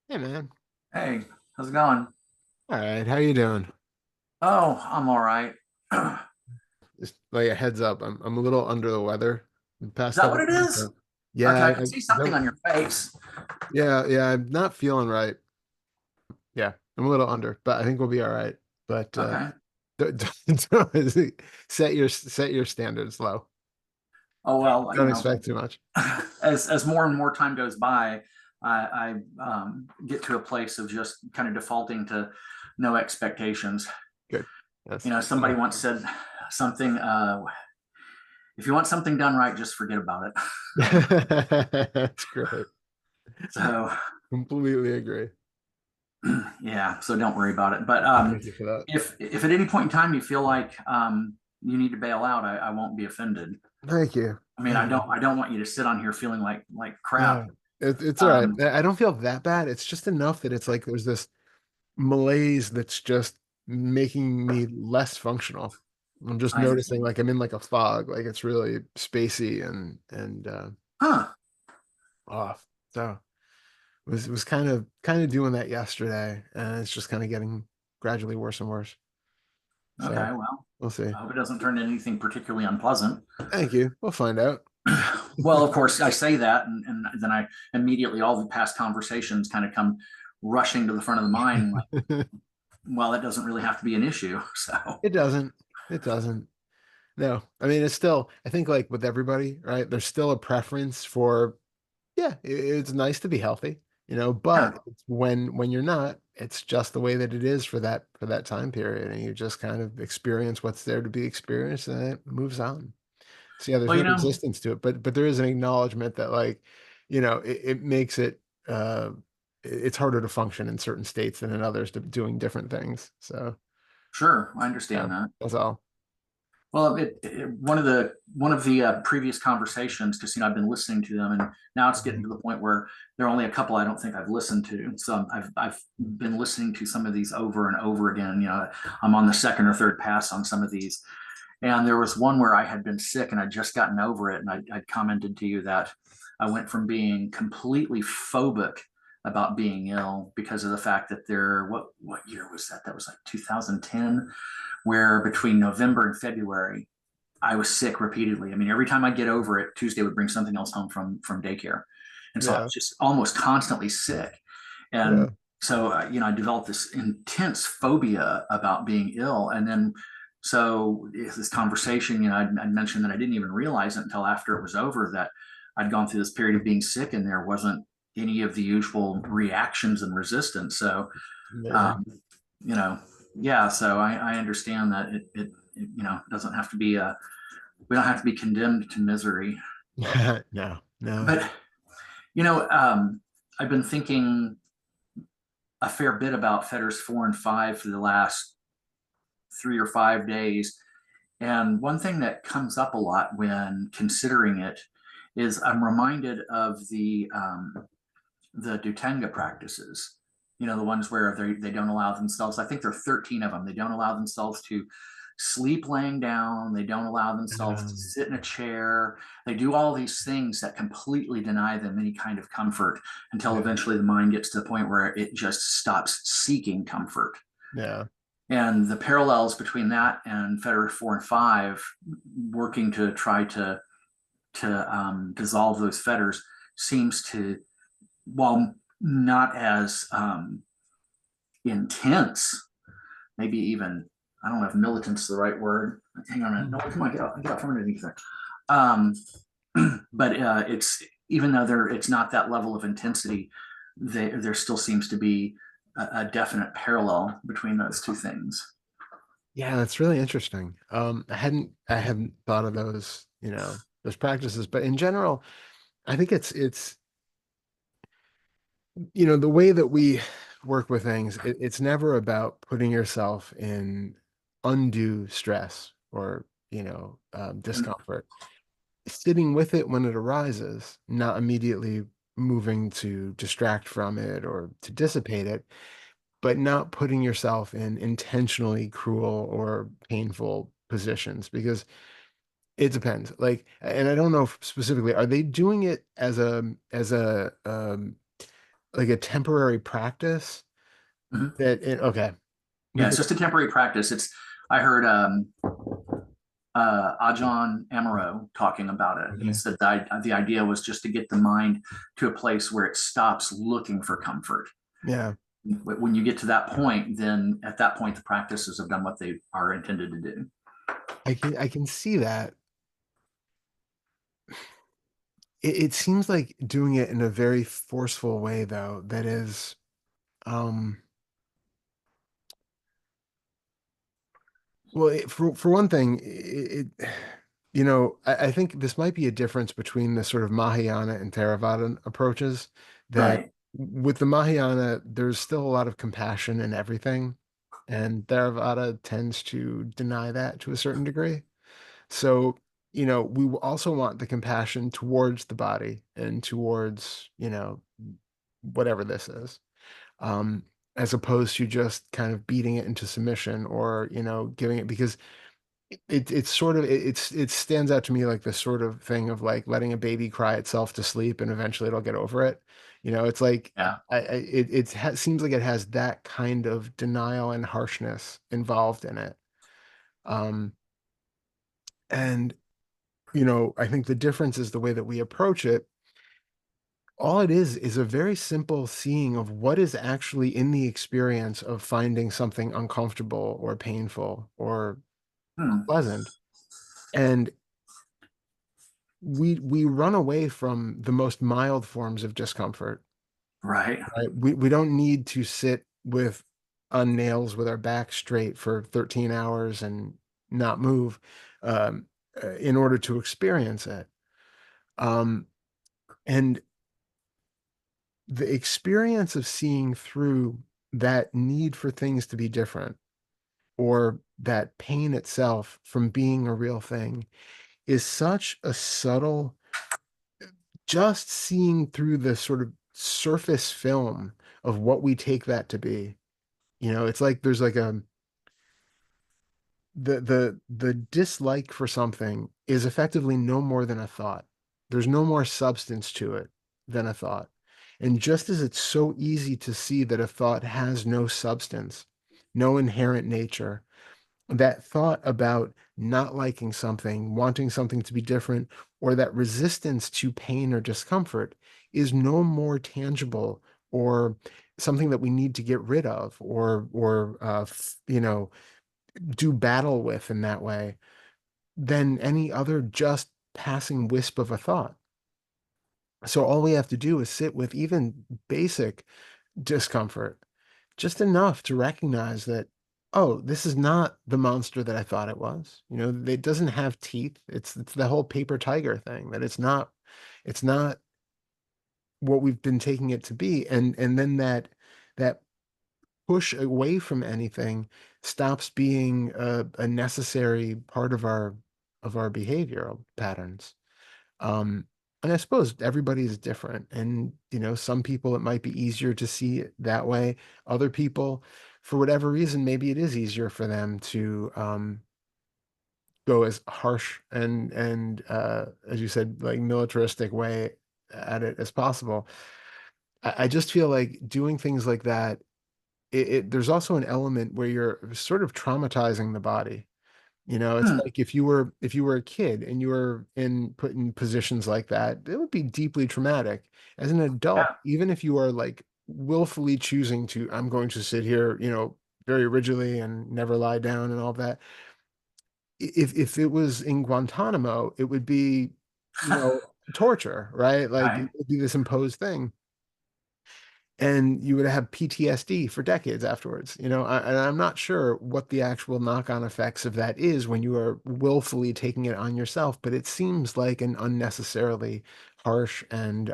Hey man. Hey, how's it going? All right, how you doing? Oh, I'm all right. Is Just like a heads up, I'm a little under the weather the past that couple what it of days. is? So yeah, Okay, I can I see something don't on your face. yeah, I'm not feeling right. Yeah, I'm a little under, but I think we'll be all right. But Okay. set your standards low. Oh well, Don't expect too much. as more and more time goes by, I get to a place of just kind of defaulting to no expectations. Good. That's Somebody once said something. If you want something done right, just forget about it. that's great. So Completely agree. yeah, so don't worry about it. But Thank you for that. if at any point in time you feel like you need to bail out, I won't be offended. Thank you. I mean, Thank you. I don't want you to sit on here feeling like crap. No, it's all right. Um, I don't feel that bad. It's just enough that it's like there's this malaise that's just making me less functional. I'm just I noticing understand. like I'm in like a fog, like it's really spacey and Huh. off. So it was kind of doing that yesterday, and it's just kind of getting gradually worse and worse. So Okay. Well, we'll see. I hope it doesn't turn into anything particularly unpleasant. Thank you. We'll find out. Well, of course, I say that, and then I immediately all the past conversations kind of come rushing to the front of the mind. Like, well, that doesn't really have to be an issue. So, It doesn't. It doesn't. No, I mean, it's still, I think like with everybody, right? There's still a preference for, yeah, it's nice to be healthy, yeah. but it's when you're not, it's just the way that it is for that time period. And you just kind of experience what's there to be experienced and it moves on. So yeah, there's Well, no resistance to it, but there is an acknowledgement that like, it makes it's harder to function in certain states than in others doing different things. So sure, I yeah, understand that. that's all. Well, one of the previous conversations, because I've been listening to them, and now it's getting Mhm. to the point where there are only a couple I don't think I've listened to. So I've been listening to some of these over and over again. I'm on the second or third pass on some of these, and there was one where I had been sick and I'd just gotten over it, and I'd commented to you that I went from being completely phobic about being ill because of the fact that what year was that? That was like 2010, where between November and February, I was sick repeatedly. I mean, every time I get over it, Tuesday would bring something else home from daycare, and so I Yeah, was just almost constantly sick. yeah. And so, I developed this intense phobia about being ill, and then so this conversation, I'd mentioned that I didn't even realize it until after it was over that I'd gone through this period of being sick, and there wasn't any of the usual reactions and resistance. So, Amazing. um, you know, yeah, so I understand that it doesn't have to be we don't have to be condemned to misery. No, no. But you know, I've been thinking a fair bit about Fetters 4 and 5 for the last 3 or 5 days, and one thing that comes up a lot when considering it is I'm reminded of the Dutanga practices. The ones where they don't allow themselves. I think there are 13 of them. They don't allow themselves to sleep laying down. They don't allow themselves to Um, sit in a chair. They do all these things that completely deny them any kind of comfort until yeah, eventually the mind gets to the point where it just stops seeking comfort. yeah, And the parallels between that and Federer 4 and 5, working to try to dissolve those fetters, seems to, while not as intense, maybe even, I don't know if militant's the right word. Hang on a minute. No, come on, get out from underneath there. Um, but it's, even though it's not that level of intensity, there still seems to be a definite parallel between those two things. yeah. That's really interesting. I hadn't thought of those practices, but in general, I think it's the way that we work with things. It's never about putting yourself in undue stress or And discomfort. Sitting with it when it arises, not immediately moving to distract from it or to dissipate it, but not putting yourself in intentionally cruel or painful positions because it depends. Like, and I don't know specifically, are they doing it as a like a temporary practice Mhm. okay. Yeah, Because it's just a temporary practice. I heard Ajahn Amaro talking about it. He okay. said the idea was just to get the mind to a place where it stops looking for comfort. Yeah, When you get to that point, then at that point, the practices have done what they are intended to do. I can see that. It seems like doing it in a very forceful way, though, that is, um, well, for one thing, I think this might be a difference between the sort of Mahayana and Theravada approaches. That Right. with the Mahayana, there's still a lot of compassion in everything, and Theravada tends to deny that to a certain degree. So, we also want the compassion towards the body and towards, whatever this is, um, as opposed to just kind of beating it into submission or, giving it because it's sort of it stands out to me like this sort of thing of like letting a baby cry itself to sleep and eventually it'll get over it. It's like Yeah. seems like it has that kind of denial and harshness involved in it. Um, and I think the difference is the way that we approach it. All it is a very simple seeing of what is actually in the experience of finding something uncomfortable or painful or Hmm. pleasant. And we run away from the most mild forms of discomfort, Right. right? We don't need to sit with on nails with our back straight for 13 hours and not move in order to experience it. Um, and the experience of seeing through that need for things to be different or that pain itself from being a real thing is such a subtle, just seeing through the sort of surface film of what we take that to be. It's like there's like the dislike for something is effectively no more than a thought. There's no more substance to it than a thought. And just as it's so easy to see that a thought has no substance, no inherent nature, that thought about not liking something, wanting something to be different, or that resistance to pain or discomfort is no more tangible or something that we need to get rid of or do battle with in that way than any other just passing wisp of a thought. So all we have to do is sit with even basic discomfort, just enough to recognize that, oh, this is not the monster that I thought it was. It doesn't have teeth. It's the whole paper tiger thing that it's not what we've been taking it to be. And then that push away from anything stops being a necessary part of our behavioral patterns. Um, and I suppose everybody is different, and some people it might be easier to see it that way. Other people, for whatever reason, maybe it is easier for them to go as harsh and as you said, like militaristic way at it as possible. I just feel like doing things like that there's also an element where you're sort of traumatizing the body. It's Hmm. like if you were a kid and you were put in positions like that, it would be deeply traumatic. As an adult, Yeah. even if you are like willfully choosing to, I'm going to sit here, very rigidly and never lie down and all that. If it was in Guantanamo, it would be, torture, right? Like Right. it would be this imposed thing. And you would have PTSD for decades afterwards. And I'm not sure what the actual knock-on effects of that is when you are willfully taking it on yourself, but it seems like an unnecessarily harsh and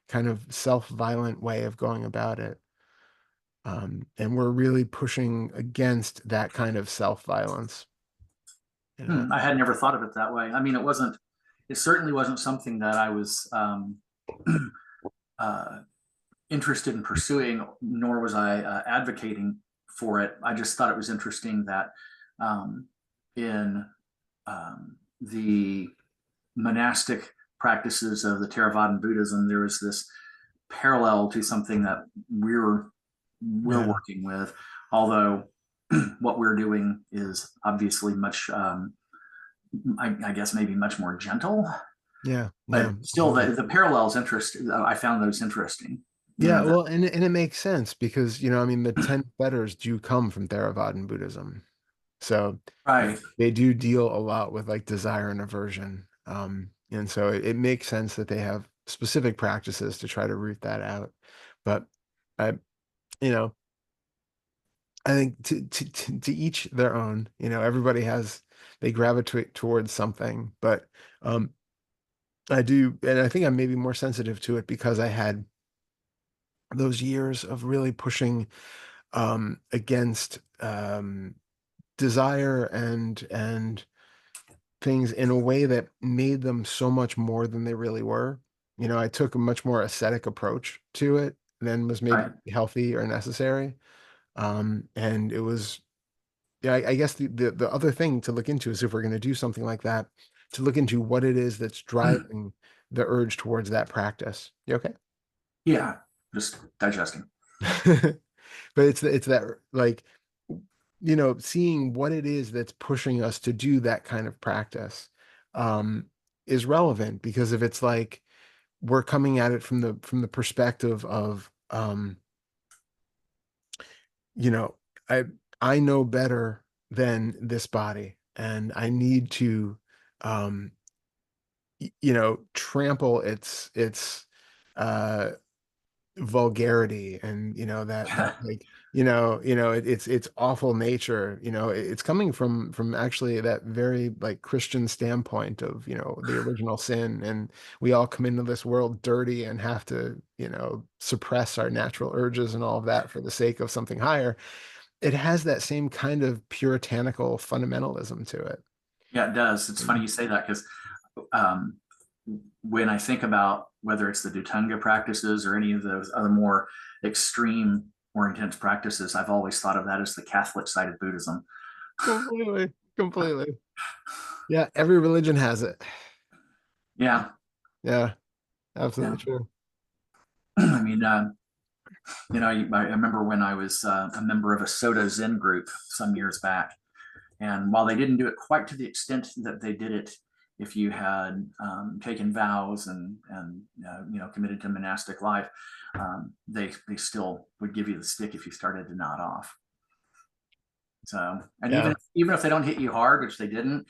kind of self-violent way of going about it. And we're really pushing against that kind of self-violence. You know? I had never thought of it that way. I mean, it certainly wasn't something that I was uh, interested in pursuing, nor was I advocating for it. I just thought it was interesting that in the monastic practices of the Theravadan Buddhism, there was this parallel to something that we're Yeah. working with, although what we're doing is obviously much, I guess maybe much more gentle, Yeah. but Yeah. still the parallels interest. I found those interesting. You Yeah, know that. well, and it makes sense because, I mean, the 10 fetters do come from Theravada Buddhism. So Right. they do deal a lot with like desire and aversion. And so it makes sense that they have specific practices to try to root that out. But I, you know, I think to each their own, everybody has, they gravitate towards something, but I do, and I think I'm maybe more sensitive to it because I had those years of really pushing against desire and things in a way that made them so much more than they really were. I took a much more ascetic approach to it than was maybe Right. healthy or necessary. And it was, yeah, I guess the other thing to look into is if we're going to do something like that, to look into what it is that's driving the urge towards that practice. You okay? Yeah. Just digesting. But it's that like seeing what it is that's pushing us to do that kind of practice um is relevant because if it's like we're coming at it from the perspective of you know I I know better than this body and I need to um trample its uh vulgarity and that like it's awful nature, it's coming from actually that very like Christian standpoint of the original sin, and we all come into this world dirty and have to suppress our natural urges and all of that for the sake of something higher. It has that same kind of puritanical fundamentalism to it. Yeah, it does. It's funny you say that because um, when I think about whether it's the Dhutanga practices or any of those other more extreme or intense practices, I've always thought of that as the Catholic side of Buddhism. Completely, completely. Yeah, every religion has it. Yeah, Yeah, yeah. absolutely true. I mean, I remember when I was a member of a Soto Zen group some years back, and while they didn't do it quite to the extent that they did it if you had taken vows and committed to monastic life, they still would give you the stick if you started to nod off. So, and Yeah. even if they don't hit you hard, which they didn't,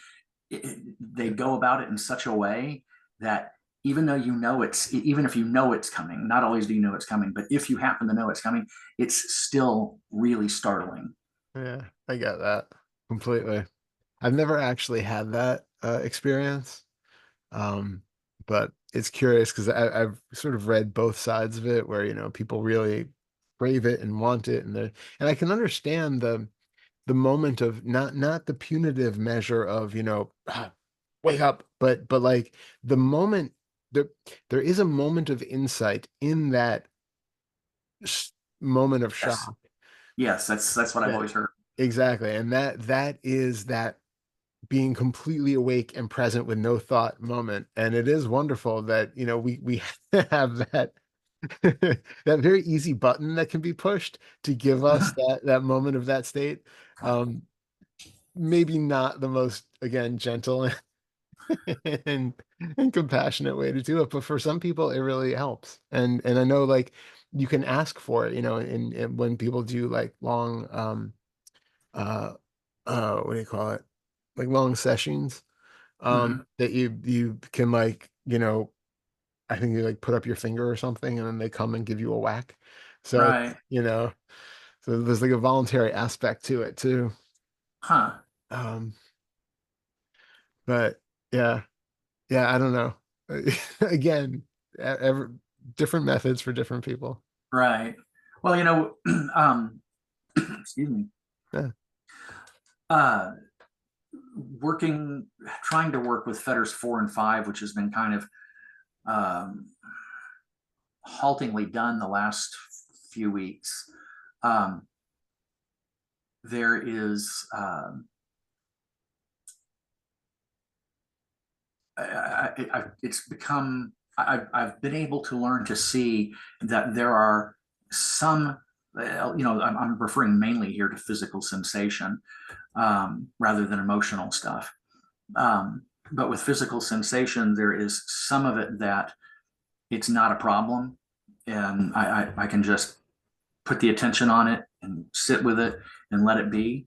they go about it in such a way that even though even if you know it's coming, not always do you know it's coming, but if you happen to know it's coming, it's still really startling. Yeah, I get that completely. I've never actually had that experience, um, but it's curious because I've sort of read both sides of it, where people really crave it and want it, and I can understand the moment of not the punitive measure of wake up, but like the moment there there is a moment of insight in that moment of Yes, shock. yes, that's what I've Yeah, always heard. exactly, and that is that being completely awake and present with no thought moment. And it is wonderful that we have that that very easy button that can be pushed to give us that moment of that state. um Maybe not the most, again, gentle and and compassionate way to do it, but for some people it really helps. And I know, like, you can ask for it, and when people do like long uh what do you call it, like long sessions, Mhm. that you can, like, I think you like put up your finger or something and then they come and give you a whack. So it's, Right. so there's like a voluntary aspect to it too. Huh. um but yeah, I don't know. Again, every, different methods for different people. Right. Well, excuse me. Yeah. Uh, trying to work with Fetters 4 and 5, which has been kind of um, haltingly done the last few weeks. Um, there is it's become I've been able to learn to see that there are some, I'm referring mainly here to physical sensation rather than emotional stuff. But with physical sensation, there is some of it that it's not a problem, and I can just put the attention on it and sit with it and let it be,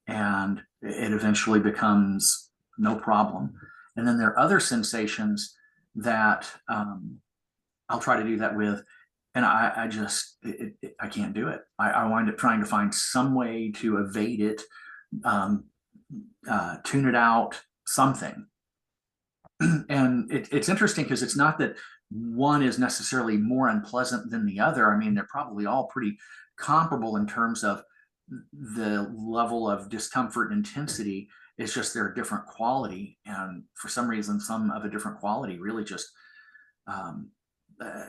and it eventually becomes no problem. And then there are other sensations that I'll try to do that with, and I just I can't do it. I wind up trying to find some way to evade it, um, tune it out, something. And it's interesting because it's not that one is necessarily more unpleasant than the other. I mean, they're probably all pretty comparable in terms of the level of discomfort and intensity. It's just they're a different quality, and for some reason, some of a different quality really just um, uh,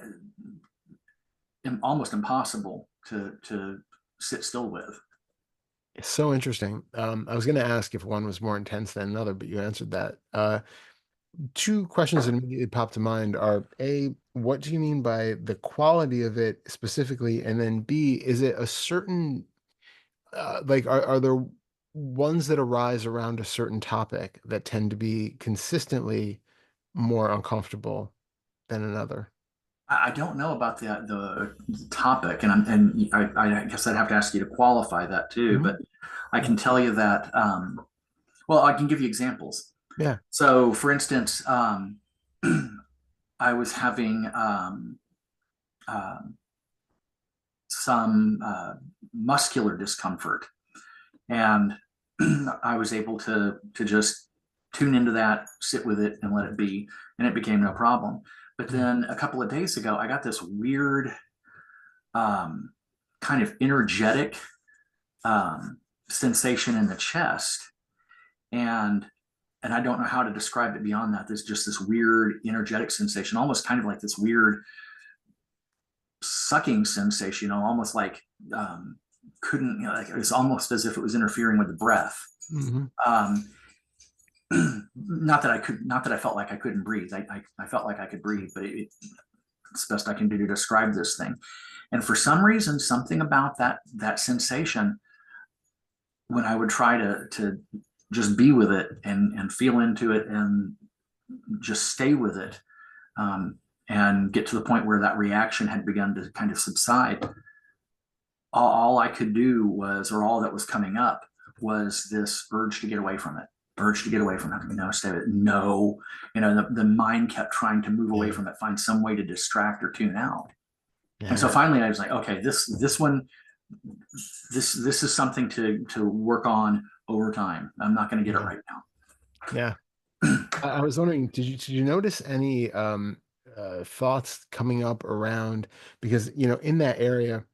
almost impossible to sit still with. It's so interesting. I was going to ask if one was more intense than another, but you answered that. Two questions that immediately pop to mind are A, what do you mean by the quality of it specifically? And then B, is it a certain, like, are there ones that arise around a certain topic that tend to be consistently more uncomfortable than another? I don't know about the topic, and I guess I'd have to ask you to qualify that too. Mhm. But I Yeah. can tell you that. Well, I can give you examples. Yeah. So, for instance, I was having um, some muscular discomfort, and I was able to just tune into that, sit with it, and let it be, and it became no problem. But Yeah. then a couple of days ago, I got this weird um, kind of energetic um, sensation in the chest, and I don't know how to describe it beyond that. There's just this weird energetic sensation, almost kind of like this weird sucking sensation, almost like couldn't, like it was almost as if it was interfering with the breath. Hmm. Um, not that I felt like I couldn't breathe. I felt like I could breathe, but it's the best I can do to describe this thing. And for some reason, something about that sensation, when I would try to just be with it and feel into it and just stay with it, um, and get to the point where that reaction had begun to kind of subside, all I could do was, or all that was coming up was this urge to get away from it, urge to get away from it. Stay with it. No, the mind kept trying to move away Yeah. from it, find some way to distract or tune out. And so Yeah. finally, I was like, okay, this one, this is something to work on over time. I'm not going to get it Yeah. right Yeah. now. I was wondering, did you notice any thoughts coming up around, because in that area,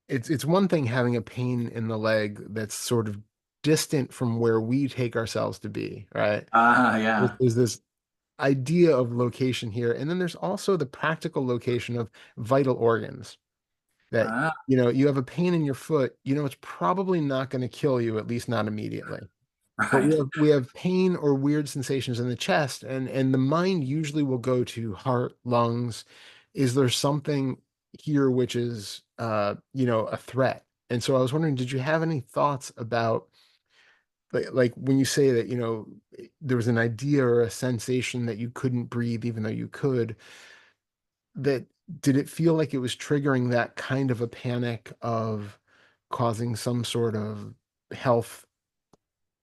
it's one thing having a pain in the leg that's sort of distant from where we take ourselves to be, right? Yeah. There's this idea of location here, and then there's also the practical location of vital organs that Uh, you have a pain in your foot, it's probably not going to kill you, at least not immediately. But we right. have we have pain or weird sensations in the chest, and the mind usually will go to heart, lungs. Is there something here which is, a threat? And so I was wondering, did you have any thoughts about, like when you say that, there was an idea or a sensation that you couldn't breathe even though you could, that did it feel like it was triggering that kind of a panic of causing some sort of health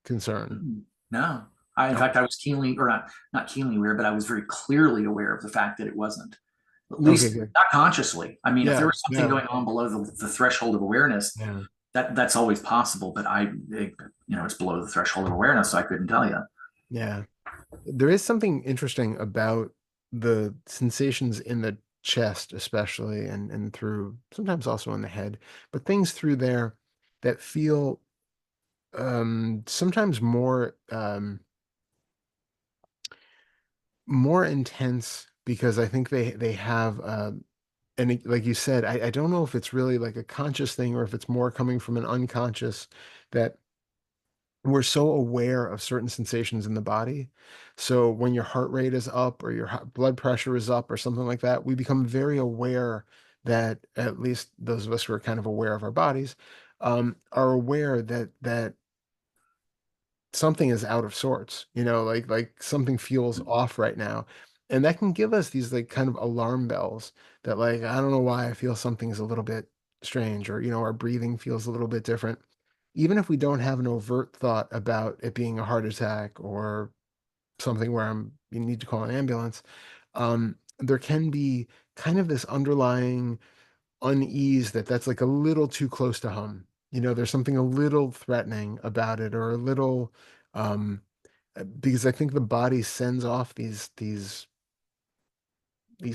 concern? No, in Okay. fact, I was keenly, or not keenly aware, but I was very clearly aware of the fact that it wasn't, at Okay, least good. not consciously. I mean, if there Yeah, was something yeah, going on below the threshold of awareness, yeah, that's always possible. But it's below the threshold of awareness, so I couldn't tell you. yeah. There is something interesting about the sensations in the chest, especially, and through sometimes also in the head, but things through there that feel sometimes more intense, because I think they have like you said, I don't know if it's really like a conscious thing or if it's more coming from an unconscious, that we're so aware of certain sensations in the body. So when your heart rate is up or your blood pressure is up or something like that, we become very aware that, at least those of us who are kind of aware of our bodies, are aware that something is out of sorts, like something feels off right now. And that can give us these like kind of alarm bells that, like, I don't know why I feel something's a little bit strange, or our breathing feels a little bit different. Even if we don't have an overt thought about it being a heart attack or something where you need to call an ambulance, there can be kind of this underlying unease that's like a little too close to home. There's something a little threatening about it, or a little, um, because I think the body sends off these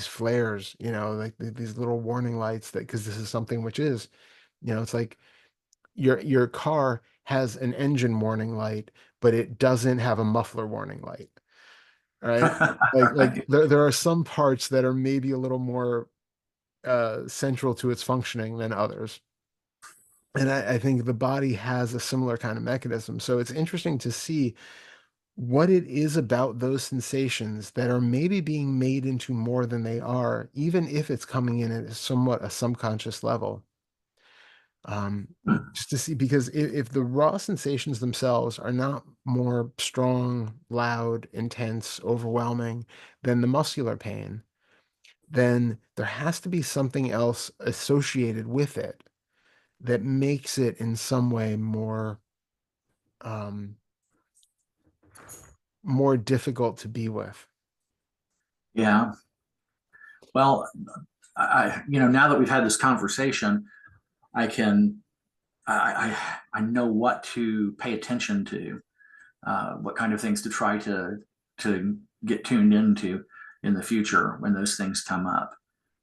flares, like these little warning lights, that because this is something which is, it's like your car has an engine warning light, but it doesn't have a muffler warning light, right? Like there are some parts that are maybe a little more central to its functioning than others. And I think the body has a similar kind of mechanism. So it's interesting to see what it is about those sensations that are maybe being made into more than they are, even if it's coming in at somewhat a subconscious level. Um, just to see, because if the raw sensations themselves are not more strong, loud, intense, overwhelming than the muscular pain, then there has to be something else associated with it that makes it in some way um, more difficult to be with. Yeah. Well, now that we've had this conversation, I can, I know what to pay attention to, what kind of things to try to get tuned into in the future when those things come up.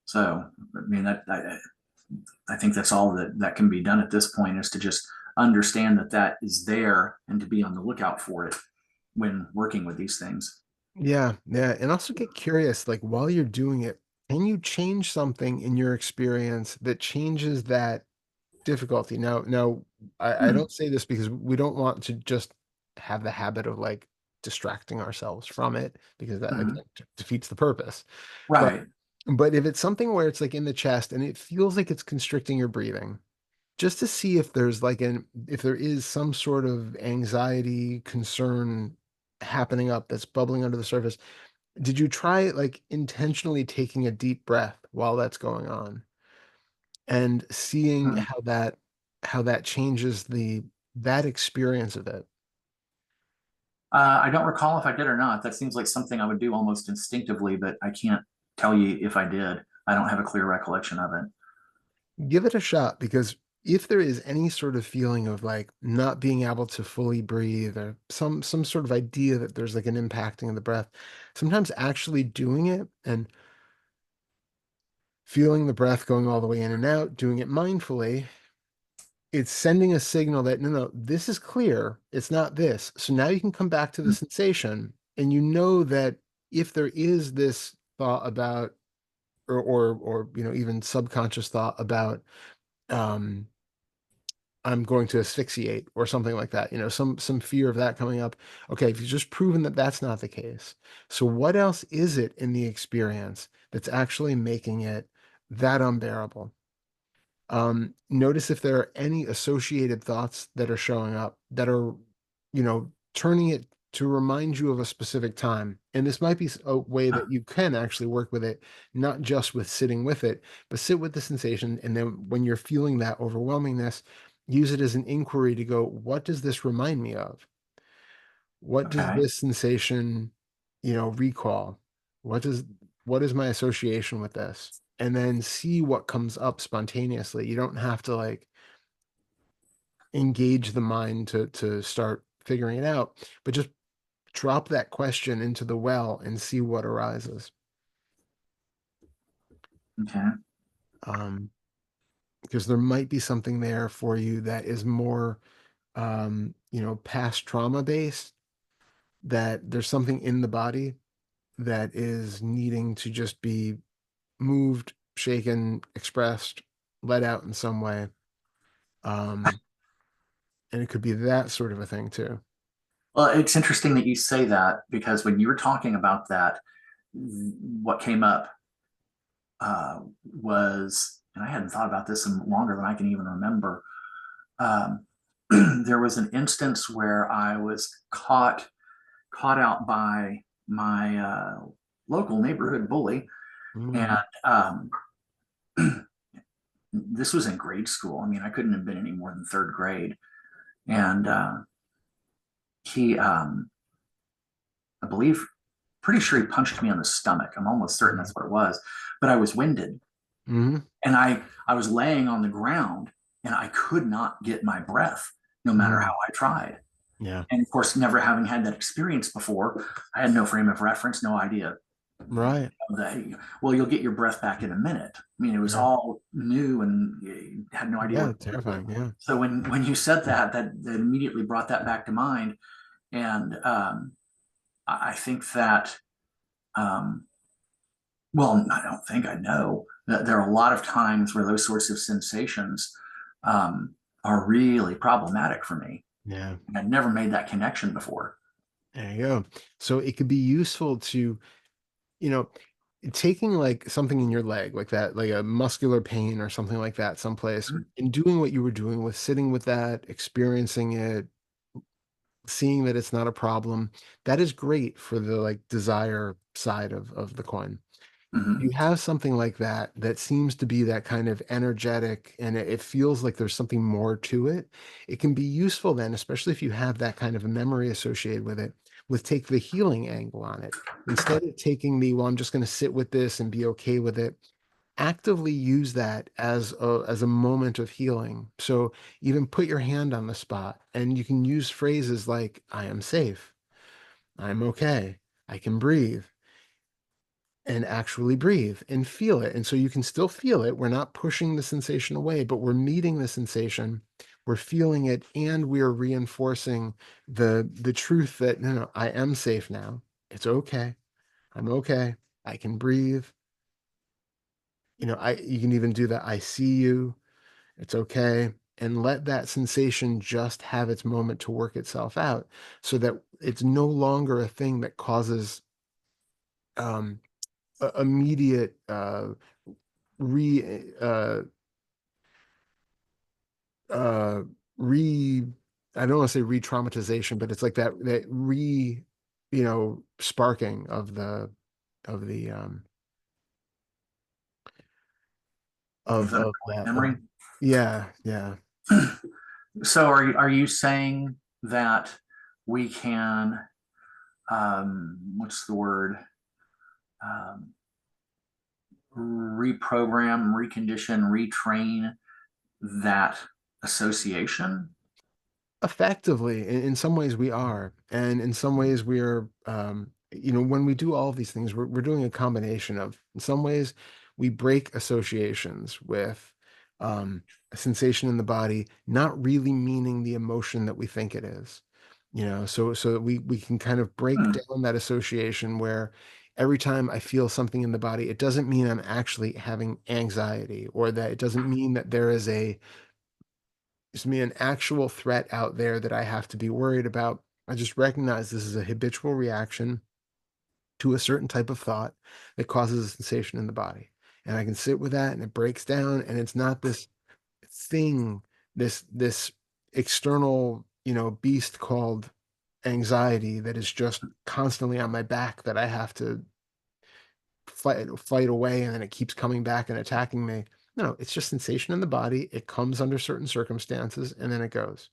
So, I mean, I think that's all that can be done at this point, is to just understand that that is there and to be on the lookout for it when working with these things. Yeah, yeah, and also get curious, like, while you're doing it, can you change something in your experience that changes that difficulty? Now, I Hmm. don't say this because we don't want to just have the habit of, like, distracting ourselves from it, because that, Hmm. again, defeats the purpose. But Right. if it's something where it's, like, in the chest and it feels like it's constricting your breathing, just to see if there's like if there is some sort of anxiety, concern happening up that's bubbling under the surface. Did you try, like, intentionally taking a deep breath while that's going on, and seeing Hmm. how that changes that experience of it? I don't recall if I did or not. That seems like something I would do almost instinctively, but I can't tell you if I did. I don't have a clear recollection of it. Give it a shot, because if there is any sort of feeling of, like, not being able to fully breathe, or some sort of idea that there's like an impacting of the breath, sometimes actually doing it and feeling the breath going all the way in and out, doing it mindfully, it's sending a signal that, no, no, this is clear. It's not this. So now you can come back to the sensation, and you know that if there is this thought about, or even subconscious thought about, um, I'm going to asphyxiate or something like that, some fear of that coming up. Okay, if you've just proven that that's not the case. So what else is it in the experience that's actually making it that unbearable? Notice if there are any associated thoughts that are showing up that are, turning it to remind you of a specific time. And this might be a way that you can actually work with it, not just with sitting with it, but sit with the sensation. And then when you're feeling that overwhelmingness, use it as an inquiry to go, what does this remind me of? What does Okay. this sensation, recall? What does what is my association with this? And then see what comes up spontaneously. You don't have to, like, engage the mind to start figuring it out, but just drop that question into the well and see what arises. Okay. Um, because there might be something there for you that is more, past trauma based, that there's something in the body that is needing to just be moved, shaken, expressed, let out in some way. Um, And it could be that sort of a thing too. Well, it's interesting that you say that because when you were talking about that, what came up was, and I hadn't thought about this in longer than I can even remember. Um, there was an instance where I was caught out by my local neighborhood bully, and Mm, um, this was in grade school. I mean, I couldn't have been any more than third grade, and he, I believe, pretty sure he punched me on the stomach. I'm almost certain that's mm, what it was, but I was winded, mm, and I was laying on the ground, and I could not get my breath, no matter how mm. I tried. Yeah. And of course, never having had that experience before, I had no frame of reference, no idea Right. that, well, you'll get your breath back in a minute. I mean, it was Yeah. all new and you had no idea what Yeah. to do. Terrifying. Yeah. So when you said that, that immediately brought that back to mind. And I think that, um, well, I don't think I know that there are a lot of times where those sorts of sensations are really problematic for me. Yeah. I'd never made that connection before. There you go. So it could be useful to, you know, taking like something in your leg, like that, like a muscular pain or something like that, someplace, and doing what you were doing with sitting with that, experiencing it, seeing that it's not a problem. That is great for the like desire side of the coin. You Mm-hmm. have something like that that seems to be that kind of energetic and it feels like there's something more to it. It can be useful then, especially if you have that kind of a memory associated with it, with take the healing angle on it. Instead of taking the, well, I'm just going to sit with this and be okay with it, actively use that as a moment of healing. So even put your hand on the spot and you can use phrases like, I am safe, I'm okay, I can breathe and actually breathe and feel it. And so you can still feel it. We're not pushing the sensation away, but we're meeting the sensation. We're feeling it and we are reinforcing the truth that no, no, I am safe now. It's okay. I'm okay. I can breathe. You can even do that. I see you. It's okay. And let that sensation just have its moment to work itself out so that it's no longer a thing that causes um immediate re uh re I don't want to say re-traumatization, but it's like that sparking of the Of the of that memory. yeah, yeah. So are you saying that we can, what's the word, um, reprogram, recondition, retrain that association? Effectively, in some ways we are, and in some ways we are. When we do all of these things, we're doing a combination of. In some ways, we break associations with a sensation in the body, not really meaning the emotion that we think it is. So that we can kind of break Hmm. down that association where every time I feel something in the body, it doesn't mean I'm actually having anxiety, or that it doesn't mean that there's me an actual threat out there that I have to be worried about. I just recognize this is a habitual reaction to a certain type of thought that causes a sensation in the body. And I can sit with that and it breaks down and it's not this thing, this external, beast called anxiety that is just constantly on my back that I have to fight away and then it keeps coming back and attacking me. No, it's just sensation in the body. It comes under certain circumstances and then it goes.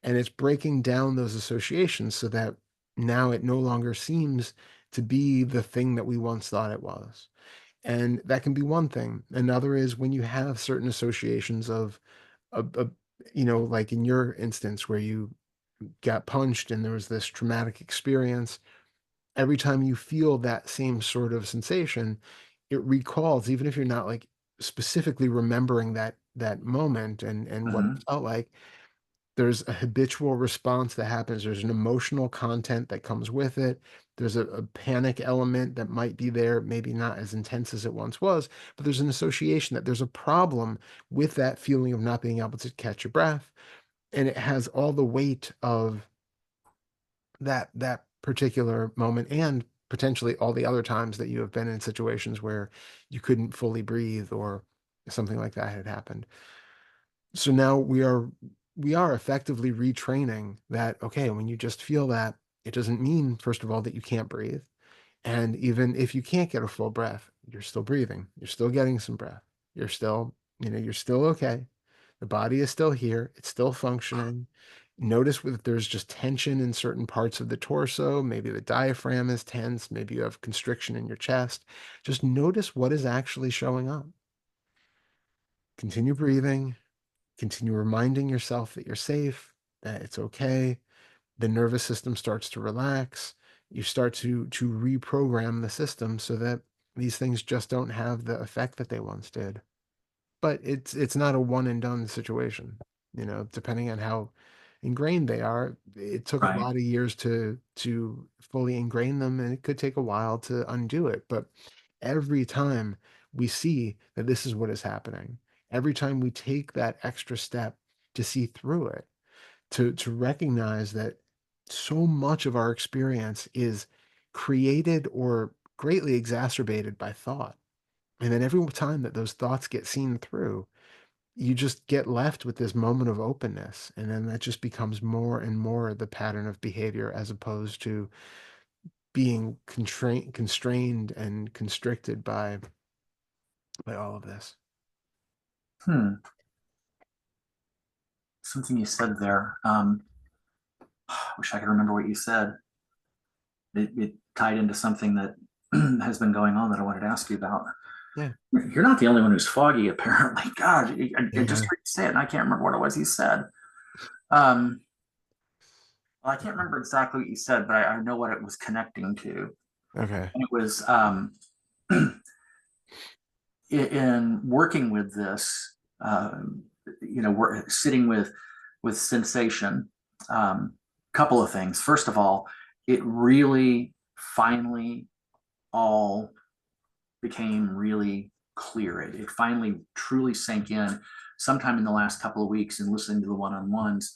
And it's breaking down those associations so that now it no longer seems to be the thing that we once thought it was. And that can be one thing. Another is when you have certain associations of a like in your instance where you got punched and there was this traumatic experience, every time you feel that same sort of sensation, it recalls, even if you're not like specifically remembering that moment and what it Hmm. felt like, there's a habitual response that happens. There's an emotional content that comes with it. There's a panic element that might be there, maybe not as intense as it once was, but there's an association that there's a problem with that feeling of not being able to catch your breath. and it has all the weight of that particular moment and potentially all the other times that you have been in situations where you couldn't fully breathe or something like that had happened. So now we are effectively retraining that, okay, when you just feel that, it doesn't mean, first of all, that you can't breathe. And even if you can't get a full breath, you're still breathing. You're still getting some breath. You're still, you're still okay. The body is still here. It's still functioning. Notice if there's just tension in certain parts of the torso. Maybe the diaphragm is tense. Maybe you have constriction in your chest. Just notice what is actually showing up. Continue breathing. Continue reminding yourself that you're safe, that it's okay. The nervous system starts to relax. You start to reprogram the system so that these things just don't have the effect that they once did. But it's not a one and done situation. Depending on how ingrained they are, it took a Right. lot of years to fully ingrain them, and it could take a while to undo it. But every time we see that this is what is happening, every time we take that extra step to see through it, to recognize that so much of our experience is created or greatly exacerbated by thought. And then every time that those thoughts get seen through, you just get left with this moment of openness. And then that just becomes more and more the pattern of behavior as opposed to being constrained and constricted by all of this. Hmm. Something you said there. I wish I could remember what you said. It tied into something that has been going on that I wanted to ask you about. Yeah. You're not the only one who's foggy, apparently. God, I just Yeah. heard you say it, and I can't remember what it was you said. Um, well, I can't remember exactly what you said, but I know what it was connecting to. Okay. And it was in working with this, sitting with sensation. Couple of things. First of all, it really finally all became really clear. It finally truly sank in sometime in the last couple of weeks and listening to the one-on-ones,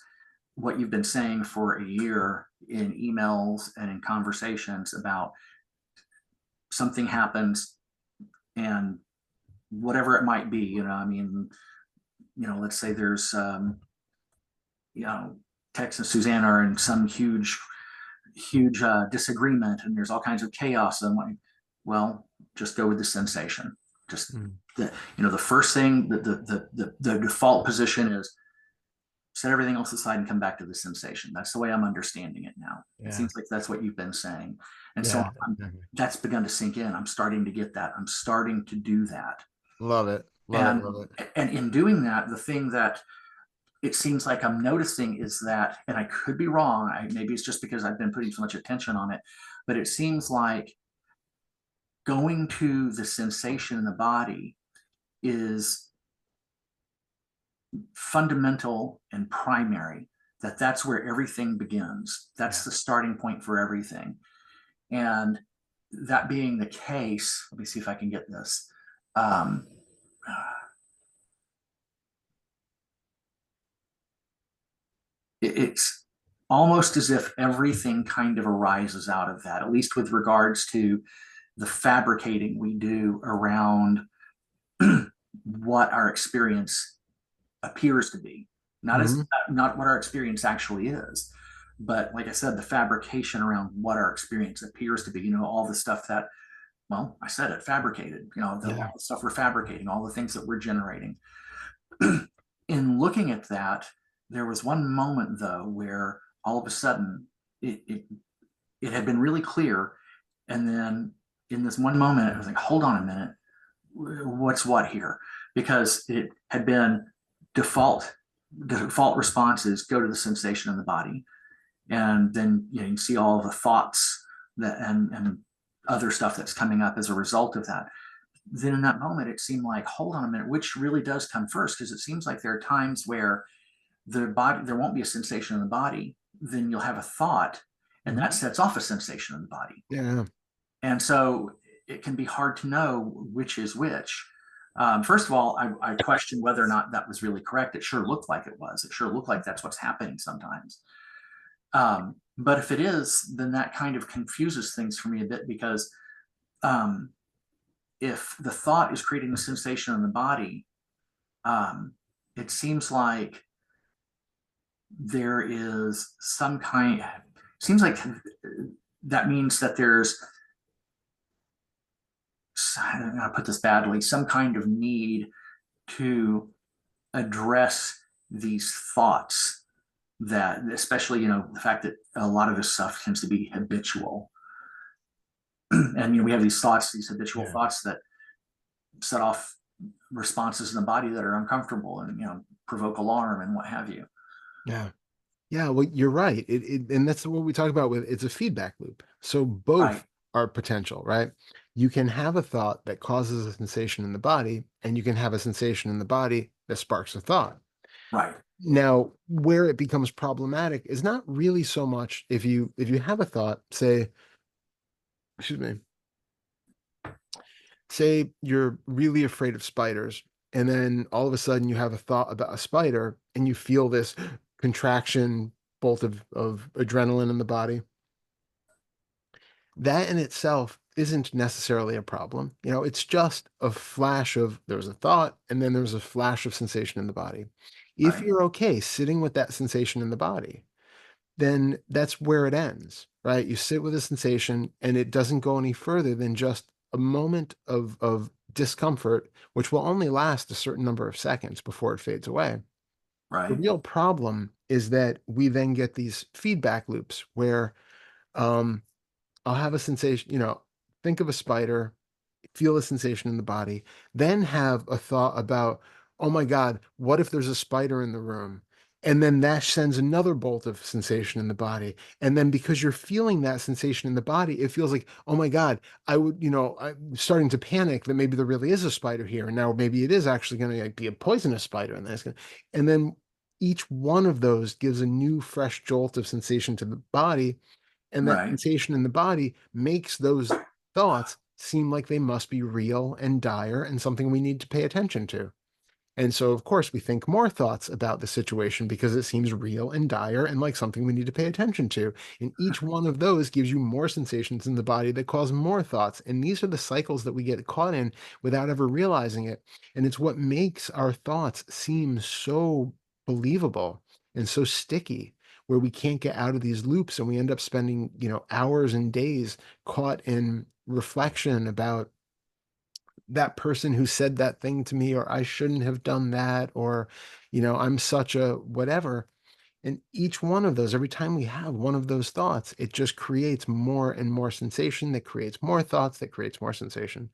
what you've been saying for a year in emails and in conversations about something happens and whatever it might be, I mean, let's say there's, Tex and Suzanne are in some huge disagreement and there's all kinds of chaos. And like, well, just go with the sensation. Just Mm. the first thing, the default position is set everything else aside and come back to the sensation. That's the way I'm understanding it now. It Yeah. seems like that's what you've been saying. And so Yeah. Exactly. that's begun to sink in. I'm starting to get that. I'm starting to do that. Love it. Love it. And Love it. and in doing that, the thing that it seems like I'm noticing is that, and I could be wrong, maybe it's just because I've been putting so much attention on it, but it seems like going to the sensation in the body is fundamental and primary, that's where everything begins. That's Yeah. the starting point for everything. And that being the case, let me see if I can get this. Um, it's almost as if everything kind of arises out of that, at least with regards to the fabricating we do around what our experience appears to be, not as Hmm. not what our experience actually is, but like I said, the fabrication around what our experience appears to be. All the stuff that, well, I said it, fabricated. Yeah. All the stuff we're fabricating, all the things that we're generating. In looking at that, there was one moment though where all of a sudden it had been really clear, and then in this one moment, I was like, hold on a minute, what's what here? Because it had been default responses go to the sensation in the body, and then you can see all of the thoughts that and other stuff that's coming up as a result of that. Then in that moment, it seemed like, hold on a minute, which really does come first? Because it seems like there are times where there won't be a sensation in the body, then you'll have a thought, and Hmm. that sets off a sensation in the body. Yeah. And so it can be hard to know which is which. First of all, I question whether or not that was really correct. It sure looked like it was. It sure looked like that's what's happening sometimes. But if it is, then that kind of confuses things for me a bit because um, if the thought is creating a sensation in the body, um, it seems like there is some kind, seems like that means that there's, I'm going to put this badly, some kind of need to address these thoughts that, especially, the fact that a lot of this stuff tends to be habitual. And, we have these thoughts, these habitual Yeah. thoughts that set off responses in the body that are uncomfortable and, provoke alarm and what have you. Yeah. Yeah, well, you're right. And that's what we talk about with it's a feedback loop. So Right, both are potential, right? You can have a thought that causes a sensation in the body, and you can have a sensation in the body that sparks a thought. right, Now, where it becomes problematic is not really so much if you have a thought, excuse me, say you're really afraid of spiders, and then all of a sudden you have a thought about a spider and you feel this contraction bolt of adrenaline in the body. That in itself isn't necessarily a problem. It's just a flash of there was a thought and then there was a flash of sensation in the body. If right, you're okay sitting with that sensation in the body, then that's where it ends, right? You sit with a sensation and it doesn't go any further than just a moment of discomfort, which will only last a certain number of seconds before it fades away. The right, real problem is that we then get these feedback loops where um, I'll have a sensation, think of a spider, feel a sensation in the body, then have a thought about, oh my God, what if there's a spider in the room? And then that sends another bolt of sensation in the body. And then because you're feeling that sensation in the body, it feels like, oh my God, I'm starting to panic that maybe there really is a spider here. And now maybe it is actually going to be a poisonous spider. And then each one of those gives a new, fresh jolt of sensation to the body, and that right, sensation in the body makes those thoughts seem like they must be real and dire and something we need to pay attention to. And so, of course, we think more thoughts about the situation because it seems real and dire and like something we need to pay attention to. And each one of those gives you more sensations in the body that cause more thoughts. And these are the cycles that we get caught in without ever realizing it. And it's what makes our thoughts seem so believable and so sticky, where we can't get out of these loops and we end up spending, hours and days caught in reflection about that person who said that thing to me, or I shouldn't have done that, or, I'm such a whatever. And each one of those, every time we have one of those thoughts, it just creates more and more sensation that creates more thoughts that creates more sensation.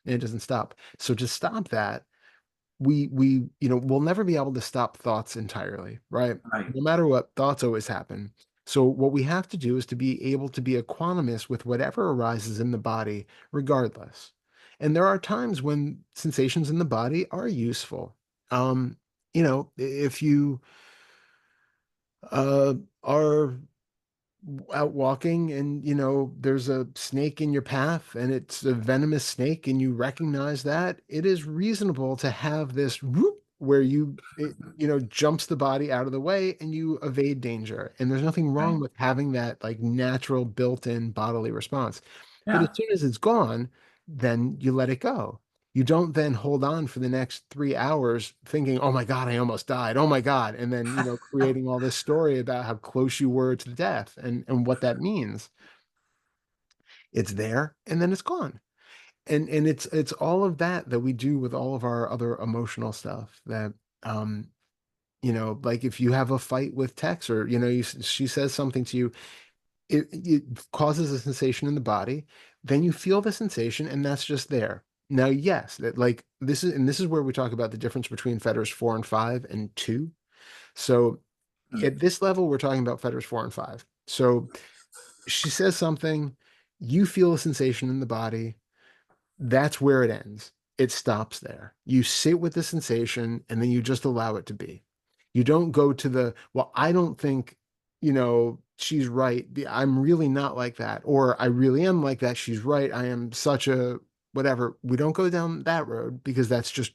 And it doesn't stop. So to stop that, we'll never be able to stop thoughts entirely, right? right, No matter what, thoughts always happen. So what we have to do is to be able to be equanimous with whatever arises in the body, regardless. And there are times when sensations in the body are useful. If you uh, are out walking and there's a snake in your path and it's a venomous snake and you recognize that, it is reasonable to have this whoop where it jumps the body out of the way and you evade danger, and there's nothing right. wrong with having that like natural built-in bodily response. But as Yeah. soon as it's gone, then you let it go. You don't then hold on for the next 3 hours thinking, oh my God, I almost died. Oh my God. And then, creating all this story about how close you were to death and what that means. It's there and then it's gone. And it's all of that that we do with all of our other emotional stuff that, um, like if you have a fight with Tex or, she says something to you, it causes a sensation in the body, then you feel the sensation and that's just there. Now, yes, that like this is where we talk about the difference between fetters 4 and 5 and 2. So at this level, we're talking about fetters 4 and 5. So she says something, you feel a sensation in the body, that's where it ends. It stops there. You sit with the sensation and then you just allow it to be. You don't go to well, I don't think, she's right. I'm really not like that. Or I really am like that. She's right. I am such a whatever. We don't go down that road because that's just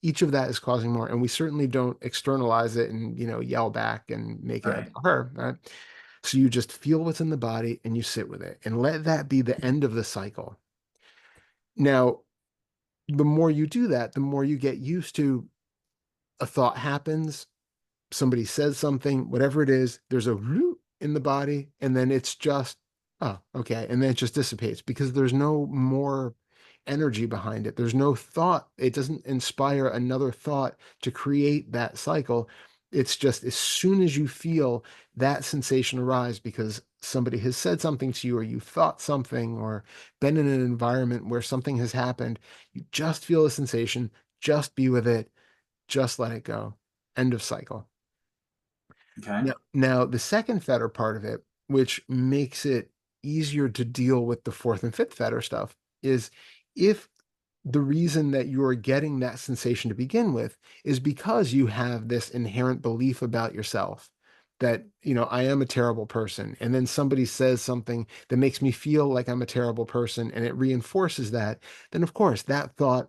each of that is causing more. And we certainly don't externalize it and, yell back and make it Right. about her, right? So you just feel what's in the body and you sit with it and let that be the end of the cycle. Now, the more you do that, the more you get used to a thought happens, somebody says something, whatever it is, there's a "root" in the body, and then it's just, "Oh, okay," and then it just dissipates because there's no more energy behind it. There's no thought. It doesn't inspire another thought to create that cycle. It's just as soon as you feel that sensation arise because somebody has said something to you or you thought something or been in an environment where something has happened, you just feel the sensation, just be with it, just let it go. End of cycle. Okay. Now, the second fetter part of it, which makes it easier to deal with the fourth and fifth fetter stuff, is if the reason that you're getting that sensation to begin with is because you have this inherent belief about yourself that, I am a terrible person. And then somebody says something that makes me feel like I'm a terrible person and it reinforces that, then of course that thought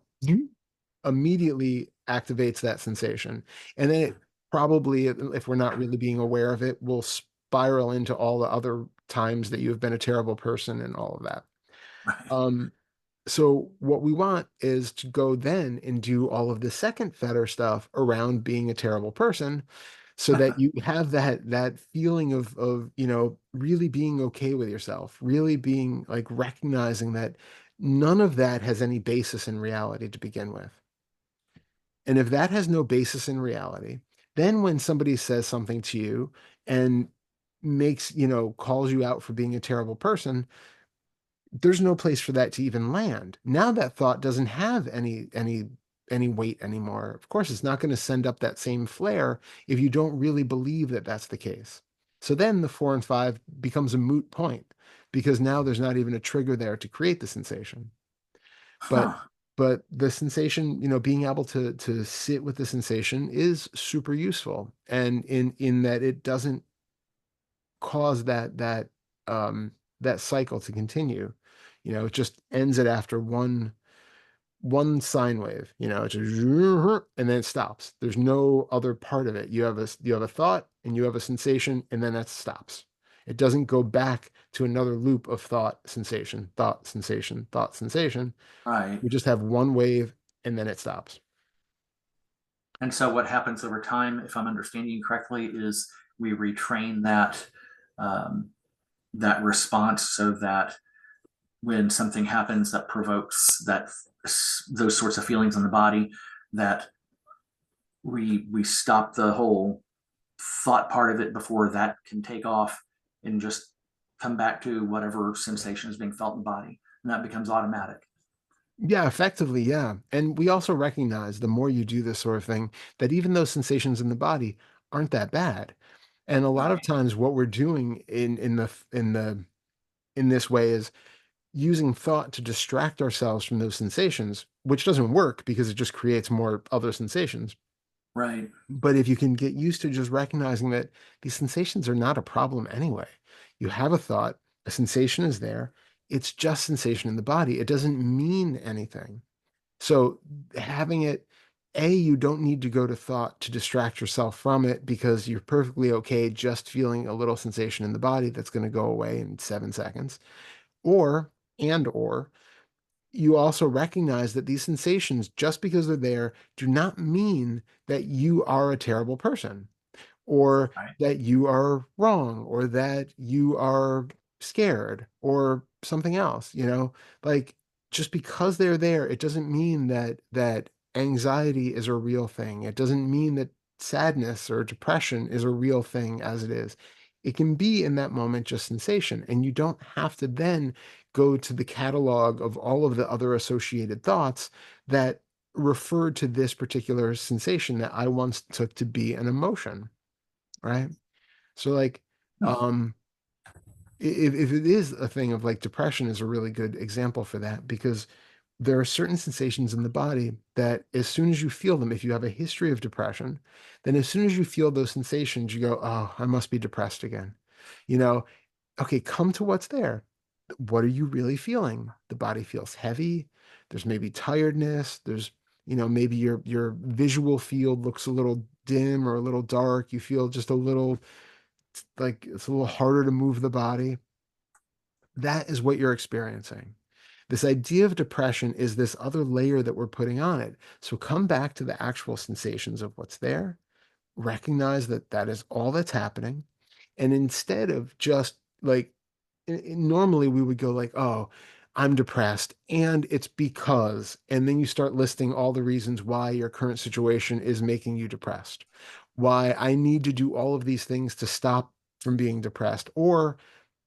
immediately activates that sensation. And then it probably, if we're not really being aware of it, will spiral into all the other times that you have been a terrible person and all of that. Right. Um, so what we want is to go then and do all of the second fetter stuff around being a terrible person so that you have that feeling of, really being okay with yourself, really being like recognizing that none of that has any basis in reality to begin with. And if that has no basis in reality, then when somebody says something to you and calls you out for being a terrible person, there's no place for that to even land. Now that thought doesn't have any weight anymore. Of course, it's not going to send up that same flare if you don't really believe that that's the case. So then the 4 and 5 becomes a moot point because now there's not even a trigger there to create the sensation. But Huh. but the sensation, being able to sit with the sensation is super useful. And in that it doesn't cause that cycle to continue. It just ends it after one sine wave, it just and then it stops. There's no other part of it. You have a thought and you have a sensation and then that stops. It doesn't go back to another loop of thought, sensation, thought, sensation, thought, sensation. Right. We just have one wave and then it stops. And so what happens over time, if I'm understanding you correctly, is we retrain um, that response so that when something happens that provokes those sorts of feelings in the body, that we stop the whole thought part of it before that can take off and just come back to whatever sensation is being felt in the body, and that becomes automatic. Yeah, effectively, yeah. And we also recognize the more you do this sort of thing, that even those sensations in the body aren't that bad. And a lot of Right. times what we're doing in this way is using thought to distract ourselves from those sensations, which doesn't work because it just creates more other sensations. Right. But if you can get used to just recognizing that these sensations are not a problem anyway. You have a thought, a sensation is there, it's just sensation in the body. It doesn't mean anything. So having it, you don't need to go to thought to distract yourself from it because you're perfectly okay just feeling a little sensation in the body that's going to go away in 7 seconds. Or, or you also recognize that these sensations, just because they're there, do not mean that you are a terrible person or Right. that you are wrong or that you are scared or something else, like just because they're there, it doesn't mean that anxiety is a real thing. It doesn't mean that sadness or depression is a real thing as it is. It can be in that moment just sensation, and you don't have to then go to the catalog of all of the other associated thoughts that refer to this particular sensation that I once took to be an emotion. Right? So, like, um, if it is a thing of like depression is a really good example for that because there are certain sensations in the body that as soon as you feel them, if you have a history of depression, then as soon as you feel those sensations, you go, "Oh, I must be depressed again." You know, okay, come to what's there. What are you really feeling? The body feels heavy. there's maybe tiredness, there's, maybe your visual field looks a little dim or a little dark. You feel just a little like it's a little harder to move the body. That is what you're experiencing. This idea of depression is this other layer that we're putting on it. So come back to the actual sensations of what's there, recognize that that is all that's happening. And instead of just like, normally we would go like, oh, I'm depressed and it's because, and then you start listing all the reasons why your current situation is making you depressed, why I need to do all of these things to stop from being depressed, or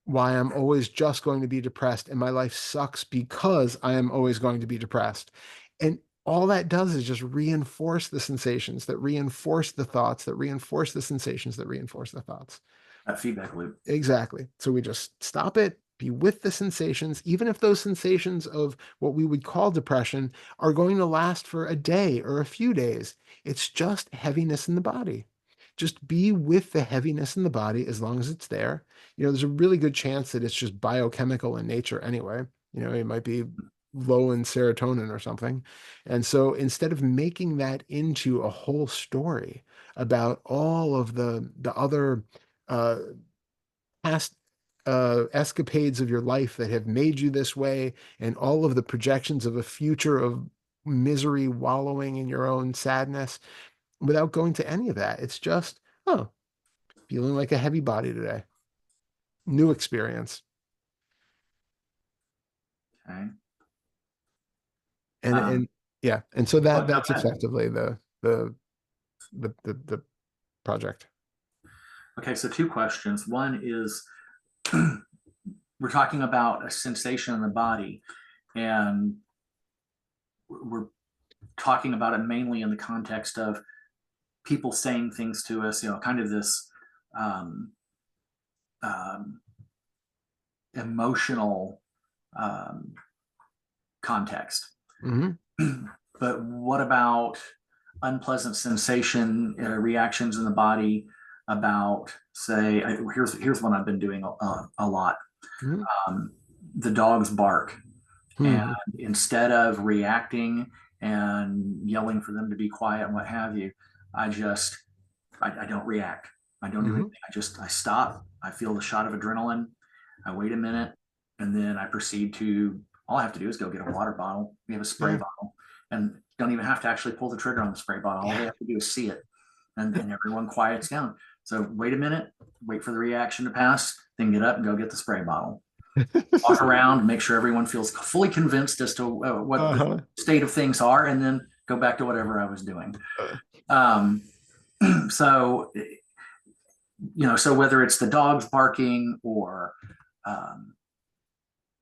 why I'm always just going to be depressed and my life sucks because I am always going to be depressed. And all that does is just reinforce the sensations that reinforce the thoughts that reinforce the sensations that reinforce the thoughts. That feedback loop. Exactly. So we just stop it, be with the sensations, even if those sensations of what we would call depression are going to last for a day or a few days. It's just heaviness in the body. Just be with the heaviness in the body as long as it's there. There's a really good chance that it's just biochemical in nature anyway. It might be low in serotonin or something. And so instead of making that into a whole story about all of the other uh, past escapades of your life that have made you this way, and all of the projections of a future of misery, wallowing in your own sadness, without going to any of that. It's just, oh, feeling like a heavy body today. New experience. Okay. And Um, yeah, and so that's okay. effectively the project. Okay. So two questions. One is we're talking about a sensation in the body, and we're talking about it mainly in the context of people saying things to us, kind of this um, um, emotional um, context. Hmm. But what about unpleasant sensation reactions in the body? About say, here's one I've been doing a lot. Hmm. Um, the dog's bark, and Hmm. instead of reacting and yelling for them to be quiet and what have you, I just I don't react. I don't do Hmm. anything. I stop. I feel the shot of adrenaline. I wait a minute, and then I proceed to. All I have to do is go get a water bottle. We have a spray Yeah. bottle, and don't even have to actually pull the trigger on the spray bottle. All they Yeah. have to do is see it, and everyone quiets down. So wait a minute, wait for the reaction to pass, then get up and go get the spray bottle. Walk around, make sure everyone feels fully convinced as to what the Uh-huh. state of things are, and then go back to whatever I was doing. Uh, Um, so so whether it's the dogs barking or um,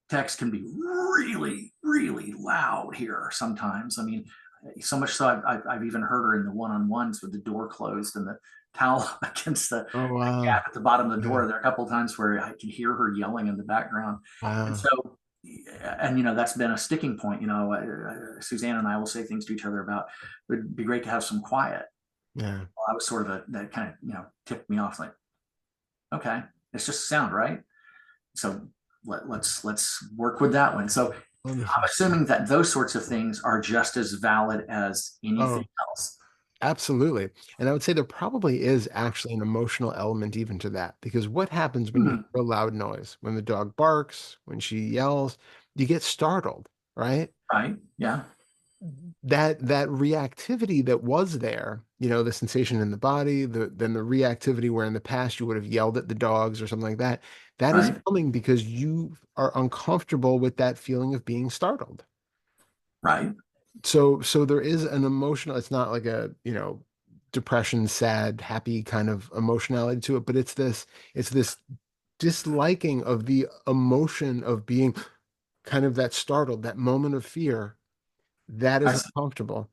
text can be really, really loud here sometimes. I mean, so much so I've even heard her in the one-on-ones with the door closed and the towel against the oh gap wow. at the bottom of the Yeah. door. There are a couple of times where I can hear her yelling in the background. And Wow. so, and that's been a sticking point. Suzanne and I will say things to each other about it would be great to have some quiet. Yeah. Well, I was sort of that kind of, tipped me off like, okay, it's just sound, right? So let's work with that one. So I'm Wonderful. assuming that those sorts of things are just as valid as anything Oh, else. absolutely. And I would say there probably is actually an emotional element even to that, because what happens when you Hmm. hear a loud noise? When the dog barks, when she yells, you get startled, right? Right? Yeah. That reactivity that was there, the sensation in the body, then the reactivity where in the past you would have yelled at the dogs or something like that, that is Right. coming because you are uncomfortable with that feeling of being startled. Right. So there is an emotional, it's not like a, depression, sad, happy kind of emotionality to it, but it's this disliking of the emotion of being kind of that startled, that moment of fear that I is see. uncomfortable.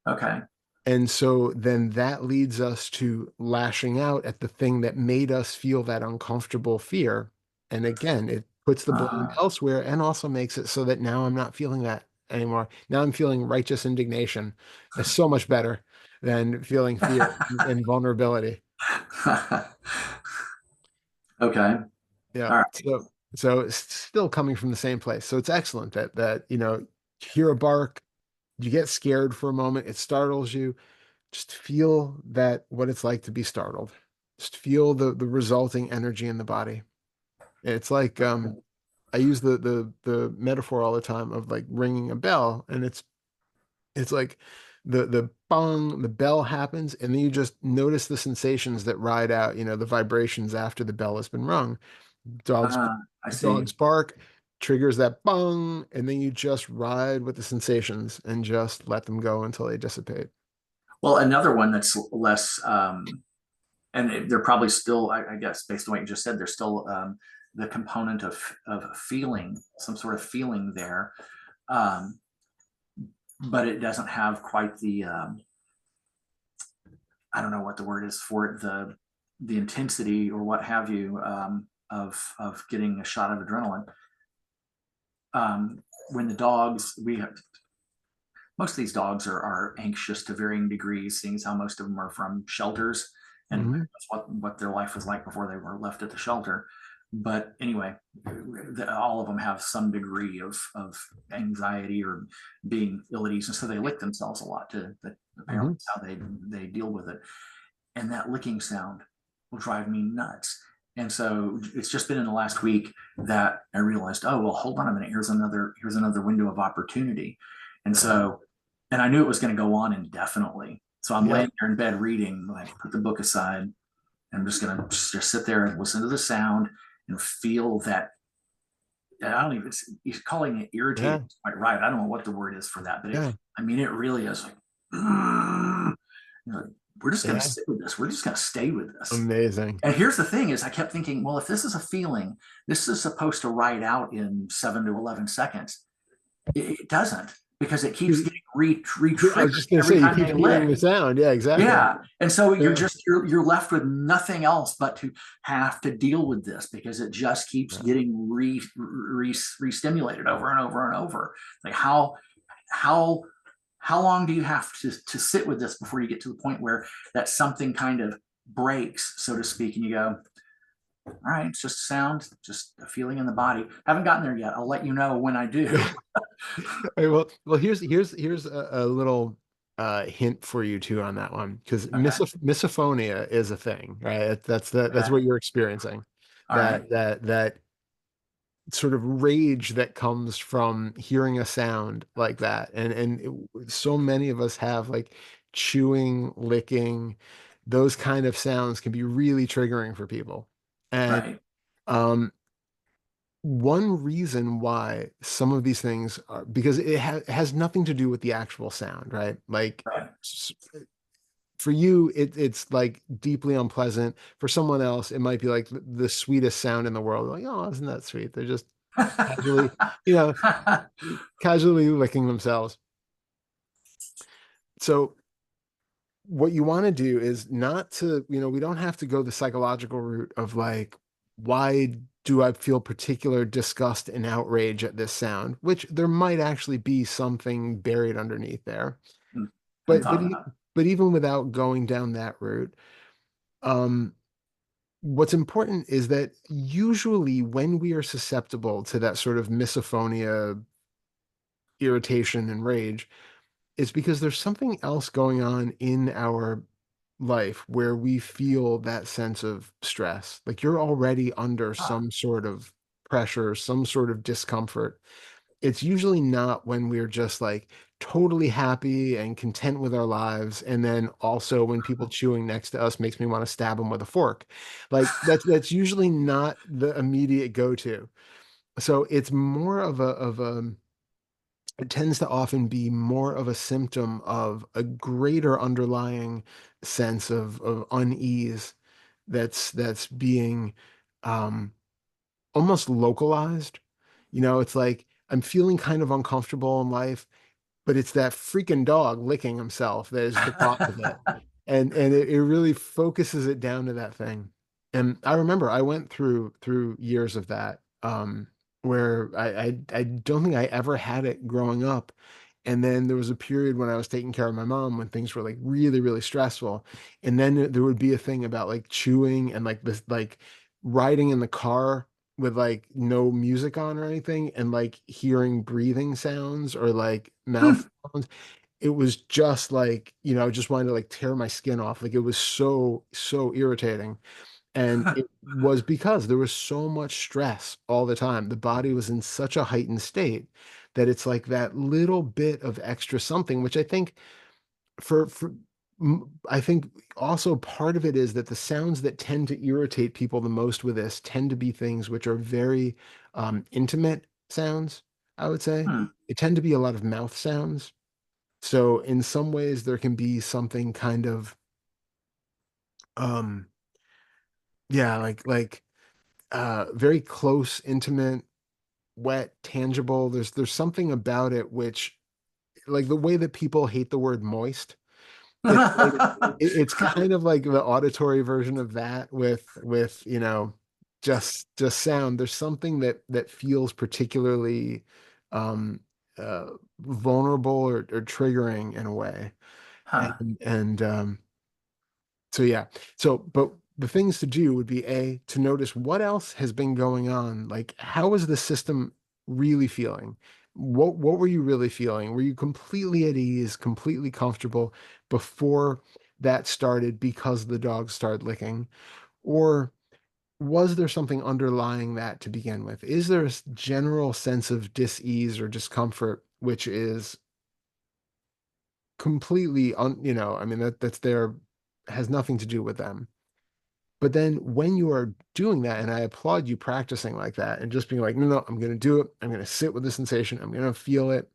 Okay. And so then that leads us to lashing out at the thing that made us feel that uncomfortable fear. And again, it puts the blame Uh, elsewhere and also makes it so that now I'm not feeling that anymore. Now I'm feeling righteous indignation. It's so much better than feeling fear and vulnerability. okay. Yeah. All right. So it's still coming from the same place. So it's excellent that You hear a bark, you get scared for a moment, it startles you. Just feel that what it's like to be startled. Just feel the resulting energy in the body. It's like I use the metaphor all the time of like ringing a bell, and it's like the bong, the bell happens, and then you just notice the sensations that ride out, the vibrations after the bell has been rung. Dogs I see. dogs bark, triggers that bong, and then you just ride with the sensations and just let them go until they dissipate. Well, another one that's less, and they're probably still, I guess, based on what you just said, there's still the component of feeling, some sort of feeling there, um, but it doesn't have quite the, I don't know what the word is for it, the intensity or what have you, of getting a shot of adrenaline. When the dogs, we have, most of these dogs are anxious to varying degrees, seeing as how most of them are from shelters, and Hmm. that's what their life was like before they were left at the shelter. But anyway, all of them have some degree of anxiety or being ill at ease, and so they lick themselves a lot. To apparently Hmm. that's how they deal with it. And that licking sound will drive me nuts. And so it's just been in the last week that I realized, oh well, hold on a minute. Here's another window of opportunity. And so, and I knew it was going to go on indefinitely. So I'm Yep. laying there in bed reading. I put the book aside. And I'm just going to just sit there and listen to the sound and feel that. I don't even. He's calling it irritating. Yeah. Quite right. I don't know what the word is for that, but Yeah. I mean, it really is like. You know, we're just going to Yeah. sit with this. We're just going to stay with this. Amazing. And here's the thing is I kept thinking, well, if this is a feeling, this is supposed to write out in 7 to 11 seconds. It doesn't because it keeps getting I was re-triggered just gonna every say you time keep they hearing lick. the sound. Yeah, exactly. Yeah. And so Yeah. you're left with nothing else but to have to deal with this because it just keeps Yeah. getting re-stimulated over and over and over. Like how how long do you have to sit with this before you get to the point where that something kind of breaks, so to speak, and you go, all right, it's just sound, just a feeling in the body. Haven't gotten there yet. I'll let you know when I do. Yeah. Hey, well, here's a little hint for you too on that one because Okay. misophonia is a thing, right? That's Okay. what you're experiencing. All right. That sort of rage that comes from hearing a sound like that, so many of us have like chewing, licking, those kind of sounds can be really triggering for people, and Right. um one reason why some of these things are because has nothing to do with the actual sound, right? Like Right. for you, it's like deeply unpleasant. For someone else, it might be like the sweetest sound in the world. Like, oh, isn't that sweet? They're just casually, you know, casually licking themselves. So what you want to do is not to, we don't have to go the psychological route of like, why do I feel particular disgust and outrage at this sound? Which there might actually be something buried underneath there. Hadn't But but thought e- about it. but even without going down that route, um, what's important is that usually when we are susceptible to that sort of misophonia, irritation, and rage, it's because there's something else going on in our life where we feel that sense of stress. Like you're already under Ah, some sort of pressure, some sort of discomfort. It's usually not when we're just like totally happy and content with our lives. And then also when people chewing next to us makes me want to stab them with a fork. Like that's usually not the immediate go-to. So it's more of a it tends to often be more of a symptom of a greater underlying sense of unease that's being um, almost localized. It's like I'm feeling kind of uncomfortable in life, but it's that freaking dog licking himself that is the cause of it. And it really focuses it down to that thing. And I remember I went through years of that, where I don't think I ever had it growing up. And then there was a period when I was taking care of my mom when things were like really, really stressful. And then there would be a thing about like chewing and like this like riding in the car with like no music on or anything, and like hearing breathing sounds or like mouth Hmm. sounds. It was just like, just wanted to like tear my skin off. Like it was so irritating. And it was because there was so much stress all the time. The body was in such a heightened state that it's like that little bit of extra something, which I think for I think also part of it is that the sounds that tend to irritate people the most with this tend to be things which are very intimate sounds, I would say. Hmm. They tend to be a lot of mouth sounds. So in some ways there can be something kind of um yeah, like very close, intimate, wet, tangible. There's something about it which, like the way that people hate the word moist. It's like it's kind of like the auditory version of that with just sound. There's something that feels particularly um vulnerable or triggering in a way. Huh. And so yeah. So but the things to do would be A, to notice what else has been going on. Like how is the system really feeling? What were you really feeling? Were you completely at ease, completely comfortable before that started because the dog started licking? Or was there something underlying that to begin with? Is there a general sense of dis-ease or discomfort which is completely I mean that's there, has nothing to do with them. But then when you are doing that, and I applaud you practicing like that and just being like, no, no, I'm going to do it. I'm going to sit with the sensation. I'm going to feel it.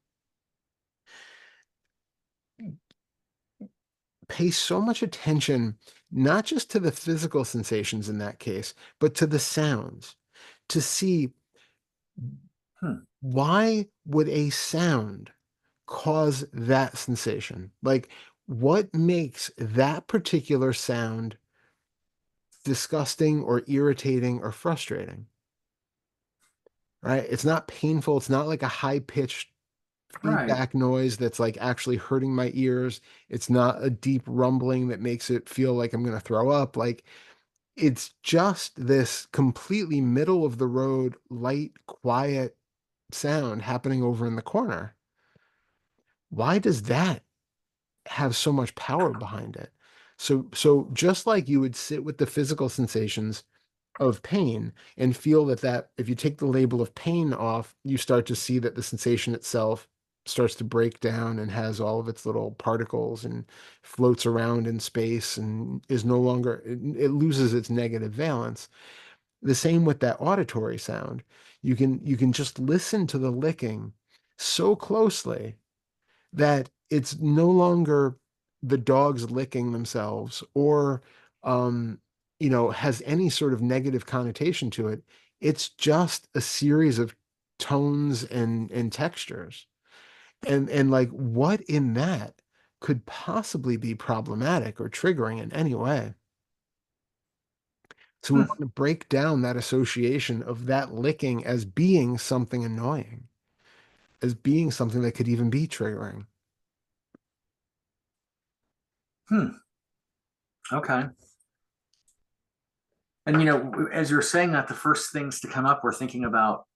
Pay so much attention, not just to the physical sensations in that case, but to the sounds to see Hmm. why would a sound cause that sensation? Like, what makes that particular sound disgusting or irritating or frustrating? Right? It's not painful. It's not like a high pitched Right. feedback noise that's like actually hurting my ears. It's not a deep rumbling that makes it feel like I'm going to throw up. Like it's just this completely middle of the road, light, quiet sound happening over in the corner. Why does that have so much power behind it? So just like you would sit with the physical sensations of pain and feel that if you take the label of pain off, you start to see that the sensation itself starts to break down and has all of its little particles and floats around in space and is no longer, it loses its negative valence. The same with that auditory sound. You can just listen to the licking so closely that it's no longer the dogs licking themselves or has any sort of negative connotation to it. It's just a series of tones and textures. And like what in that could possibly be problematic or triggering in any way? So we Hmm. want to break down that association of that licking as being something annoying, as being something that could even be triggering. Hmm. Okay. And as you're saying that, the first things to come up, we're thinking about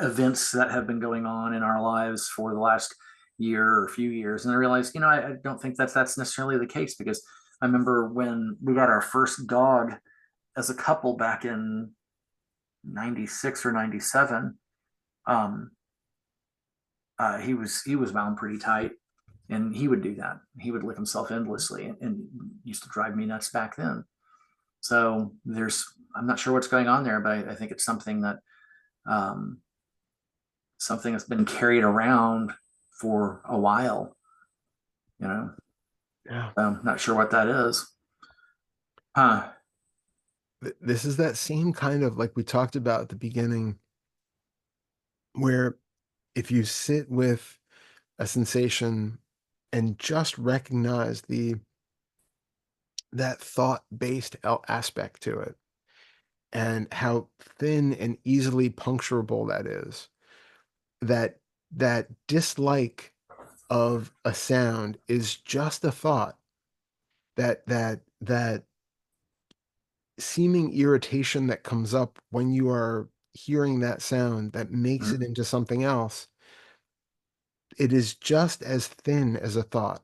events that have been going on in our lives for the last year or few years. And I realized, I don't think that's necessarily the case because I remember when we got our first dog as a couple back in 96 or 97. Um, he was bound pretty tight, and he would do that. He would lick himself endlessly, and used to drive me nuts back then. So I'm not sure what's going on there, but I think it's um, something that's been carried around for a while. You know, Yeah. I'm not sure what that is. Huh. This is that same kind of like we talked about at the beginning, where if you sit with a sensation and just recognize the that thought-based aspect to it and how thin and easily puncturable that is, that that dislike of a sound is just a thought that seeming irritation that comes up when you are hearing that sound that makes it Mhm. into something else, it is just as thin as a thought.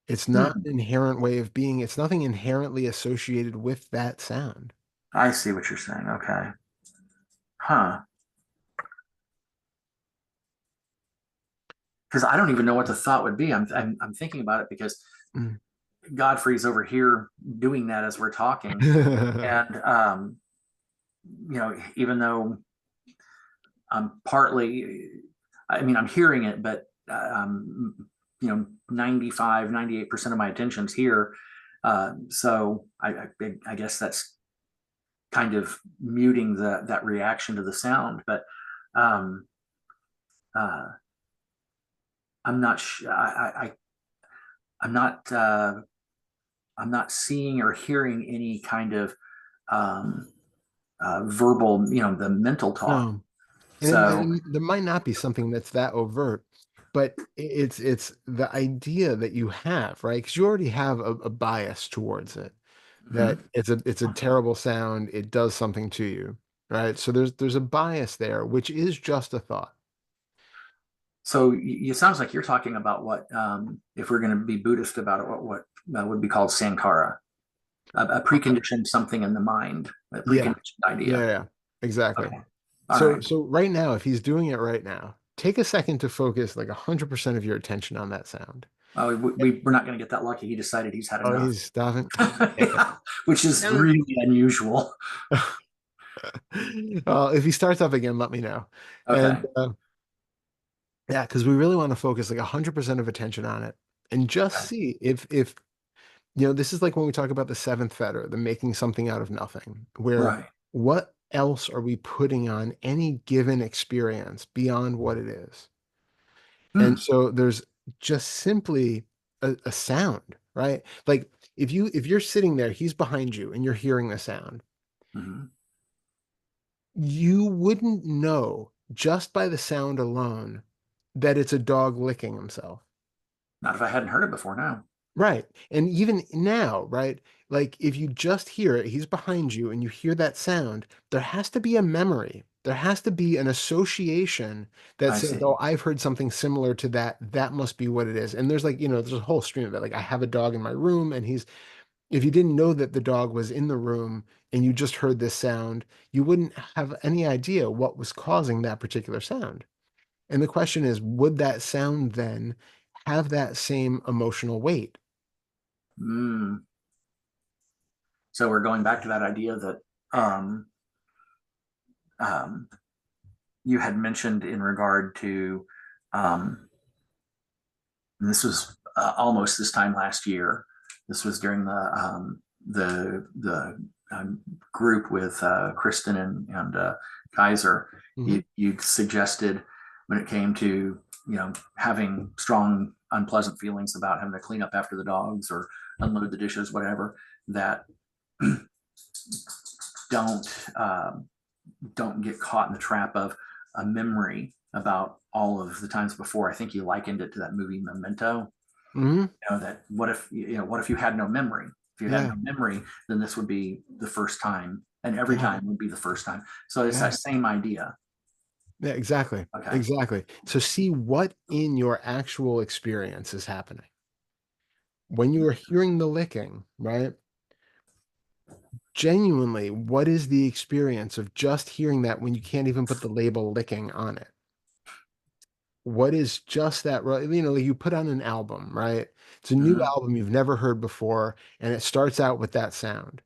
It's not Hmm. an inherent way of being. It's nothing inherently associated with that sound. I see what you're saying. Okay. Huh. Because I don't even know what the thought would be. I'm thinking about it because Mm. Godfrey's over here doing that as we're talking, and even though I'm partly, I mean, I'm hearing it, but 95, 98% of my attention's here. So I guess that's kind of muting that reaction to the sound. But um, uh, I'm not. I'm not. I'm not seeing or hearing any kind of um, verbal, the mental talk. No. And So, there might not be something that's that overt, but it's the idea that you have, right? Because you already have a bias towards it, that mhm. it's a terrible sound, it does something to you, right? So there's a bias there, which is just a thought. So it sounds like you're talking about what, if we're going to be Buddhist about it, what would be called sankhara, a Uh, preconditioned something in the mind, a Yeah, preconditioned idea. yeah, exactly. Okay. All So right. so right now, if he's doing it right now, take a second to focus like 100% of your attention on that sound. We're not going to get that lucky. He decided he's had Oh, enough, he's stopping. Okay. yeah, which is And really unusual. well, if he starts up again, let me know. And Okay. yeah, because we really want to focus like 100% of attention on it and just Okay. see if this is like when we talk about the seventh fetter, the making something out of nothing, where Right. what else are we putting on any given experience beyond what it is? And Hmm. so there's just simply a sound, right? Like if you're sitting there, he's behind you and you're hearing the sound, Hmm. you wouldn't know just by the sound alone that it's a dog licking himself. Not if I hadn't heard it before now. Right. And even now, right? Like if you just hear it, he's behind you and you hear that sound, there has to be a memory. There has to be an association that I says, see. oh, I've heard something similar to that. That must be what it is. And there's like, there's a whole stream of it. Like I have a dog in my room and if you didn't know that the dog was in the room and you just heard this sound, you wouldn't have any idea what was causing that particular sound. And the question is, would that sound then have that same emotional weight? Mm. So we're going back to that idea that um, um, you had mentioned in regard to, um, and this was almost this time last year. This was during the group with Kristen and Kaiser. Hmm. You suggested when it came to having strong unpleasant feelings about having to clean up after the dogs or unload the dishes, whatever, that don't don't get caught in the trap of a memory about all of the times before. I think you likened it to that movie Memento. Hmm. That what if you had no memory? If you had no Yeah, memory, then this would be the first time, and every yeah, time would be the first time. So it's yeah, that same idea. yeah, exactly. Okay. Exactly. So see what in your actual experience is happening. When you are hearing the licking, right? Genuinely, what is the experience of just hearing that when you can't even put the label licking on it? What is just that, right? Like you put on an album, right? It's a new Mhm. album you've never heard before, and it starts out with that sound.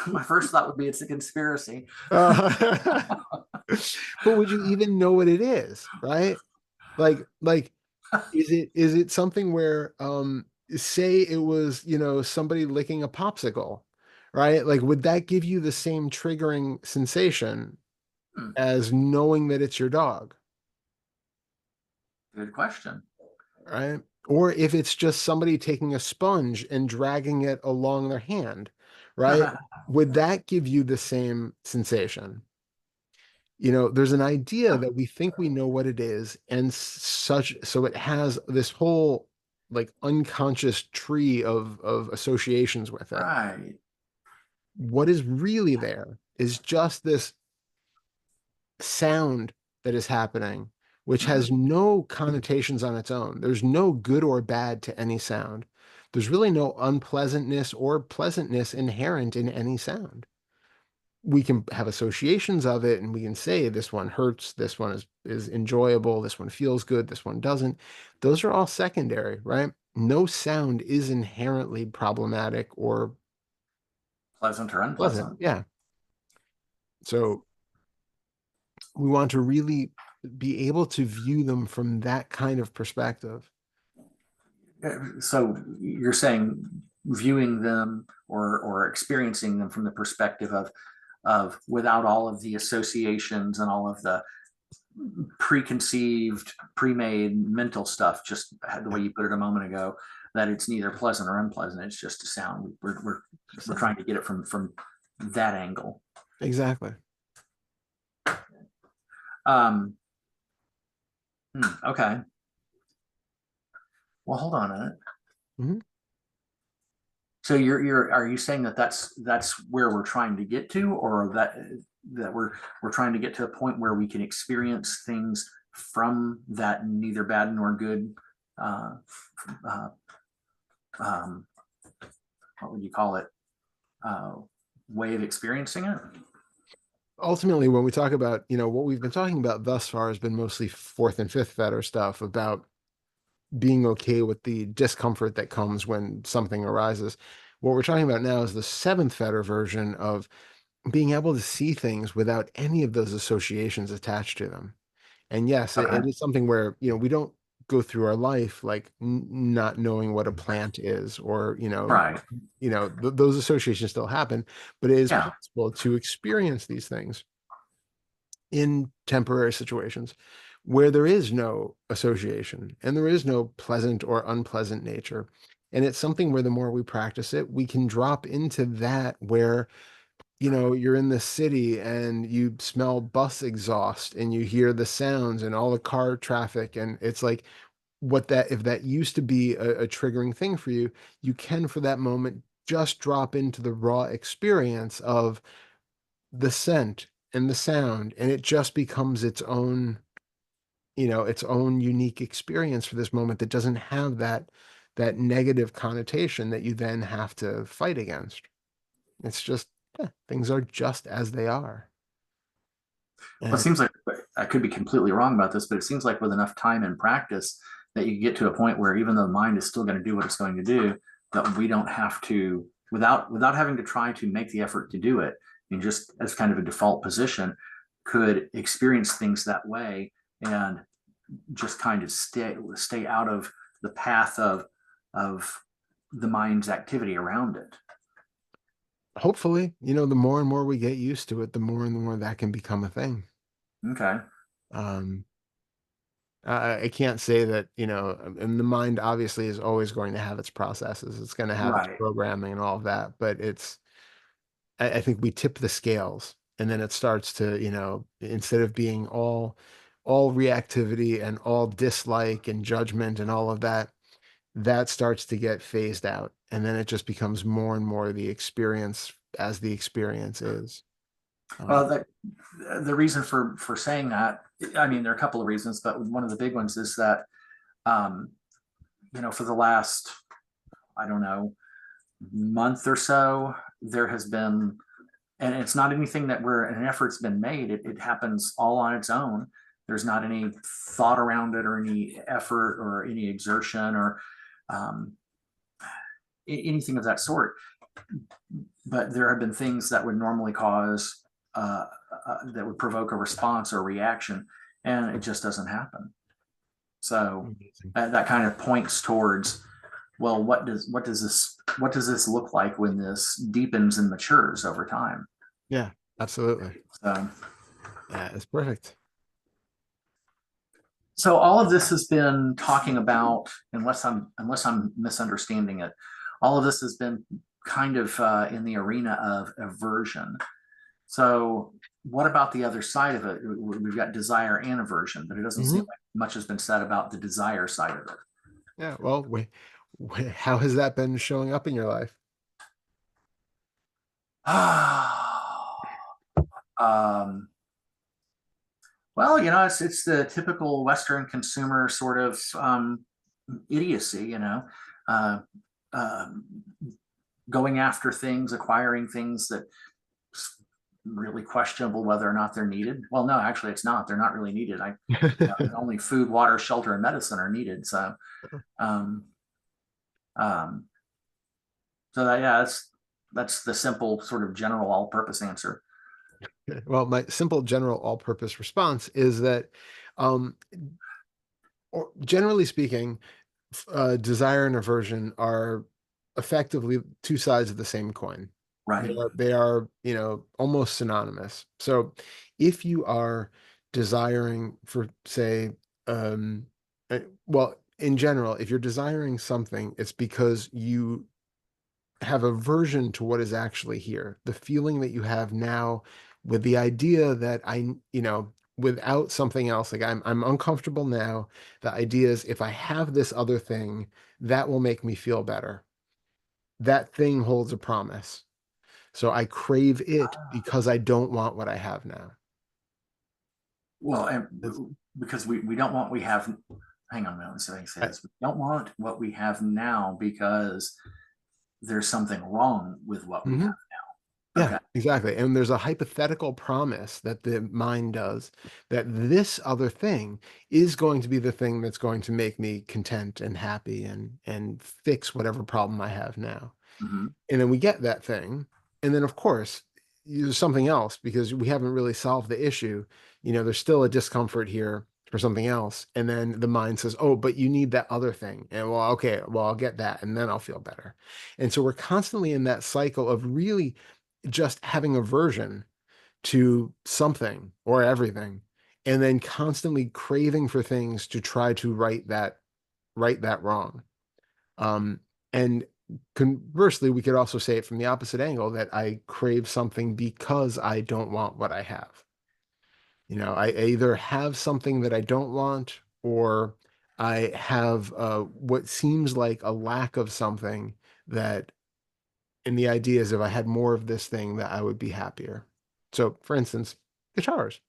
My first thought would be it's a conspiracy. Uh, but would you even know what it is, right? Like is it something where say it was, somebody licking a popsicle, right? Like would that give you the same triggering sensation Hmm, as knowing that it's your dog, good question. right? Or if it's just somebody taking a sponge and dragging it along their hand, right? Would that give you the same sensation? There's an idea that we think we know what it is, and such, so it has this whole like unconscious tree of associations with it. Right. What is really there is just this sound that is happening, which Mhm. has no connotations on its own. There's no good or bad to any sound. There's really no unpleasantness or pleasantness inherent in any sound. We can have associations of it, and we can say this one hurts, this one is enjoyable, this one feels good, this one doesn't. Those are all secondary, right? No sound is inherently problematic or Pleasant or pleasant. unpleasant. Yeah. So we want to really be able to view them from that kind of perspective. So you're saying viewing them or experiencing them from the perspective of without all of the associations and all of the preconceived, pre-made mental stuff, just the way Yeah, you put it a moment ago, that it's neither pleasant or unpleasant. It's just a sound. We're trying to get it from that angle. exactly. Um, okay. Well, hold on a minute. Mhm. So you're are you saying that that's where we're trying to get to, or that we're trying to get to a point where we can experience things from that neither bad nor good uh, uh, um, what would you call it, uh, way of experiencing it? Ultimately, when we talk about, what we've been talking about thus far has been mostly fourth and fifth fetter stuff about being okay with the discomfort that comes when something arises. What we're talking about now is the seventh fetter version of being able to see things without any of those associations attached to them. And yes, it Okay. is something where, we don't go through our life like not knowing what a plant is, or, Right. those associations still happen, but it is Yeah. possible to experience these things in temporary situations where there is no association and there is no pleasant or unpleasant nature. And it's something where the more we practice it, we can drop into that where, you're in the city and you smell bus exhaust and you hear the sounds and all the car traffic. And it's like, if that used to be a triggering thing for you, you can, for that moment, just drop into the raw experience of the scent and the sound, and it just becomes its own unique experience for this moment that doesn't have that negative connotation that you then have to fight against. It's just, yeah, things are just as they are. Well, it And seems like I could be completely wrong about this, but it seems like with enough time and practice that you get to a point where even though the mind is still going to do what it's going to do, that we don't have to, without having to try to make the effort to do it, and just as kind of a default position, could experience things that way and just kind of stay out of the path of the mind's activity around it. hopefully, the more and more we get used to it, the more and more that can become a thing. Okay. Um, I can't say that, and the mind obviously is always going to have its processes. It's going to have its Right. programming and all of that, but I think we tip the scales, and then it starts to, instead of being all reactivity and all dislike and judgment and all of that, that starts to get phased out. And then it just becomes more and more the experience as the experience is. Well, Um, the reason for saying that, I mean, there are a couple of reasons, but one of the big ones is that um, for the last, I don't know, month or so, there has been, and it's not anything that where an effort's been made. It happens all on its own. There's not any thought around it or any effort or any exertion or um, anything of that sort. But there have been things that would normally cause that would provoke a response or reaction, and it just doesn't happen. So amazing. that kind of points towards, well, what does this look like when this deepens and matures over time? Yeah, absolutely. So Yeah, it's perfect. so all of this has been talking about, unless I'm misunderstanding it, all of this has been kind of in the arena of aversion. So what about the other side of it? We've got desire and aversion, but it doesn't seem Hmm. like much has been said about the desire side of Yeah. Well, how has that been showing up in your life? it. um, well, it's the typical Western consumer sort of idiocy, uh, um, going after things, acquiring things that really questionable whether or not they're needed. Well, no, actually, it's not. They're not really needed. Only food, water, shelter, and medicine are needed. Um, um, yeah, that's the simple sort of general all-purpose answer. Well, my simple general all-purpose response is that, um, or generally speaking, desire and aversion are effectively two sides of the same coin. Right. They are, almost synonymous. So if you are desiring for, say, well, in general, if you're desiring something, it's because you have aversion to what is actually here. The feeling that you have now with the idea that without something else, like I'm uncomfortable now. The idea is if I have this other thing, that will make me feel better. That thing holds a promise. So I crave it because I don't want what I have now. Well, and That's, because we don't want we have. Hang on a minute. So I say I, this. We don't want what we have now because there's something wrong with what we mhm. have now. Yeah, Okay. exactly. And there's a hypothetical promise that the mind does that this other thing is going to be the thing that's going to make me content and happy and fix whatever problem I have now. Mm-hmm. And then we get that thing. And then, of course, there's something else because we haven't really solved the issue. There's still a discomfort here for something else. And then the mind says, oh, but you need that other thing. And well, okay, well, I'll get that and then I'll feel better. And so we're constantly in that cycle of really just having aversion to something or everything and then constantly craving for things to try to right that wrong. um, and conversely, we could also say it from the opposite angle that I crave something because I don't want what I have. I either have something that I don't want, or I have what seems like a lack of something that, and the idea is if I had more of this thing, that I would be happier. So, for instance, guitars,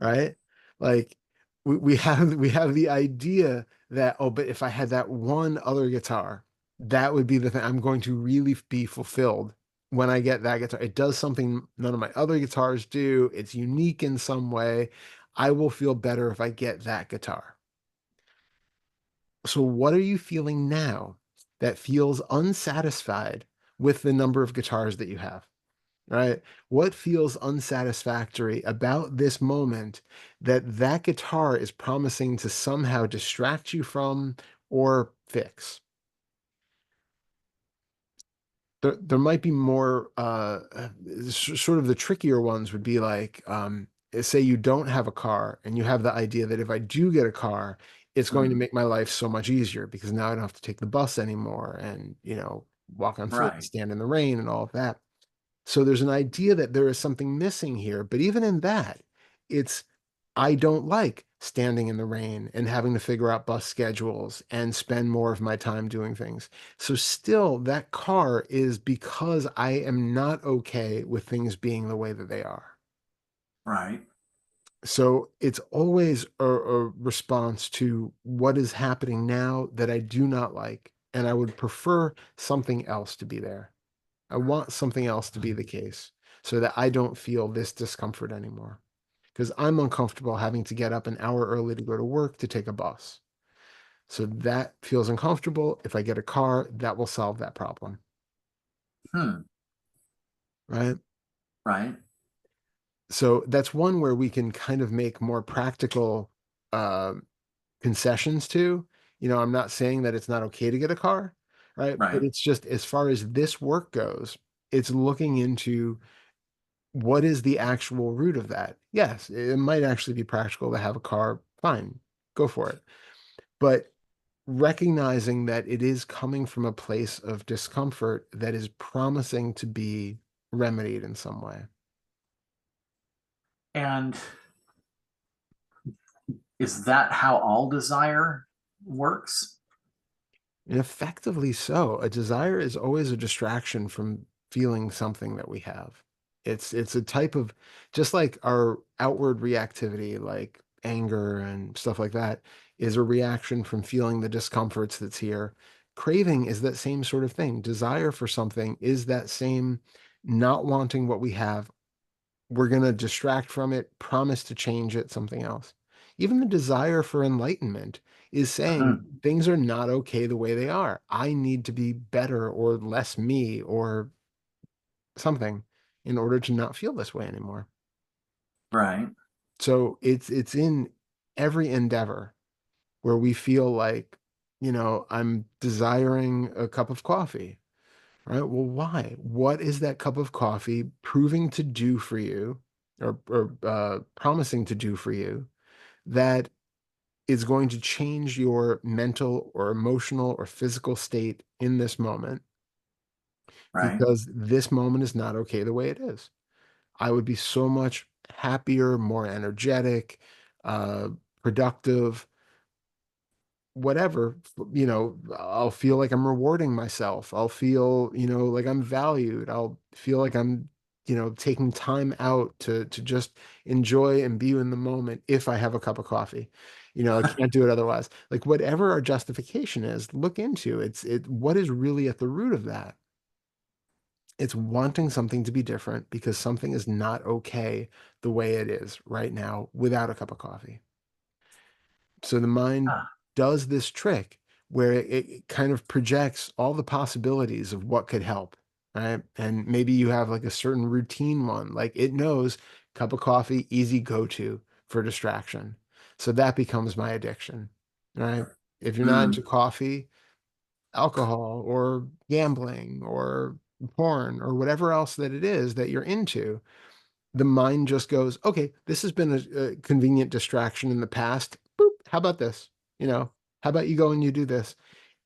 right? Like we have the idea that, oh, but if I had that one other guitar, that would be the thing. I'm going to really be fulfilled when I get that guitar. It does something none of my other guitars do. It's unique in some way. I will feel better if I get that guitar. So what are you feeling now that feels unsatisfied with the number of guitars that you have? Right? What feels unsatisfactory about this moment that that guitar is promising to somehow distract you from or fix? There might be more, sort of the trickier ones would be like, say you don't have a car and you have the idea that if I do get a car, it's going to Mm-hmm. make my life so much easier because now I don't have to take the bus anymore and, walk on foot, Right. stand in the rain and all of that. So there's an idea that there is something missing here, but even in that, it's I don't like standing in the rain and having to figure out bus schedules and spend more of my time doing things. So still that car is because I am not okay with things being the way that they are. Right. So it's always a response to what is happening now that I do not like, and I would prefer something else to be there. I want something else to be the case so that I don't feel this discomfort anymore. Because I'm uncomfortable having to get up an hour early to go to work to take a bus. So that feels uncomfortable. If I get a car, that will solve that problem. Hmm. Right. Right. So that's one where we can kind of make more practical uh, concessions to. I'm not saying that it's not okay to get a car, right? But Right. it's just as far as this work goes, it's looking into what is the actual root of that? Yes, it might actually be practical to have a car. Fine, go for it. But recognizing that it is coming from a place of discomfort that is promising to be remedied in some way. And is that how all desire works? And effectively so. A desire is always a distraction from feeling something that we have. It's a type of, just like our outward reactivity, like anger and stuff like that, is a reaction from feeling the discomforts that's here. Craving is that same sort of thing. Desire for something is that same not wanting what we have. We're going to distract from it, promise to change it, something else. Even the desire for enlightenment is saying Mhm. things are not okay the way they are. I need to be better or less me or something in order to not feel this way anymore. Right. So it's in every endeavor where we feel like, I'm desiring a cup of coffee, right? Well, why? What is that cup of coffee proving to do for you, or promising to do for you, that is going to change your mental or emotional or physical state in this moment? Right. Because this moment is not okay the way it is. I would be so much happier, more energetic, uh, productive, whatever. I'll feel like I'm rewarding myself. I'll feel, like I'm valued. I'll feel like I'm, taking time out to just enjoy and be in the moment if I have a cup of coffee. I can't do it otherwise. Like whatever our justification is, look into what is really at the root of that. It's wanting something to be different because something is not okay the way it is right now without a cup of coffee. So the mind Ah, does this trick where it kind of projects all the possibilities of what could help, right? And maybe you have like a certain routine one, like it knows cup of coffee, easy go-to for distraction. So that becomes my addiction, right? If you're not into mm, coffee, alcohol or gambling or porn or whatever else that it is that you're into, the mind just goes, okay, this has been a convenient distraction in the past. Boop. How about this? You know, how about you go and you do this?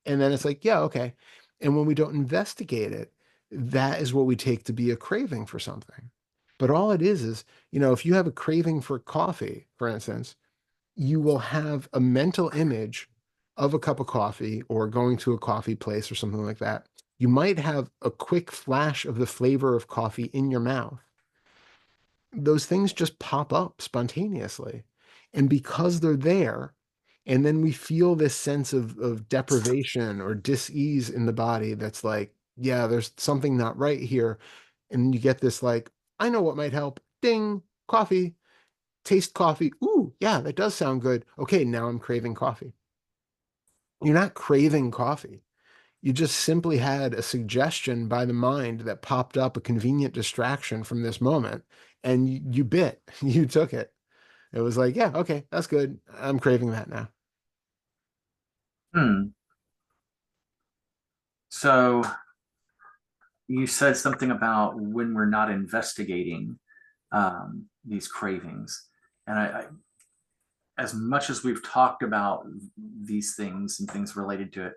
And then it's like, yeah, okay. And when we don't investigate it, that is what we take to be a craving for something. But all it is, if you have a craving for coffee, for instance, you will have a mental image of a cup of coffee or going to a coffee place or something like that. You might have a quick flash of the flavor of coffee in your mouth. Those things just pop up spontaneously. And because they're there, and then we feel this sense of deprivation or dis-ease in the body that's like, yeah, there's something not right here. And you get this like, I know what might help. Ding, coffee, taste coffee. Ooh, yeah, that does sound good. Okay, now I'm craving coffee. You're not craving coffee. You just simply had a suggestion by the mind that popped up, a convenient distraction from this moment, and you bit, you took it. It was like, yeah, okay, that's good. I'm craving that now. hmm. So you said something about when we're not investigating these cravings. And as much as we've talked about these things and things related to it,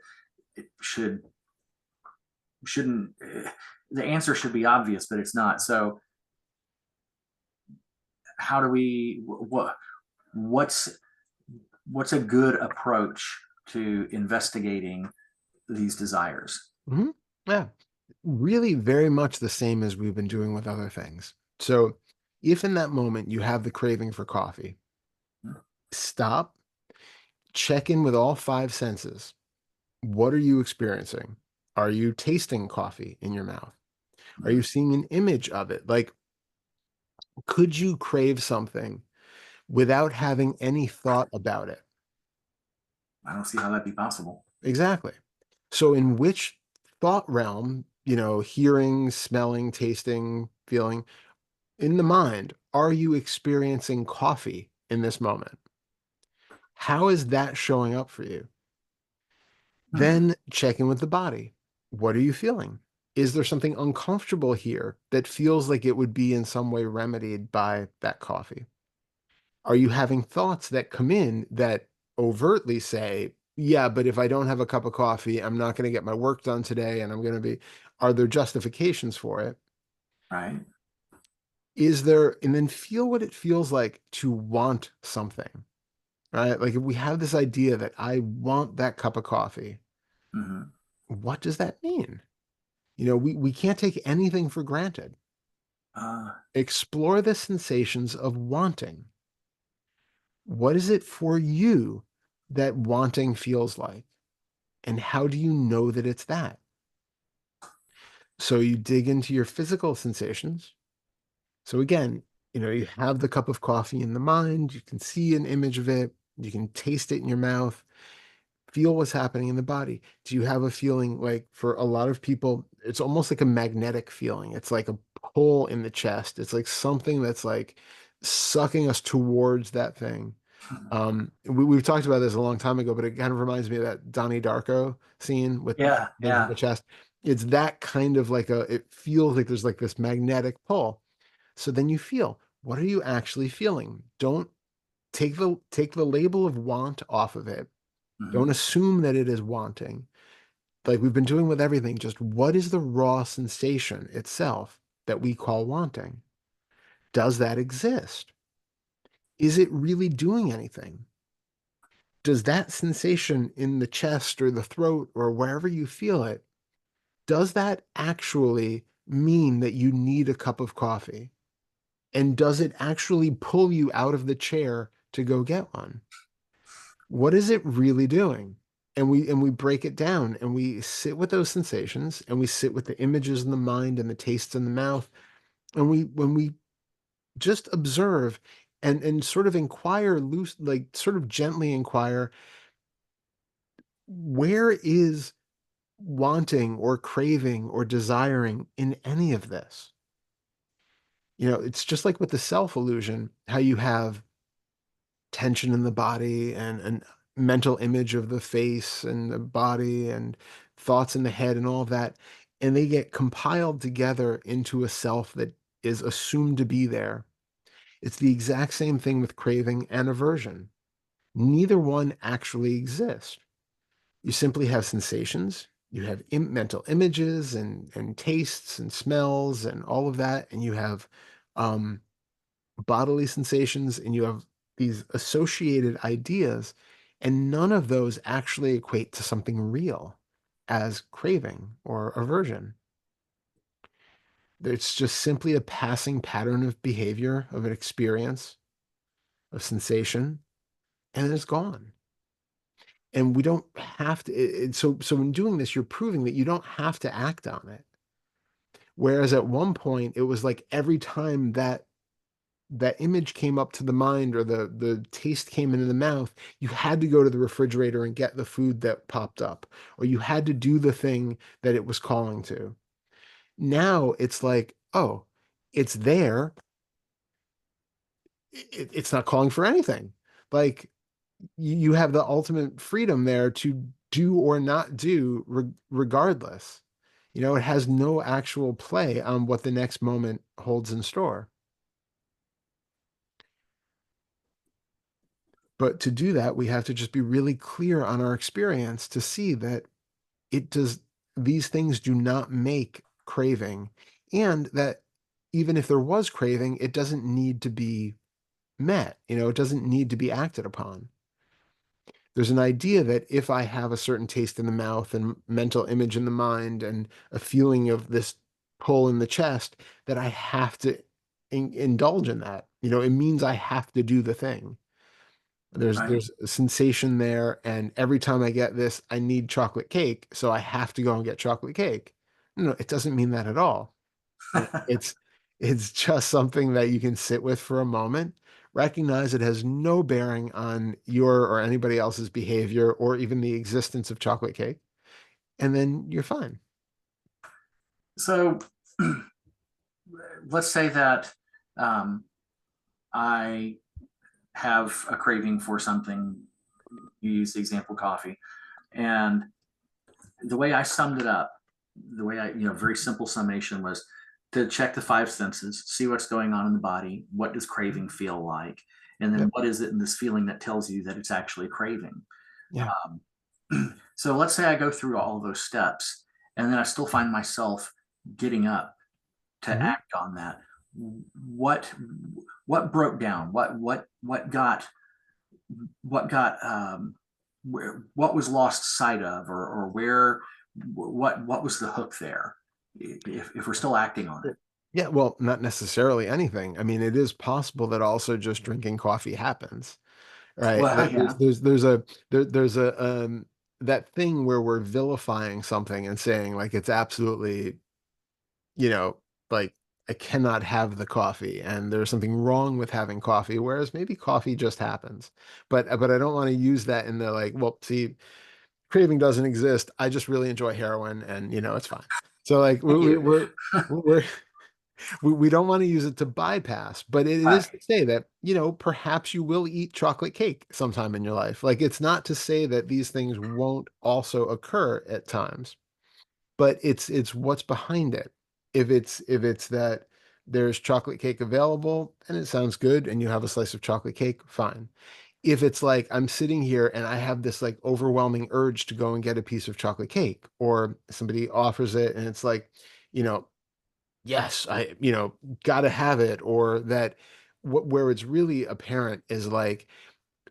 it shouldn't the answer should be obvious, but it's not. So how do we what's what's a good approach to investigating these desires? Hmm. Yeah, really very much the same as we've been doing with other things. So if in that moment you have the craving for coffee, stop, check in with all five senses. What are you experiencing? Are you tasting coffee in your mouth? Are you seeing an image of it? Like, could you crave something without having any thought about it? I don't see how that'd be possible. Exactly. So, in which thought realm, hearing, smelling, tasting, feeling, in the mind, are you experiencing coffee in this moment? How is that showing up for you? Hmm. Then check in with the body. What are you feeling? Is there something uncomfortable here that feels like it would be in some way remedied by that coffee? Are you having thoughts that come in that overtly say, yeah, but if I don't have a cup of coffee, I'm not going to get my work done today and I'm going to be, are there justifications for it? Right. Is there, and then feel what it feels like to want something, right? Like if we have this idea that I want that cup of coffee, Mm-hmm. what does that mean? We can't take anything for granted. Uh, Explore the sensations of wanting. What is it for you that wanting feels like? And how do you know that it's that? So you dig into your physical sensations. So again, you have the cup of coffee in the mind, you can see an image of it, you can taste it in your mouth, feel what's happening in the body. Do you have a feeling like for a lot of people, it's almost like a magnetic feeling? It's like a pull in the chest. It's like something that's like sucking us towards that thing. We've talked about this a long time ago, but it kind of reminds me of that Donnie Darko scene with the yeah, thing from yeah. the chest. It's that kind of like it feels like there's like this magnetic pull. So then you feel, what are you actually feeling? Don't take the label of want off of it. Don't Mm-hmm. assume that it is wanting. Like we've been doing with everything, just what is the raw sensation itself that we call wanting? Does that exist? Is it really doing anything? Does that sensation in the chest or the throat or wherever you feel it, does that actually mean that you need a cup of coffee? And does it actually pull you out of the chair to go get one? What is it really doing? And we break it down and we sit with those sensations and we sit with the images in the mind and the tastes in the mouth. And when we just observe and sort of inquire loose, like sort of gently inquire, where is wanting or craving or desiring in any of this? It's just like with the self illusion, how you have tension in the body and an mental image of the face and the body and thoughts in the head and all of that. And they get compiled together into a self that is assumed to be there. It's the exact same thing with craving and aversion. Neither one actually exists. You simply have sensations, you have mental images and tastes and smells and all of that. And you have um, bodily sensations and you have these associated ideas, and none of those actually equate to something real as craving or aversion. It's just simply a passing pattern of behavior, of an experience, of sensation, and it's gone. And we don't have to. So in doing this, you're proving that you don't have to act on it. Whereas at one point, it was like every time that image came up to the mind or the taste came into the mouth, you had to go to the refrigerator and get the food that popped up, or you had to do the thing that it was calling to. Now it's like, oh, it's there. It's not calling for anything. Like you have the ultimate freedom there to do or not do regardless. It has no actual play on what the next moment holds in store. But to do that, we have to just be really clear on our experience to see that it does, these things do not make craving, and that even if there was craving, it doesn't need to be met. It doesn't need to be acted upon. There's an idea that if I have a certain taste in the mouth and mental image in the mind and a feeling of this pull in the chest, that I have to indulge in that. It means I have to do the thing. There's Right. there's a sensation there, and every time I get this, I need chocolate cake, so I have to go and get chocolate cake. No, it doesn't mean that at all. It's just something that you can sit with for a moment, recognize it has no bearing on your or anybody else's behavior or even the existence of chocolate cake, and then you're fine. So let's say that um, I have a craving for something. You use the example coffee. And the way I summed it up, the way very simple summation was to check the five senses, see what's going on in the body, what does craving feel like, and then Yep. what is it in this feeling that tells you that it's actually craving. Yeah. So let's say I go through all those steps and then I still find myself getting up to Mhm. act on that. What what broke down? What got what was lost sight of, or where what was the hook there? If we're still acting on it. Yeah, well, not necessarily anything. I mean, it is possible that also just drinking coffee happens, right? Well, yeah, There's a that thing where we're vilifying something and saying like it's absolutely, you know, like I cannot have the coffee and there's something wrong with having coffee, whereas maybe coffee just happens. But I don't want to use that in the like, well, see, craving doesn't exist. I just really enjoy heroin and it's fine. So like thank you. we're we don't want to use it to bypass, but it is Right, to say that, perhaps you will eat chocolate cake sometime in your life. Like it's not to say that these things won't also occur at times, but it's what's behind it. If it's that there's chocolate cake available and it sounds good and you have a slice of chocolate cake, fine. If it's like I'm sitting here and I have this like overwhelming urge to go and get a piece of chocolate cake, or somebody offers it and it's like, you know, yes, gotta have it, or that where it's really apparent is like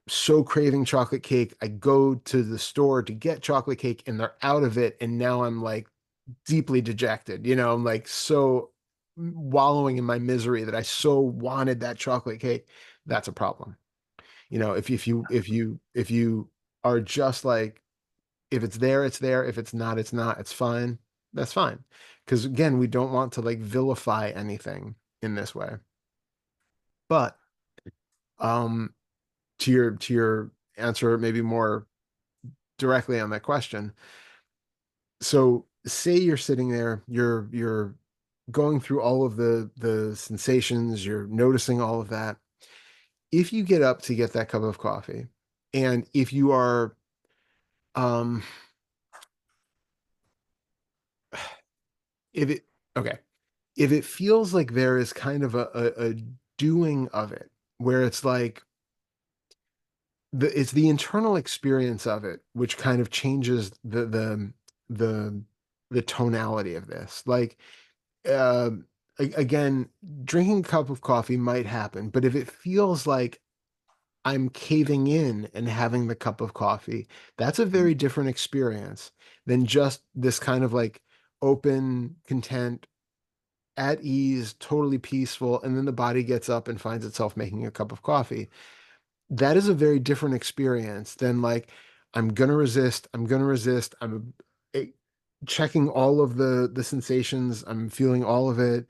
so craving chocolate cake. I go to the store to get chocolate cake and they're out of it. And now I'm like deeply dejected. I'm like so wallowing in my misery that I so wanted that chocolate cake. That's a problem. If you are just like, if it's there, it's there. If it's not, it's not. It's fine. That's fine. Because again, we don't want to like vilify anything in this way. But um to your answer maybe more directly on that question. So say you're sitting there, you're going through all of the sensations, you're noticing all of that. If you get up to get that cup of coffee, and if you are um if it okay, if it feels like there is kind of a doing of it, where it's like it's the internal experience of it which kind of changes the the tonality of this. Like, uh, again, drinking a cup of coffee might happen, but if it feels like I'm caving in and having the cup of coffee, that's a very different experience than just this kind of like open, content, at ease, totally peaceful, and then the body gets up and finds itself making a cup of coffee. That is a very different experience than like, I'm gonna resist, eh, checking all of the sensations, I'm feeling all of it.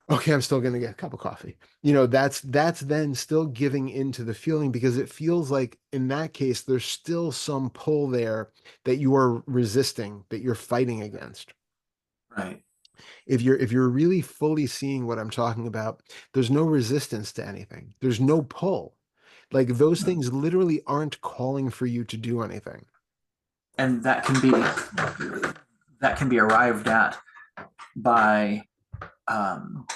Okay, I'm still gonna get a cup of coffee. That's then still giving into the feeling, because it feels like in that case there's still some pull there that you are resisting, that you're fighting against. right. If you're really fully seeing what I'm talking about, there's no resistance to anything. There's no pull. Like those things literally aren't calling for you to do anything. And that can be arrived at by um,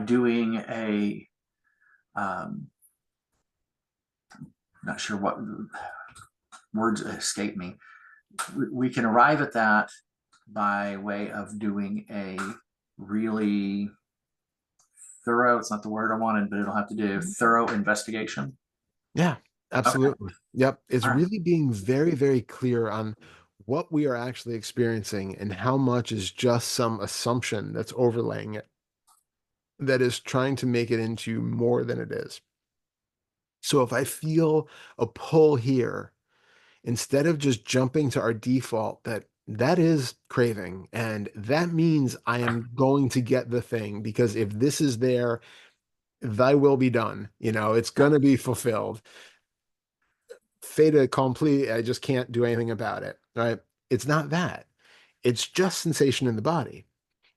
doing a not sure what words escape me. We can arrive at that by way of doing a really thorough, it's not the word I wanted, but it'll have to do thorough investigation. Yeah, Okay. absolutely. Yep. It's All right. really being very, very clear on what we are actually experiencing and how much is just some assumption that's overlaying it, that is trying to make it into more than it is. So if I feel a pull here, instead of just jumping to our default that is craving and that means I am going to get the thing, because if this is there, thy will be done. It's Yeah. going to be fulfilled. Fait accompli, I just can't do anything about it, right? It's not that. It's just sensation in the body.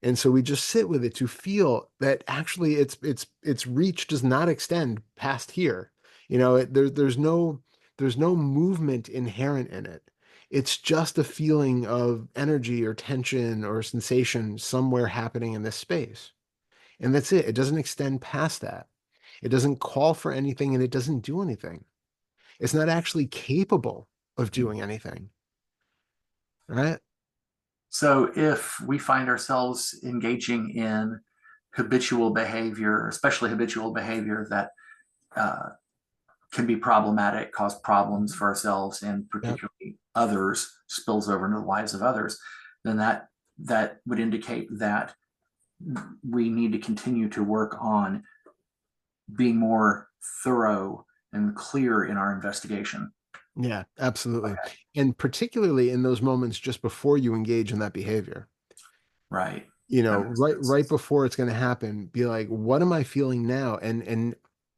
And so we just sit with it to feel that actually its reach does not extend past here. There's no movement inherent in it. It's just a feeling of energy or tension or sensation somewhere happening in this space. And that's it. It doesn't extend past that. It doesn't call for anything and it doesn't do anything. It's not actually capable of doing anything, right? So if we find ourselves engaging in habitual behavior, especially habitual behavior that uh, can be problematic, cause problems for ourselves and Yep. particularly others, spills over into the lives of others, then that would indicate that we need to continue to work on being more thorough and clear in our investigation. Yeah, absolutely. Okay, And particularly in those moments just before you engage in that behavior. right. You know, That makes right sense. before it's going to happen, be like, what am I feeling now? And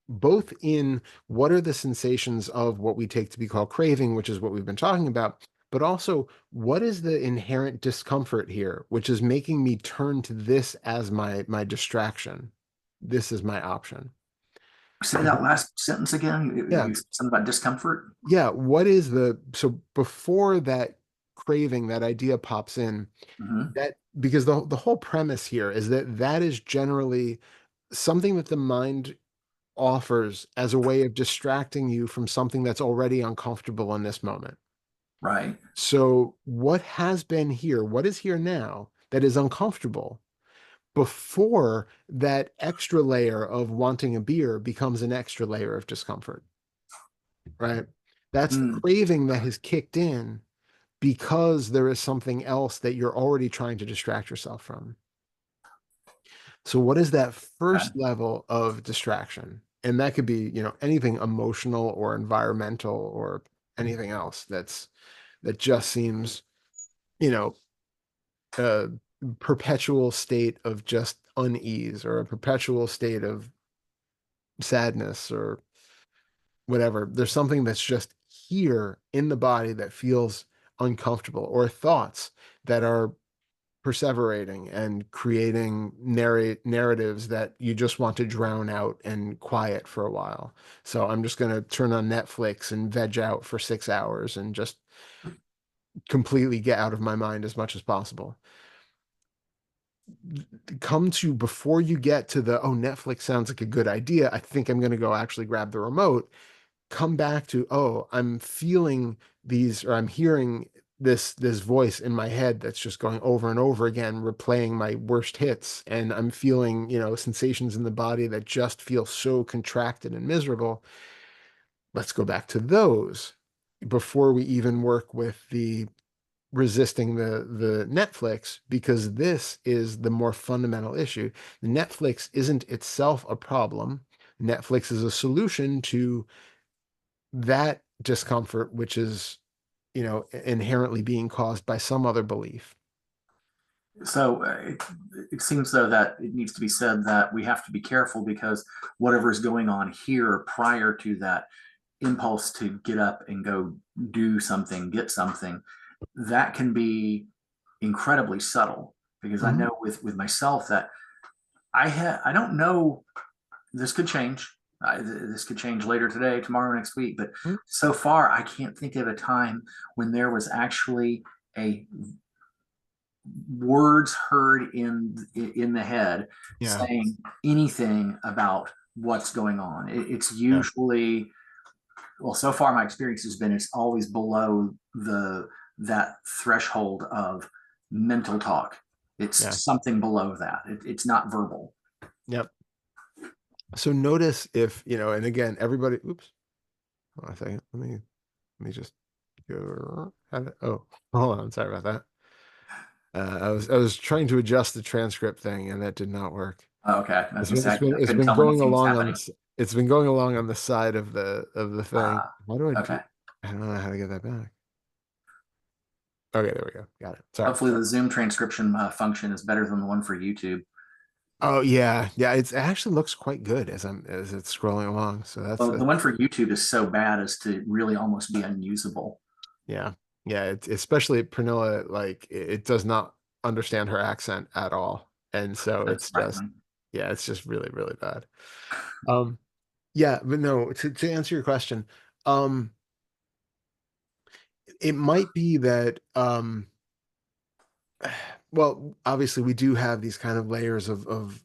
both in what are the sensations of what we take to be called craving, which is what we've been talking about, but also what is the inherent discomfort here, which is making me turn to this as my distraction. This is my option. Say that last sentence again. Yeah. You said something about discomfort. Yeah. What is the so before that craving, that idea pops in, Mm-hmm. that because the whole premise here is that that is generally something that the mind offers as a way of distracting you from something that's already uncomfortable in this moment. Right. So, what has been here, what is here now that is uncomfortable before that extra layer of wanting a beer becomes an extra layer of discomfort, right? That's the Mm, craving that has kicked in because there is something else that you're already trying to distract yourself from. So what is that okay. first level of distraction? And that could be, anything emotional or environmental or anything else that just seems, you know, a perpetual state of just unease or a perpetual state of sadness or whatever. There's something that's just here in the body that feels uncomfortable, or thoughts that are perseverating and creating narratives that you just want to drown out and quiet for a while. So I'm just going to turn on Netflix and veg out for 6 hours and just completely get out of my mind as much as possible. Come to before you get to the, oh, Netflix sounds like a good idea. I think I'm going to go actually grab the remote. Come back to, oh, I'm feeling these, or I'm hearing this voice in my head that's just going over and over again, replaying my worst hits, and I'm feeling, sensations in the body that just feel so contracted and miserable. Let's go back to those before we even work with the resisting the Netflix, because this is the more fundamental issue. Netflix isn't itself a problem. Netflix is a solution to that discomfort, which is, inherently being caused by some other belief. So it seems though that it needs to be said that we have to be careful because whatever is going on here prior to that impulse to get up and go do something, get something, that can be incredibly subtle. Because I Mhm. know with myself that I don't know, this could change. This could change later today, tomorrow, next week. But Mhm. so far, I can't think of a time when there was actually a words heard in the head Yeah, saying anything about what's going on. It's yeah, usually, well, so far my experience has been it's always below the that threshold of mental talk. yeah, It's something below that. It's not verbal. yep. So notice if, and again, everybody, oops, hold on a second. Let me just go. Oh, hold on. Sorry about that. I was trying to adjust the transcript thing, and that did not work. Okay, as It's you been it's said, been I it's couldn't been tell going anything was along on happening. this. It's been going along on the side of the thing. How do I do? Okay. I don't know how to get that back. Okay, there we go. Got it. Sorry. Hopefully, the Zoom transcription function is better than the one for YouTube. Oh yeah, yeah. It actually looks quite good as it's scrolling along. So that's Well, the the one for YouTube is so bad as to really almost be unusable. yeah, yeah. It's especially Pernilla. Like it does not understand her accent at all, and so That's it's just surprising. yeah, it's just really really bad. Um, yeah, but no. To answer your question, um, it might be that well, obviously we do have these kind of layers of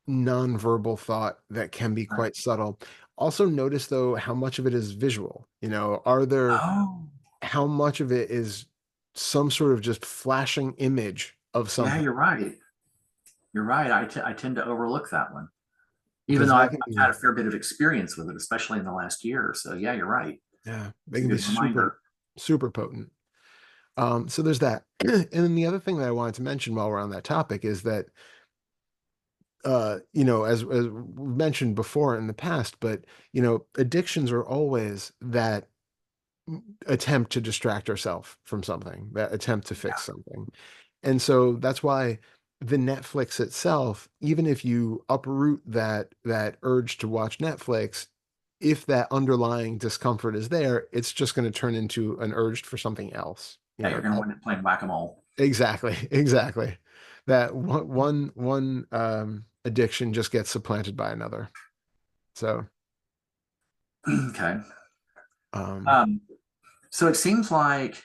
nonverbal thought that can be Right. quite subtle. Also notice though how much of it is visual. Are there Oh, how much of it is some sort of just flashing image of Yeah, something, you're right. You're right. I tend to overlook that one, even because though that I've can had be, a fair bit of experience with it, especially in the last year or so. Yeah, you're right. yeah, they It's a can be good super, reminder. super potent. So there's that. And then the other thing that I wanted to mention while we're on that topic is that, as we mentioned before in the past, but addictions are always that attempt to distract ourselves from something, that attempt to fix Yeah, something. And so that's why the Netflix itself, even if you uproot that urge to watch Netflix, if that underlying discomfort is there, it's just going to turn into an urge for something else. yeah, you're going to wind up playing whack-a-mole. Exactly, exactly. That one addiction just gets supplanted by another. So, Okay. um, Um, so it seems like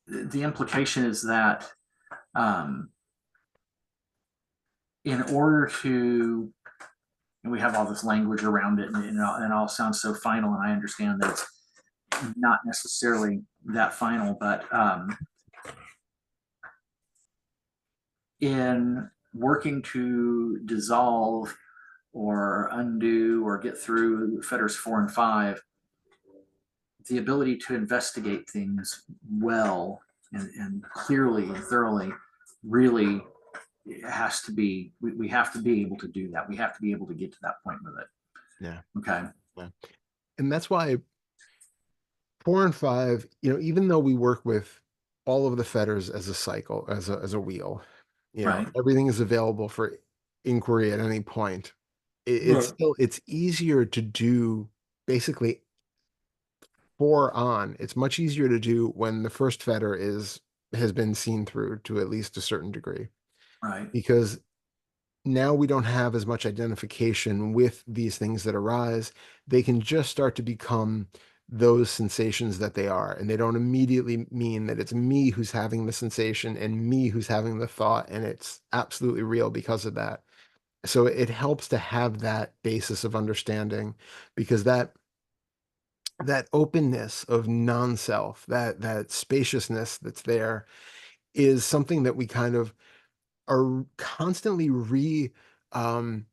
the implication is that um, in order to, and we have all this language around it, and it all sounds so final, and I understand that it's not necessarily that final, but in working to dissolve or undo or get through fetters 4 and 5, the ability to investigate things well and clearly and thoroughly really has to be, we have to be able to do that. We have to be able to get to that point with it. yeah, Okay. yeah. And that's why 4 and 5, even though we work with all of the fetters as a cycle, as a wheel, Right. everything is available for inquiry at any point. It's Right. still it's easier to do basically 4 on. It's much easier to do when the first fetter is has been seen through to at least a certain degree, Right. because now we don't have as much identification with these things that arise. They can just start to become those sensations that they are. And they don't immediately mean that it's me who's having the sensation and me who's having the thought. And it's absolutely real because of that. So it helps to have that basis of understanding, because that openness of non-self, that spaciousness that's there, is something that we kind of are constantly um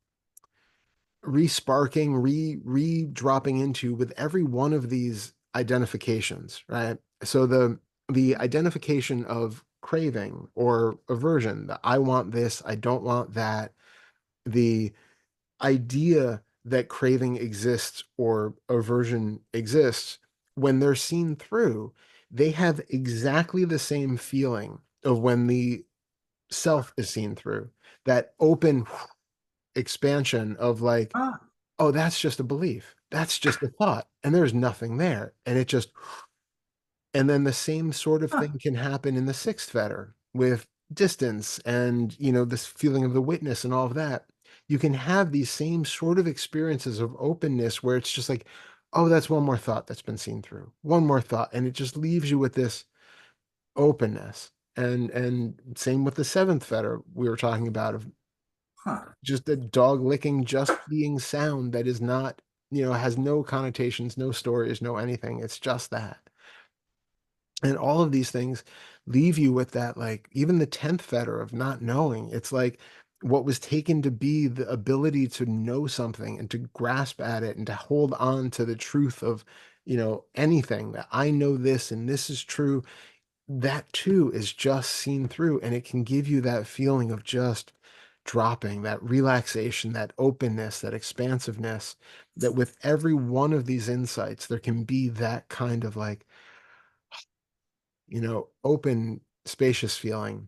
re-sparking, re-dropping into with every one of these identifications, right? So the identification of craving or aversion, the I want this, I don't want that, the idea that craving exists or aversion exists, when they're seen through, they have exactly the same feeling of when the self is seen through. That open expansion of like, Ah, oh, that's just a belief. That's just a thought. And there's nothing there. And it just, and then the same sort of ah, thing can happen in the sixth fetter with distance and, this feeling of the witness and all of that. You can have these same sort of experiences of openness where it's just like, oh, that's one more thought that's been seen through, one more thought. And it just leaves you with this openness. And same with the seventh fetter we were talking about, of huh. just a dog licking, just being sound that is not, has no connotations, no stories, no anything. It's just that. And all of these things leave you with that, like, even the 10th fetter of not knowing. It's like what was taken to be the ability to know something and to grasp at it and to hold on to the truth of, anything, that I know this and this is true. That too is just seen through, and it can give you that feeling of just dropping, that relaxation, that openness, that expansiveness, that with every one of these insights there can be that kind of like, open, spacious feeling.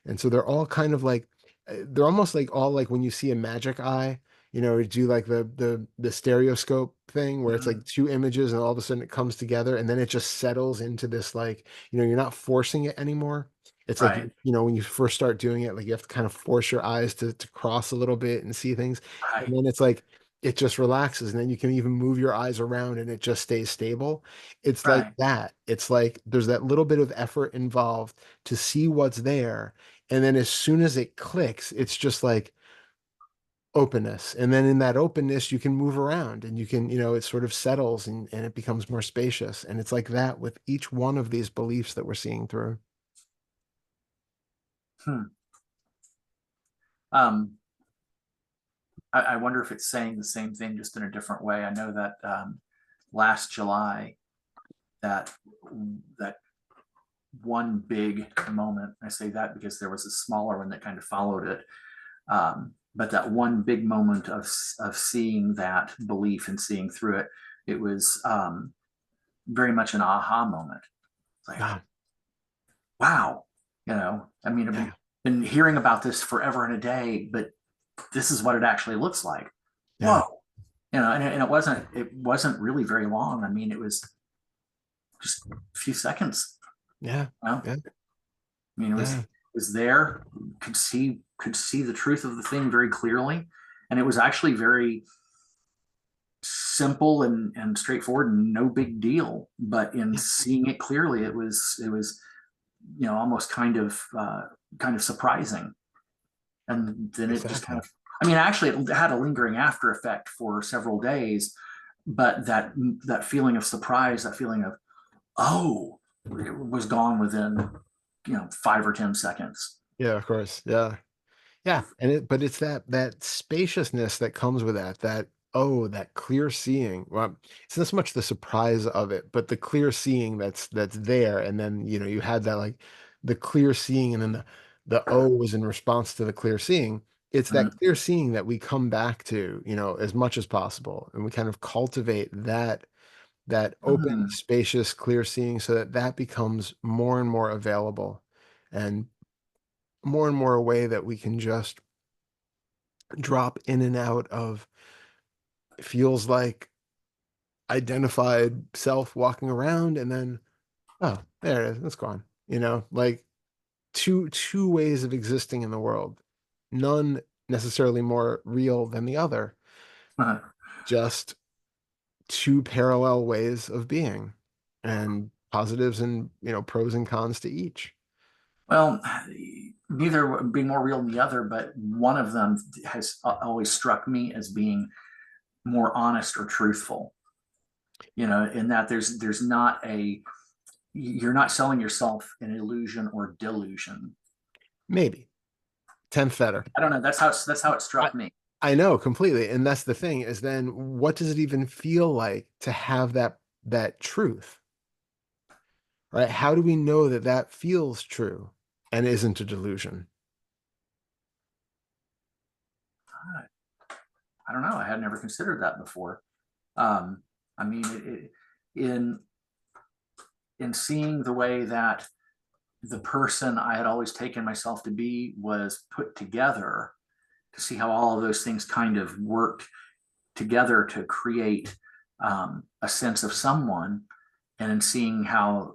And so they're all kind of like, they're almost like all like when you see a magic eye, do like the stereoscope thing where it's Mhm. like two images and all of a sudden it comes together and then it just settles into this, like, you're not forcing it anymore. It's like, Right. when you first start doing it, like you have to kind of force your eyes to cross a little bit and see things. And Right. then it's like it just relaxes, and then you can even move your eyes around and it just stays stable. It's like Right. that. It's like there's that little bit of effort involved to see what's there, and then as soon as it clicks, it's just like, openness. And then in that openness, you can move around and you can, it sort of settles and it becomes more spacious. And it's like that with each one of these beliefs that we're seeing through. Hmm. Um, I wonder if it's saying the same thing just in a different way. I know that last July, that that one big moment. I say that because there was a smaller one that kind of followed it. But that one big moment of seeing that belief and seeing through it, it was very much an aha moment. Like, Yeah. wow, I mean, I've Yeah. been hearing about this forever and a day, but this is what it actually looks like. Yeah. Whoa, and it wasn't really very long. I mean, it was just a few seconds. Yeah. Well, Yeah. I mean, it was Yeah. there, could see the truth of the thing very clearly, and it was actually very simple and straightforward and no big deal. But in Yeah. seeing it clearly, it was almost kind of surprising. And then it just kind Exactly. of, I mean, actually, it had a lingering after effect for several days, but that feeling of surprise, that feeling of oh, it was gone within 5 or 10 seconds. Yeah, of course. Yeah. Yeah, but it's that spaciousness that comes with that clear seeing. Well, it's not so much the surprise of it, but the clear seeing that's there, and then, you had that, like, the clear seeing, and then the "oh" was in response to the clear seeing. It's that Mm-hmm. clear seeing that we come back to, as much as possible, and we kind of cultivate that open, Mm-hmm. spacious, clear seeing so that that becomes more and more available, and more a way that we can just drop in and out of feels like identified self walking around, and then, oh, there it is, it's gone. Like two ways of existing in the world, none necessarily more real than the other, Uh-huh. just two parallel ways of being, and positives and, pros and cons to each. Well, neither being more real than the other, but one of them has always struck me as being more honest or truthful. In that there's not you're not selling yourself an illusion or delusion. Maybe 10th better. I don't know. That's how it I struck me. I know completely, and that's the thing, is then what does it even feel like to have that truth? Right? How do we know that that feels true and isn't a delusion? I don't know. I had never considered that before. Um, I mean, in seeing the way that the person I had always taken myself to be was put together, to see how all of those things kind of worked together to create a sense of someone, and in seeing how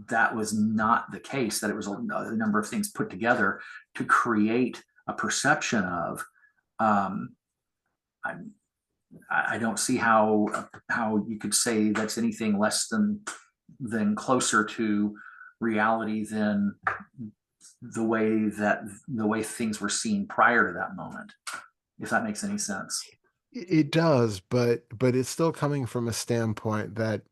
that was not the case, that it was a number of things put together to create a perception of. Um, I, I don't see how you could say that's anything less than closer to reality than the way things were seen prior to that moment, if that makes any sense. It does, but it's still coming from a standpoint that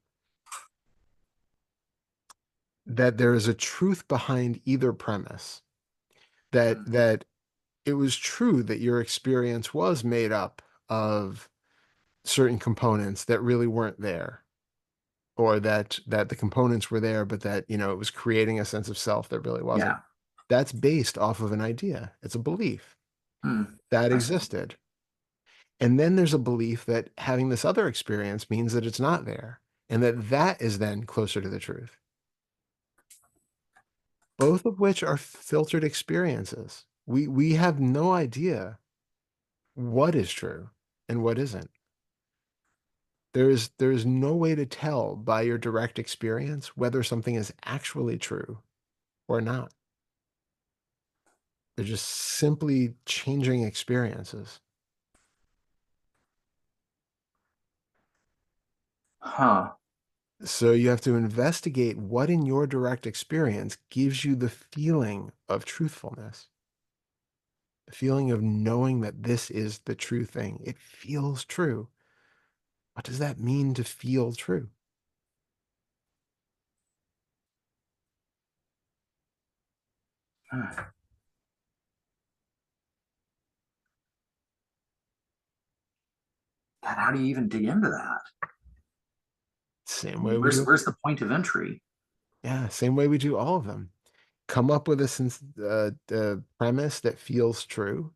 there is a truth behind either premise. That it was true that your experience was made up of certain components that really weren't there, or that the components were there, but that, it was creating a sense of self that really wasn't. Yeah. That's based off of an idea. It's a belief Hmm. that I see. existed. And then there's a belief that having this other experience means that it's not there, and that is then closer to the truth. Both of which are filtered experiences. We have no idea what is true and what isn't. There is no way to tell by your direct experience whether something is actually true or not. They're just simply changing experiences. Huh. So you have to investigate what in your direct experience gives you the feeling of truthfulness, the feeling of knowing that this is the true thing. It feels true. What does that mean to feel true? God, how do you even dig into that? Same I way mean, we do. where's the point of entry? Yeah, same way we do all of them. Come up with a premise that feels true,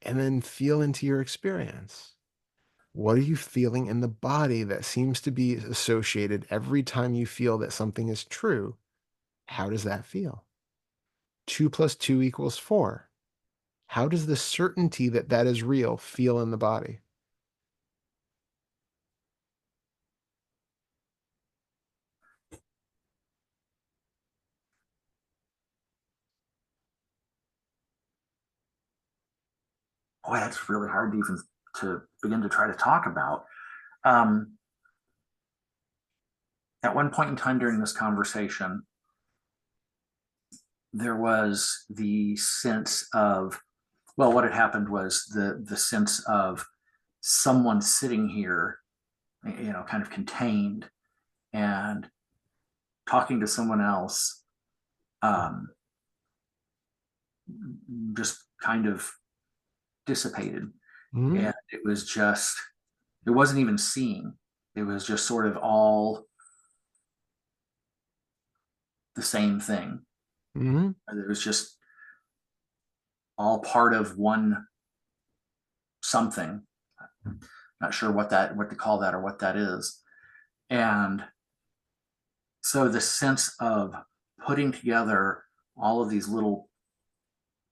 and then feel into your experience. What are you feeling in the body that seems to be associated every time you feel that something is true? How does that feel? 2 plus 2 equals 4. How does the certainty that that is real feel in the body? Boy, that's really hard to even to begin to try to talk about. Um, at one point in time during this conversation, there was the sense of, well, what had happened was the sense of someone sitting here, kind of contained and talking to someone else, um, just kind of dissipated. Mhm, And it wasn't even seeing. It was just sort of all the same thing. mhm, It was just all part of one something. Not sure what to call that or what that is. And so the sense of putting together all of these little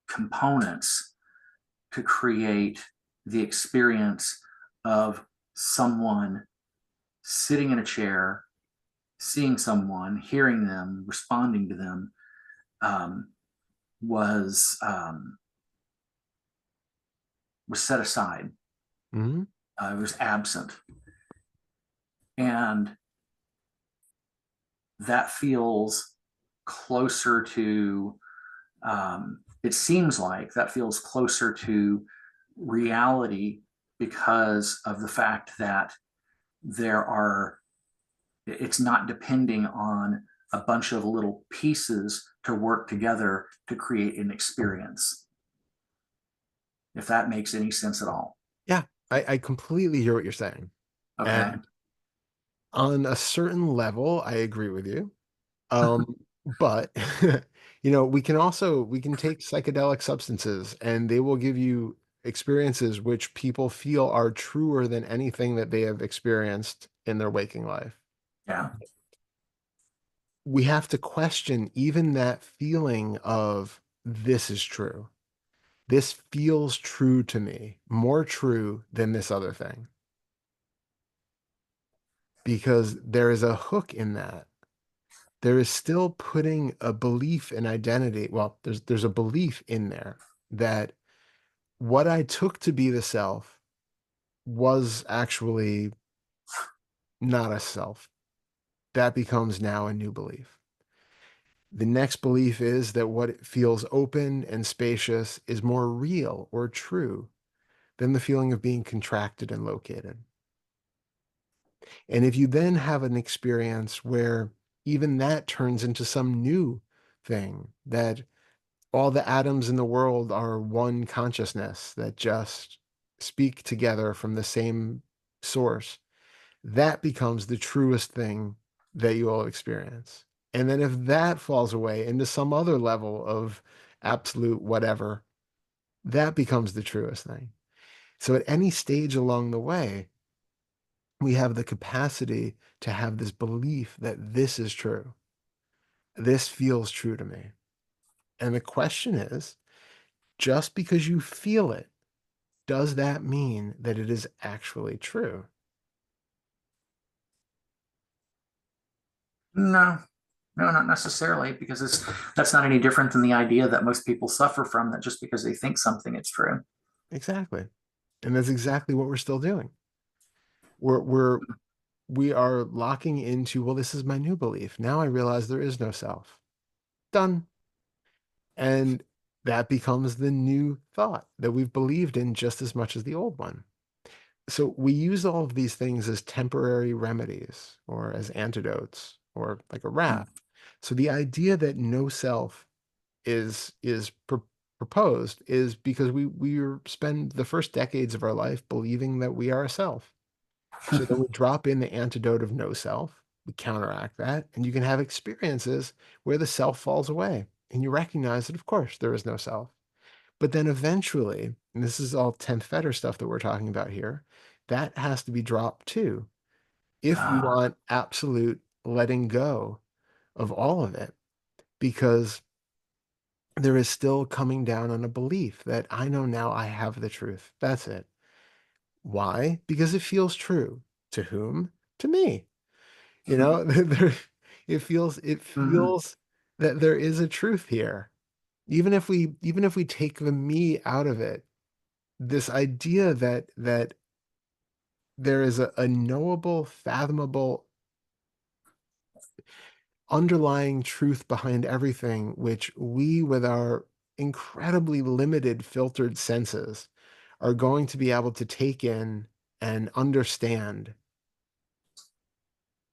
components to create the experience of someone sitting in a chair, seeing someone, hearing them, responding to them, um, was was set aside. mhm, It was absent, and that feels closer to. It seems like that feels closer to reality because of the fact that there are. It's not depending on a bunch of little pieces to work together to create an experience. If that makes any sense at all. yeah, I completely hear what you're saying, Okay. and on a certain level, I agree with you, um, but, we can take psychedelic substances, and they will give you experiences which people feel are truer than anything that they have experienced in their waking life. Yeah. We have to question even that feeling of, "This is true. This feels true to me, more true than this other thing." Because there is a hook in that. There is still putting a belief in identity, well, there's a belief in there that what I took to be the self was actually not a self. That becomes now a new belief. The next belief is that what feels open and spacious is more real or true than the feeling of being contracted and located. And if you then have an experience where even that turns into some new thing, that all the atoms in the world are one consciousness that just speak together from the same source, that becomes the truest thing that you will experience. And then if that falls away into some other level of absolute whatever, that becomes the truest thing. So at any stage along the way, we have the capacity to have this belief that this is true. This feels true to me. And the question is, just because you feel it, does that mean that it is actually true? No, no, not necessarily, because that's not any different than the idea that most people suffer from, that just because they think something, it's true. Exactly. And that's exactly what we're still doing. We're we are locking into, well, this is my new belief. Now I realize there is no self. Done. And that becomes the new thought that we've believed in just as much as the old one. So we use all of these things as temporary remedies or as antidotes or like a Mm. wrap. So the idea that no self is proposed is because we spend the first decades of our life believing that we are a self. So then we drop in the antidote of no self, we counteract that, and you can have experiences where the self falls away and you recognize that, of course, there is no self. But then eventually, and this is all 10th fetter stuff that we're talking about here, that has to be dropped too if we Ah, want absolute letting go of all of it, because there is still coming down on a belief that I know now I have the truth. That's it. Why? Because it feels true. To whom? To me. You know, there, it mhm. feels that there is a truth here. Even if we take the me out of it, this idea that there is a knowable, fathomable, underlying truth behind everything, which we, with our incredibly limited filtered senses, are going to be able to take in and understand,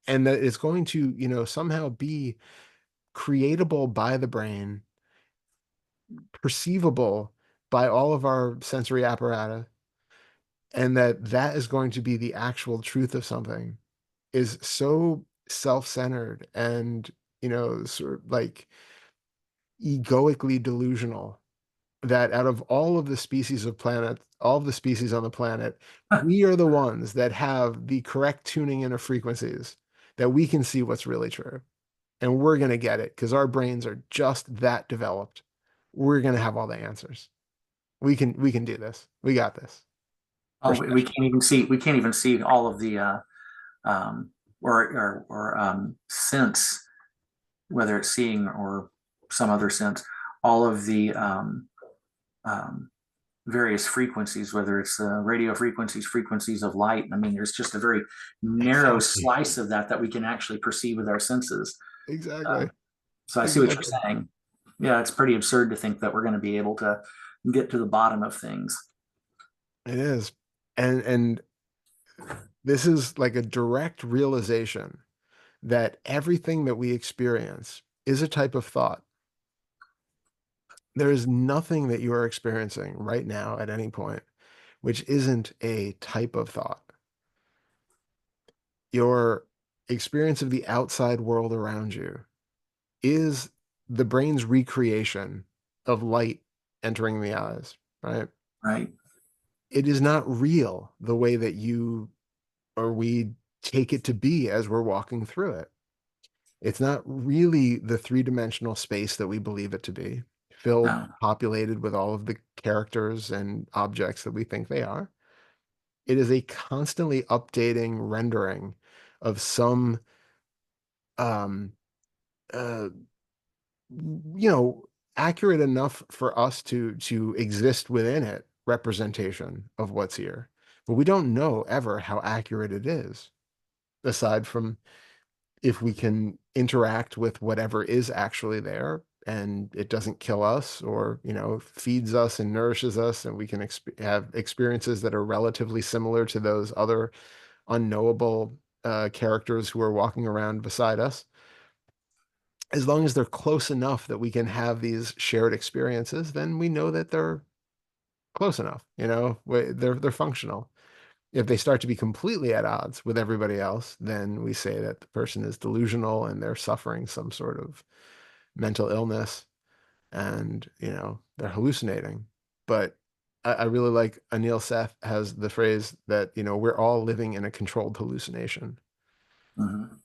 and that it's going to, somehow be creatable by the brain, perceivable by all of our sensory apparatus, and that is going to be the actual truth of something, is so self-centered and, sort of like egoically delusional, that out of all of the species on the planet, we are the ones that have the correct tuning in of frequencies that we can see what's really true. And we're going to get it because our brains are just that developed. We're going to have all the answers. We can do this. We got this. Oh, we Perception. can't even see. We can't even see all of the um, or sense, whether it's seeing or some other sense, all of the um, various frequencies, whether it's radio frequencies, frequencies of light. I mean, there's just a very narrow Exactly. slice of that that we can actually perceive with our senses. Uh, Exactly. so I see what you're Exactly. saying. Yeah, it's pretty absurd to think that we're going to be able to get to the bottom of things. It is. And this is like a direct realization that everything that we experience is a type of thought. There is nothing that you are experiencing right now at any point which isn't a type of thought. Your experience of the outside world around you is the brain's recreation of light entering the eyes, right? Right? It is not real the way that you or we take it to be as we're walking through it. It's not really the three-dimensional space that we believe it to be, filled, No. populated with all of the characters and objects that we think they are. It is a constantly updating rendering of some, um, uh, you know, accurate enough for us to exist within it representation of what's here. But we don't know ever how accurate it is, aside from if we can interact with whatever is actually there and it doesn't kill us or, feeds us and nourishes us, and we can have experiences that are relatively similar to those other unknowable characters who are walking around beside us. As long as they're close enough that we can have these shared experiences, then we know that they're close enough. They're functional. If they start to be completely at odds with everybody else, then we say that the person is delusional and they're suffering some sort of mental illness, and they're hallucinating. But I really like Anil Seth has the phrase that we're all living in a controlled hallucination. Mhm.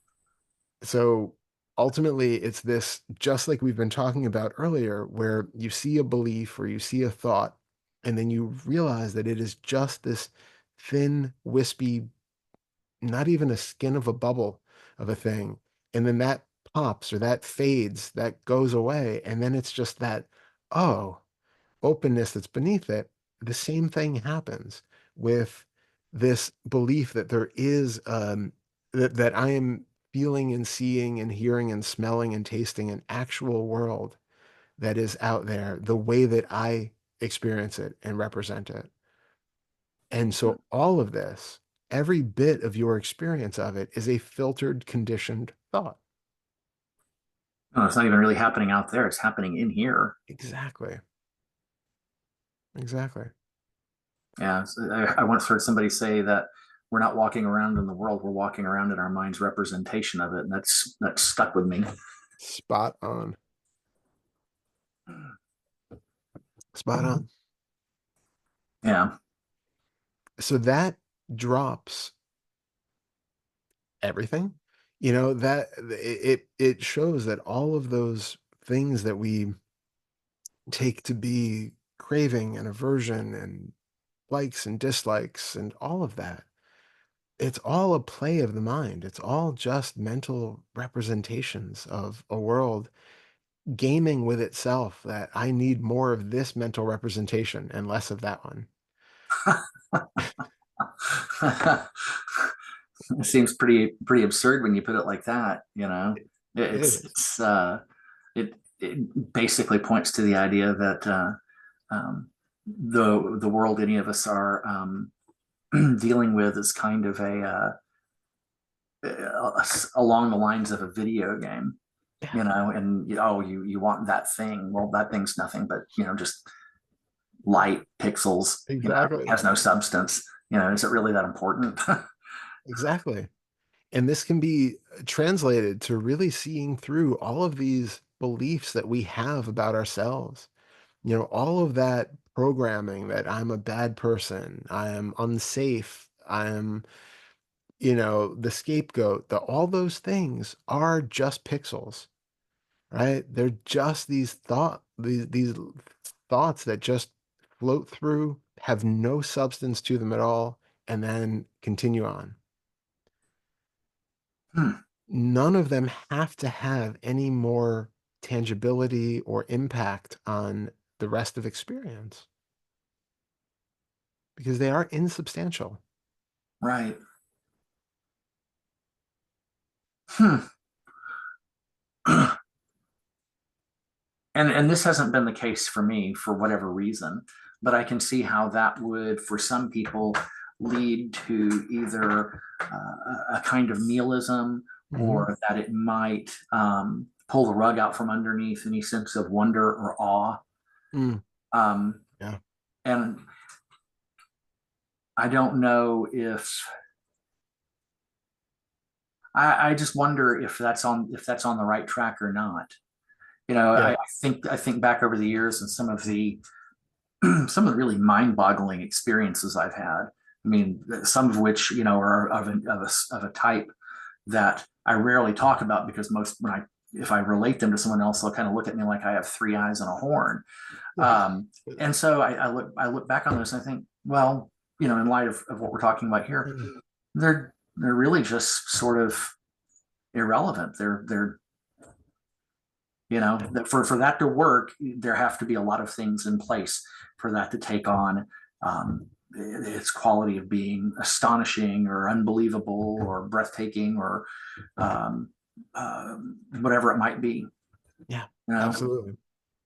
So ultimately, it's this, just like we've been talking about earlier, where you see a belief or you see a thought, and then you realize that it is just this thin, wispy, not even a skin of a bubble of a thing. And then that pops or that fades, that goes away. And then it's just that, oh, openness that's beneath it. The same thing happens with this belief that there is that I am feeling and seeing and hearing and smelling and tasting an actual world that is out there the way that I experience it and represent it. And so all of this, every bit of your experience of it is a filtered, conditioned thought. No, it's not even really happening out there. It's happening in here. Exactly. Exactly. Yeah. I once heard somebody say that we're not walking around in the world, we're walking around in our mind's representation of it. And that's stuck with me. Spot on. Spot on. Yeah. So that drops everything. That it shows that all of those things that we take to be craving and aversion and likes and dislikes and all of that, it's all a play of the mind. It's all just mental representations of a world gaming with itself that I need more of this mental representation and less of that one. It seems pretty absurd when you put it like that, It, it It's is. it basically points to the idea that the world any of us are dealing with is kind of along the lines of a video game, Yeah, and you want that thing. Well, that thing's nothing but just light pixels. exactly. Has no substance. Is it really that important? Exactly. And this can be translated to really seeing through all of these beliefs that we have about ourselves. All of that programming that I'm a bad person, I am unsafe, I am, the scapegoat, all those things are just pixels, right? They're just these thoughts that just float through, have no substance to them at all, and then continue on. Hmm. None of them have to have any more tangibility or impact on the rest of experience because they are insubstantial. Right. Hmm. And this hasn't been the case for me for whatever reason, but I can see how that would, for some people, lead to either a kind of nihilism, Mhm. or that it might pull the rug out from underneath any sense of wonder or awe. Mm, Um, yeah. and I don't know if I just wonder if that's on the right track or not. Yeah. I think back over the years and some of the really mind-boggling experiences I've had. I mean, some of which are of a type that I rarely talk about, because most when I if I relate them to someone else, they'll kind of look at me like I have three eyes and a horn. Um, and so I look back on this and I think, well, in light of what we're talking about here, they're really just sort of irrelevant. They're for that to work, there have to be a lot of things in place for that to take on its quality of being astonishing or unbelievable or breathtaking or um, whatever it might be. Yeah, You know, absolutely.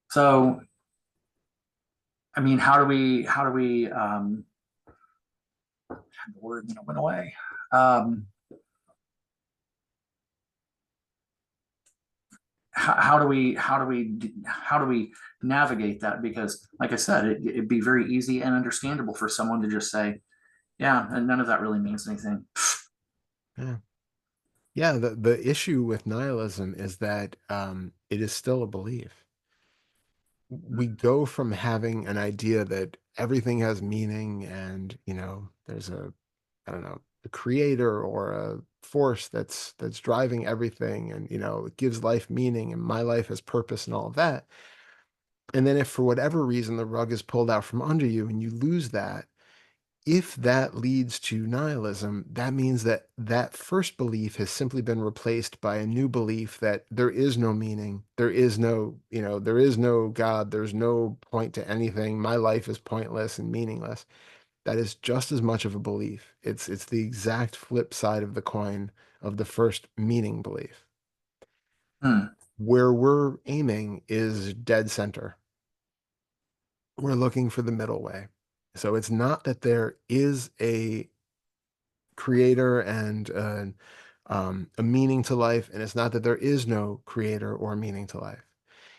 so I mean, how do we the word went away. Um, how do we navigate that? Because, like I said, it'd be very easy and understandable for someone to just say, yeah, and none of that really means anything. Yeah. Yeah, the issue with nihilism is that, it is still a belief. We go from having an idea that everything has meaning and, there's I don't know, a creator or a force that's driving everything and, it gives life meaning and my life has purpose and all of that. And then if for whatever reason the rug is pulled out from under you and you lose that, if that leads to nihilism, that means that that first belief has simply been replaced by a new belief that there is no meaning, there is no God, there's no point to anything. My life is pointless and meaningless. That is just as much of a belief. It's the exact flip side of the coin of the first meaning belief. Hmm. Where we're aiming is dead center. We're looking for the middle way. So it's not that there is a creator and a meaning to life, and it's not that there is no creator or meaning to life.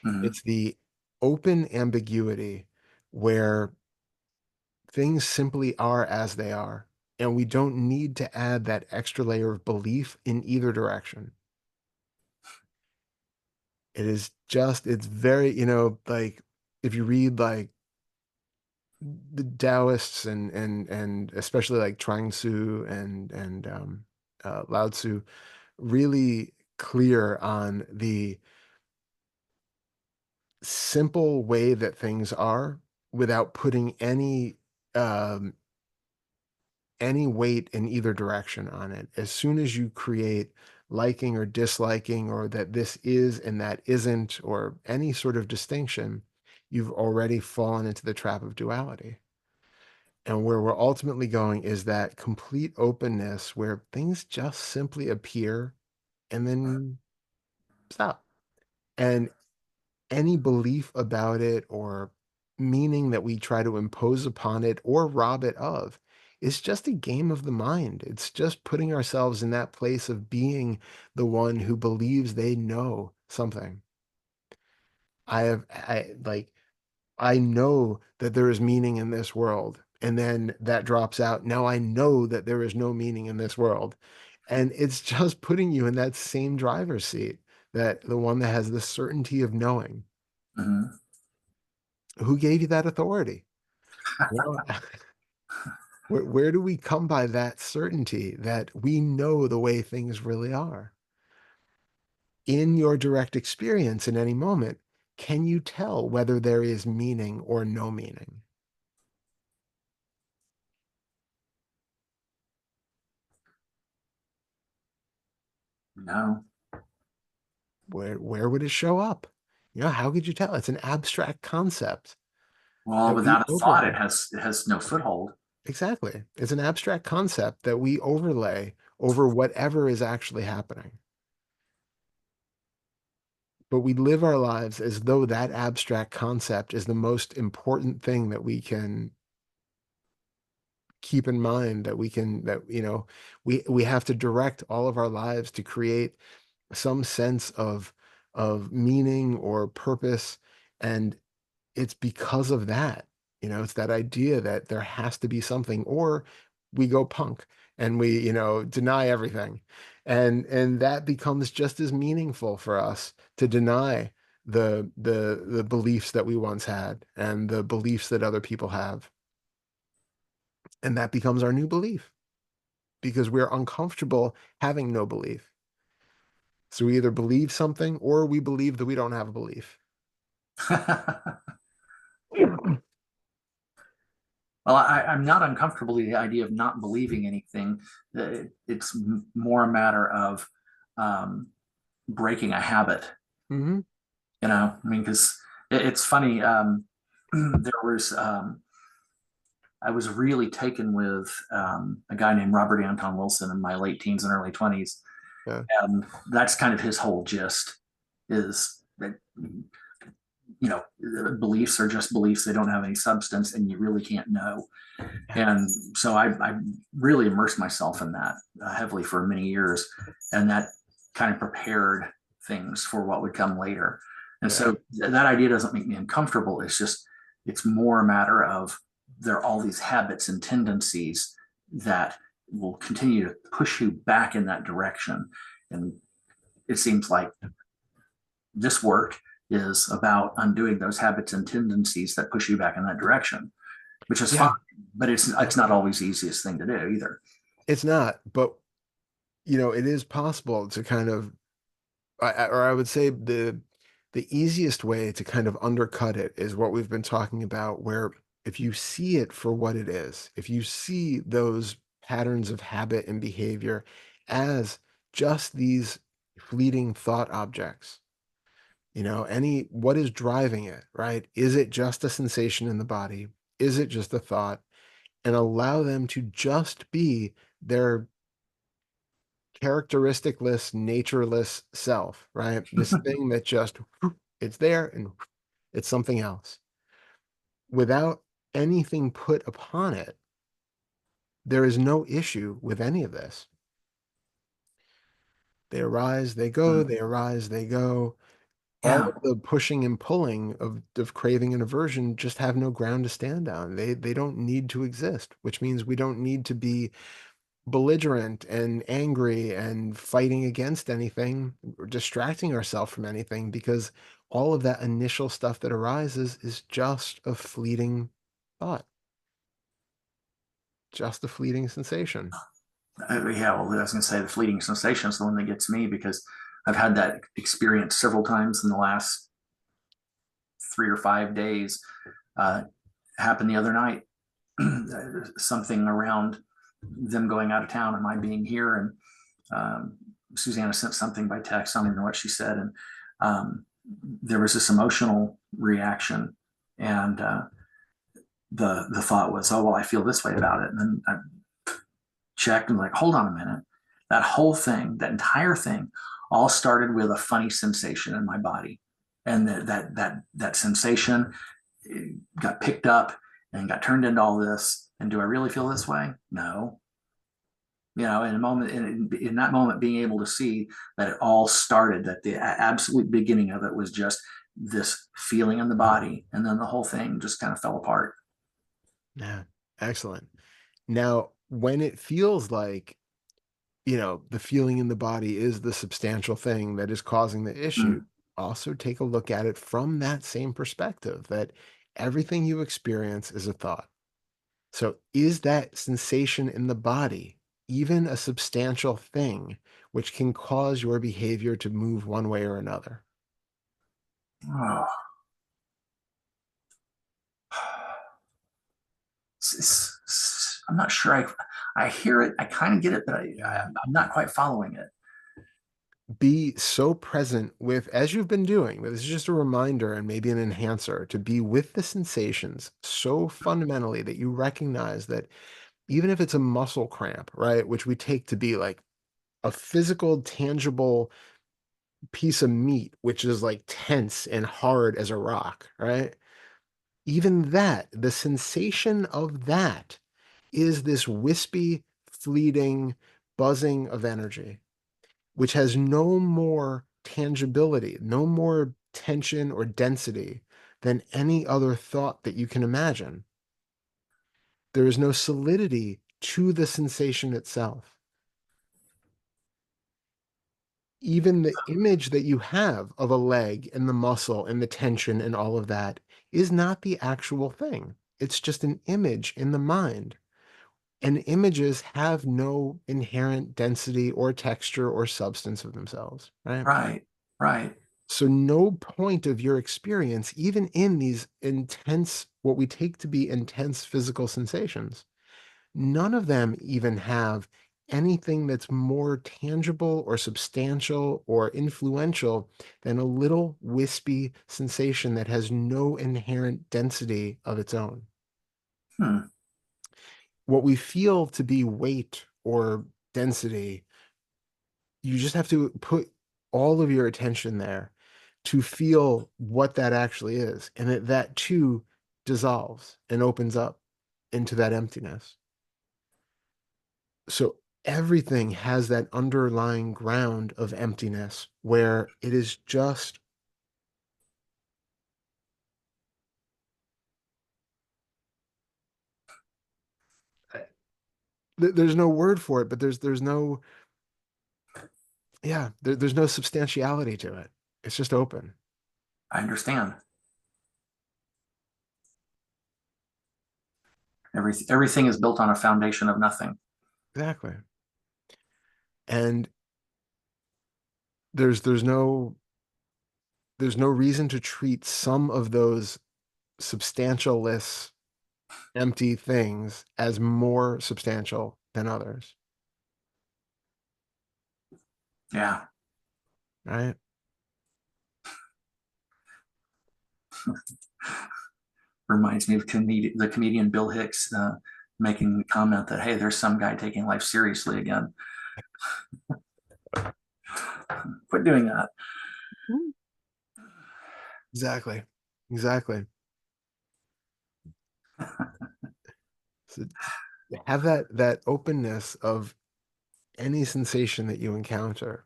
Mhm. It's the open ambiguity where things simply are as they are, and we don't need to add that extra layer of belief in either direction. It is just, it's very, like if you read like the Taoists and especially like Chuang Tzu and Lao Tzu, really clear on the simple way that things are without putting um, any weight in either direction on it. As soon as you create liking or disliking, or that this is and that isn't, or any sort of distinction, you've already fallen into the trap of duality. And where we're ultimately going is that complete openness where things just simply appear and then stop. And any belief about it or meaning that we try to impose upon it or rob it of is just a game of the mind. It's just putting ourselves in that place of being the one who believes they know something. I like, I know that there is meaning in this world. And then that drops out. Now I know that there is no meaning in this world. And it's just putting you in that same driver's seat, that the one that has the certainty of knowing. Mhm. Who gave you that authority? You know, where do we come by that certainty that we know the way things really are? In your direct experience in any moment, can you tell whether there is meaning or no meaning? No. Where would it show up? How could you tell? It's an abstract concept Well, that we without a thought, overlay. it has no foothold. Exactly. It's an abstract concept that we overlay over whatever is actually happening. But we live our lives as though that abstract concept is the most important thing that we can keep in mind, that we can, that, we have to direct all of our lives to create some sense of meaning or purpose. And it's because of that, it's that idea that there has to be something, or we go punk and we, deny everything. And that becomes just as meaningful for us to deny the beliefs that we once had and the beliefs that other people have. And that becomes our new belief because we're uncomfortable having no belief. So we either believe something or we believe that we don't have a belief. Well, I'm not uncomfortable with the idea of not believing anything. It's more a matter of um, breaking a habit. Hmm. I mean, because it's funny. There was I was really taken with a guy named Robert Anton Wilson in my late teens and early 20s. Yeah. And that's kind of his whole gist is that, beliefs are just beliefs. They don't have any substance and you really can't know. Yeah. And so I really immersed myself in that heavily for many years. And that kind of prepared things for what would come later. And Yeah. so that idea doesn't make me uncomfortable. It's just, it's more a matter of there are all these habits and tendencies that will continue to push you back in that direction. And it seems like this work is about undoing those habits and tendencies that push you back in that direction, which is fine, Yeah. but it's not always the easiest thing to do either. It's not, but it is possible to kind of, or I would say the easiest way to kind of undercut it is what we've been talking about, where if you see it for what it is, if you see those patterns of habit and behavior as just these fleeting thought objects, what is driving it, right? Is it just a sensation in the body? Is it just a thought? And allow them to just be their characteristicless, natureless self, right? This thing that just it's there and it's something else. Without anything put upon it, there is no issue with any of this. They arise, they go, Mm. they arise, they go. All Yeah. of the pushing and pulling of craving and aversion just have no ground to stand on. They don't need to exist, which means we don't need to be belligerent and angry and fighting against anything or distracting ourselves from anything because all of that initial stuff that arises is just a fleeting thought, just a fleeting sensation. Yeah, well, I was going to say the fleeting sensation is the one that gets me because I've had that experience several times in the last 3 or 5 days. Uh, happened the other night. Something around them going out of town and my being here, and Susanna sent something by text. I don't even know what she said, and there was this emotional reaction, and the thought was, oh well, I feel this way about it, and then I checked and like, hold on a minute. That whole thing, that entire thing, all started with a funny sensation in my body, and that sensation got picked up and got turned into all this. And do I really feel this way? No. In a moment, in that moment, being able to see that it all started, that the absolute beginning of it was just this feeling in the body, and then the whole thing just kind of fell apart. Yeah, excellent. Now, when it feels like, the feeling in the body is the substantial thing that is causing the issue, Mm, also take a look at it from that same perspective that everything you experience is a thought. So, is that sensation in the body even a substantial thing which can cause your behavior to move one way or another? oh. I'm not sure. I hear it. I kind of get it, but Yeah. I'm not quite following it. Be so present with, as you've been doing, this is just a reminder and maybe an enhancer to be with the sensations so fundamentally that you recognize that even if it's a muscle cramp, right, which we take to be like a physical, tangible piece of meat, which is like tense and hard as a rock, right? Even that, the sensation of that is this wispy, fleeting buzzing of energy, which has no more tangibility, no more tension or density than any other thought that you can imagine. There is no solidity to the sensation itself. Even the image that you have of a leg and the muscle and the tension and all of that is not the actual thing. It's just an image in the mind. And images have no inherent density or texture or substance of themselves, right? Right, right. So, no point of your experience, even in these intense, what we take to be intense physical sensations, none of them even have anything that's more tangible or substantial or influential than a little wispy sensation that has no inherent density of its own. Hmm. What we feel to be weight or density, you just have to put all of your attention there to feel what that actually is, and that too dissolves and opens up into that emptiness. So everything has that underlying ground of emptiness where it is just uh, there's no word for it, but there's no yeah, there's no substantiality to it. It's just open. I understand. Everything is built on a foundation of nothing. Exactly. And there's no reason to treat some of those substantial-less empty things as more substantial than others, Yeah. right? Reminds me of the comedian Bill Hicks making the comment that, hey, there's some guy taking life seriously again. Quit doing that. Mm. Exactly. Exactly. So have that openness of any sensation that you encounter.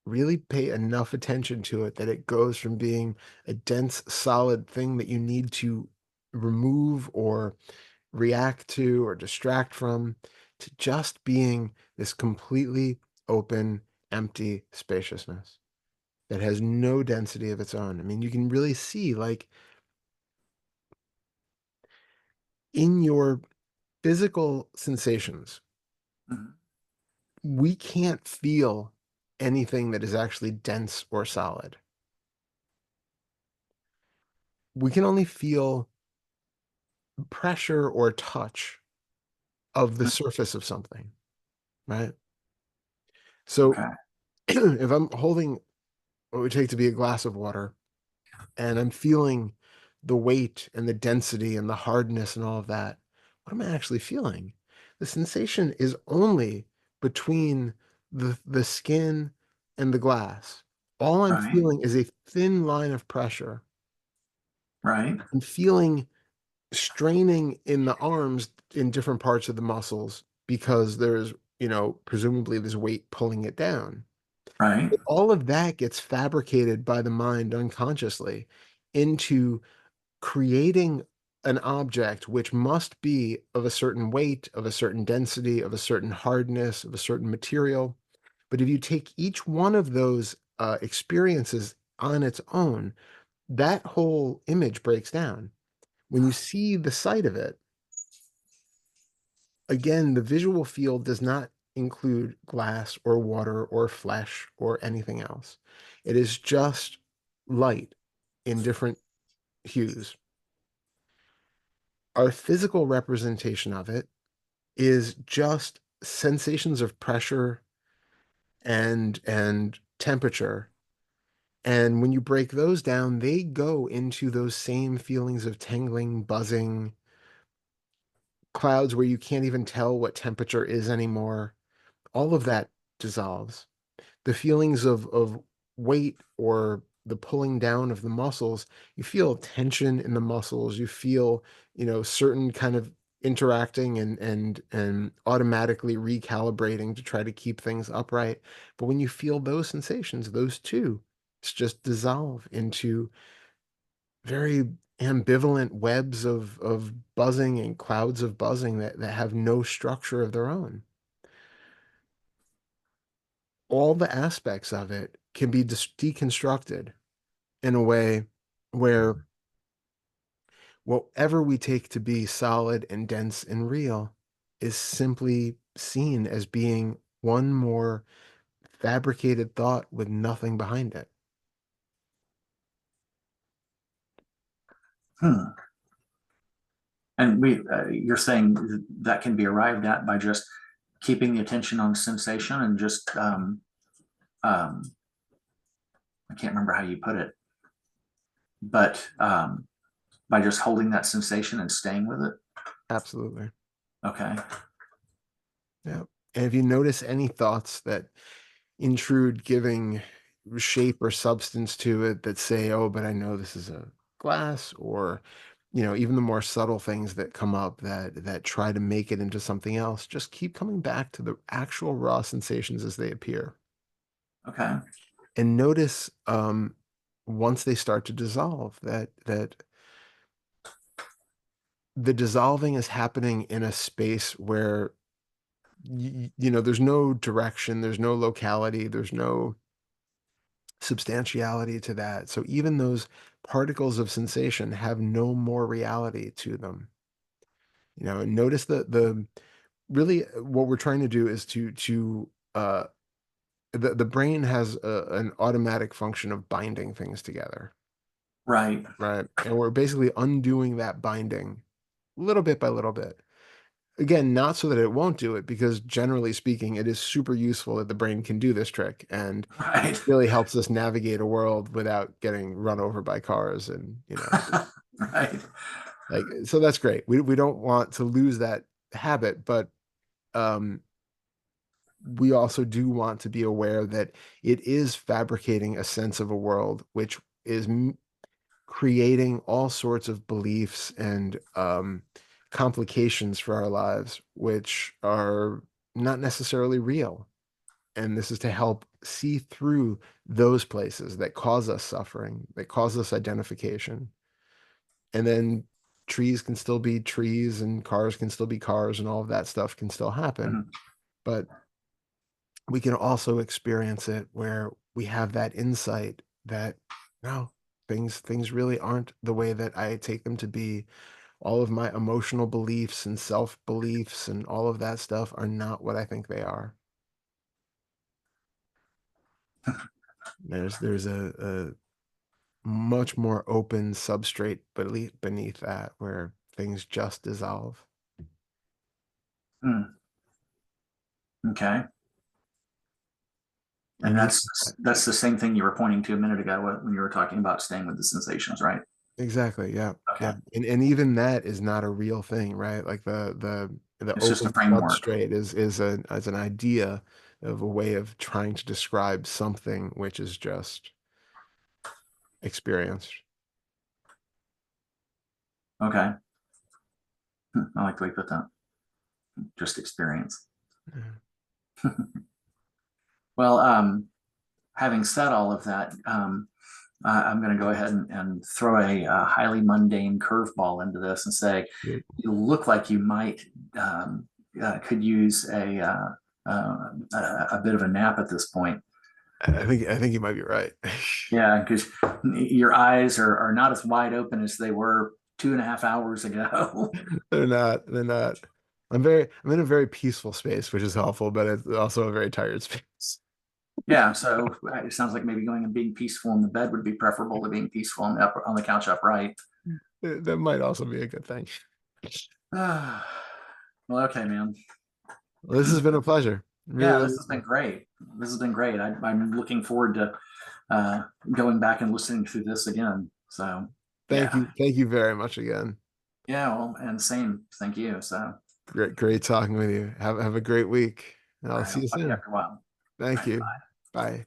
Really pay enough attention to it that it goes from being a dense, solid thing that you need to remove or react to or distract from, to just being this completely open, empty spaciousness that has no density of its own. I mean, you can really see, like, in your physical sensations, Mhm. we can't feel anything that is actually dense or solid. We can only feel pressure or touch of the surface of something, right? So Okay. if I'm holding what would take to be a glass of water and I'm feeling the weight and the density and the hardness and all of that, what am I actually feeling? The sensation is only between the skin and the glass. All I'm Right. feeling is a thin line of pressure. Right. I'm feeling straining in the arms in different parts of the muscles because there's, presumably there's weight pulling it down. Right. But all of that gets fabricated by the mind unconsciously into creating an object which must be of a certain weight, of a certain density, of a certain hardness, of a certain material. But if you take each one of those experiences on its own, that whole image breaks down. When you see the sight of it, again, the visual field does not include glass or water or flesh or anything else. It is just light in different hues. Our physical representation of it is just sensations of pressure and temperature. And when you break those down, they go into those same feelings of tingling, buzzing, clouds where you can't even tell what temperature is anymore. All of that dissolves. The feelings of weight or the pulling down of the muscles, you feel tension in the muscles, you feel, certain kind of interacting and automatically recalibrating to try to keep things upright. But when you feel those sensations, those two, it's just dissolve into very ambivalent webs of buzzing and clouds of buzzing that have no structure of their own. All the aspects of it can be deconstructed in a way where whatever we take to be solid and dense and real is simply seen as being one more fabricated thought with nothing behind it. Hmm. And you're saying that can be arrived at by just keeping the attention on sensation and just, um, I can't remember how you put it, but by just holding that sensation and staying with it. Absolutely. Okay. Yeah. And if you notice any thoughts that intrude giving shape or substance to it that say, oh, but I know this is a glass, or, even the more subtle things that come up that try to make it into something else, just keep coming back to the actual raw sensations as they appear. Okay. And notice once they start to dissolve that the dissolving is happening in a space where there's no direction, there's no locality, there's no substantiality to that. So even those particles of sensation have no more reality to them. And notice the really what we're trying to do is to the brain has an automatic function of binding things together, Right. right? And we're basically undoing that binding little bit by little bit. Again, not so that it won't do it, because generally speaking, it is super useful that the brain can do this trick and Right. really helps us navigate a world without getting run over by cars and, Right. like, so that's great. We don't want to lose that habit, but um we also do want to be aware that it is fabricating a sense of a world which is creating all sorts of beliefs and complications for our lives, which are not necessarily real. And this is to help see through those places that cause us suffering, that cause us identification. And then trees can still be trees and cars can still be cars and all of that stuff can still happen. Mhm. But we can also experience it where we have that insight that no, things really aren't the way that I take them to be. All of my emotional beliefs and self beliefs and all of that stuff are not what I think they are. There's a much more open substrate beneath that where things just dissolve. Mm, okay. And And you that's the same thing you were pointing to a minute ago when you were talking about staying with the sensations, right? exactly, yeah, yeah, Okay. and even that is not a real thing, right? Like the It's just a open framework. substrate is an idea of a way of trying to describe something which is just experienced. Okay. I like the way you put that. Just experience. Yeah. Well, having said all of that, I'm going to go ahead and throw a highly mundane curveball into this and say, Yeah. you look like you might could use a bit of a nap at this point. I think you might be right. Yeah, because your eyes are not as wide open as they were 2.5 hours ago. They're not. They're not. I'm in a very peaceful space, which is helpful, but it's also a very tired space. Yeah, so it sounds like maybe going and being peaceful in the bed would be preferable to being peaceful on the couch upright. That might also be a good thing. Well, okay, man. Well, this has been a pleasure. Yeah, Really, this has been great. This has been great. I'm looking forward to uh, going back and listening to this again. So, thank yeah, you. Thank you very much again. yeah. Well, and same. Thank you. So, Great talking with you. Have a great week. And all I'll right, see I'll you talk to you soon. after a while. All Thank right, you. bye. Bye.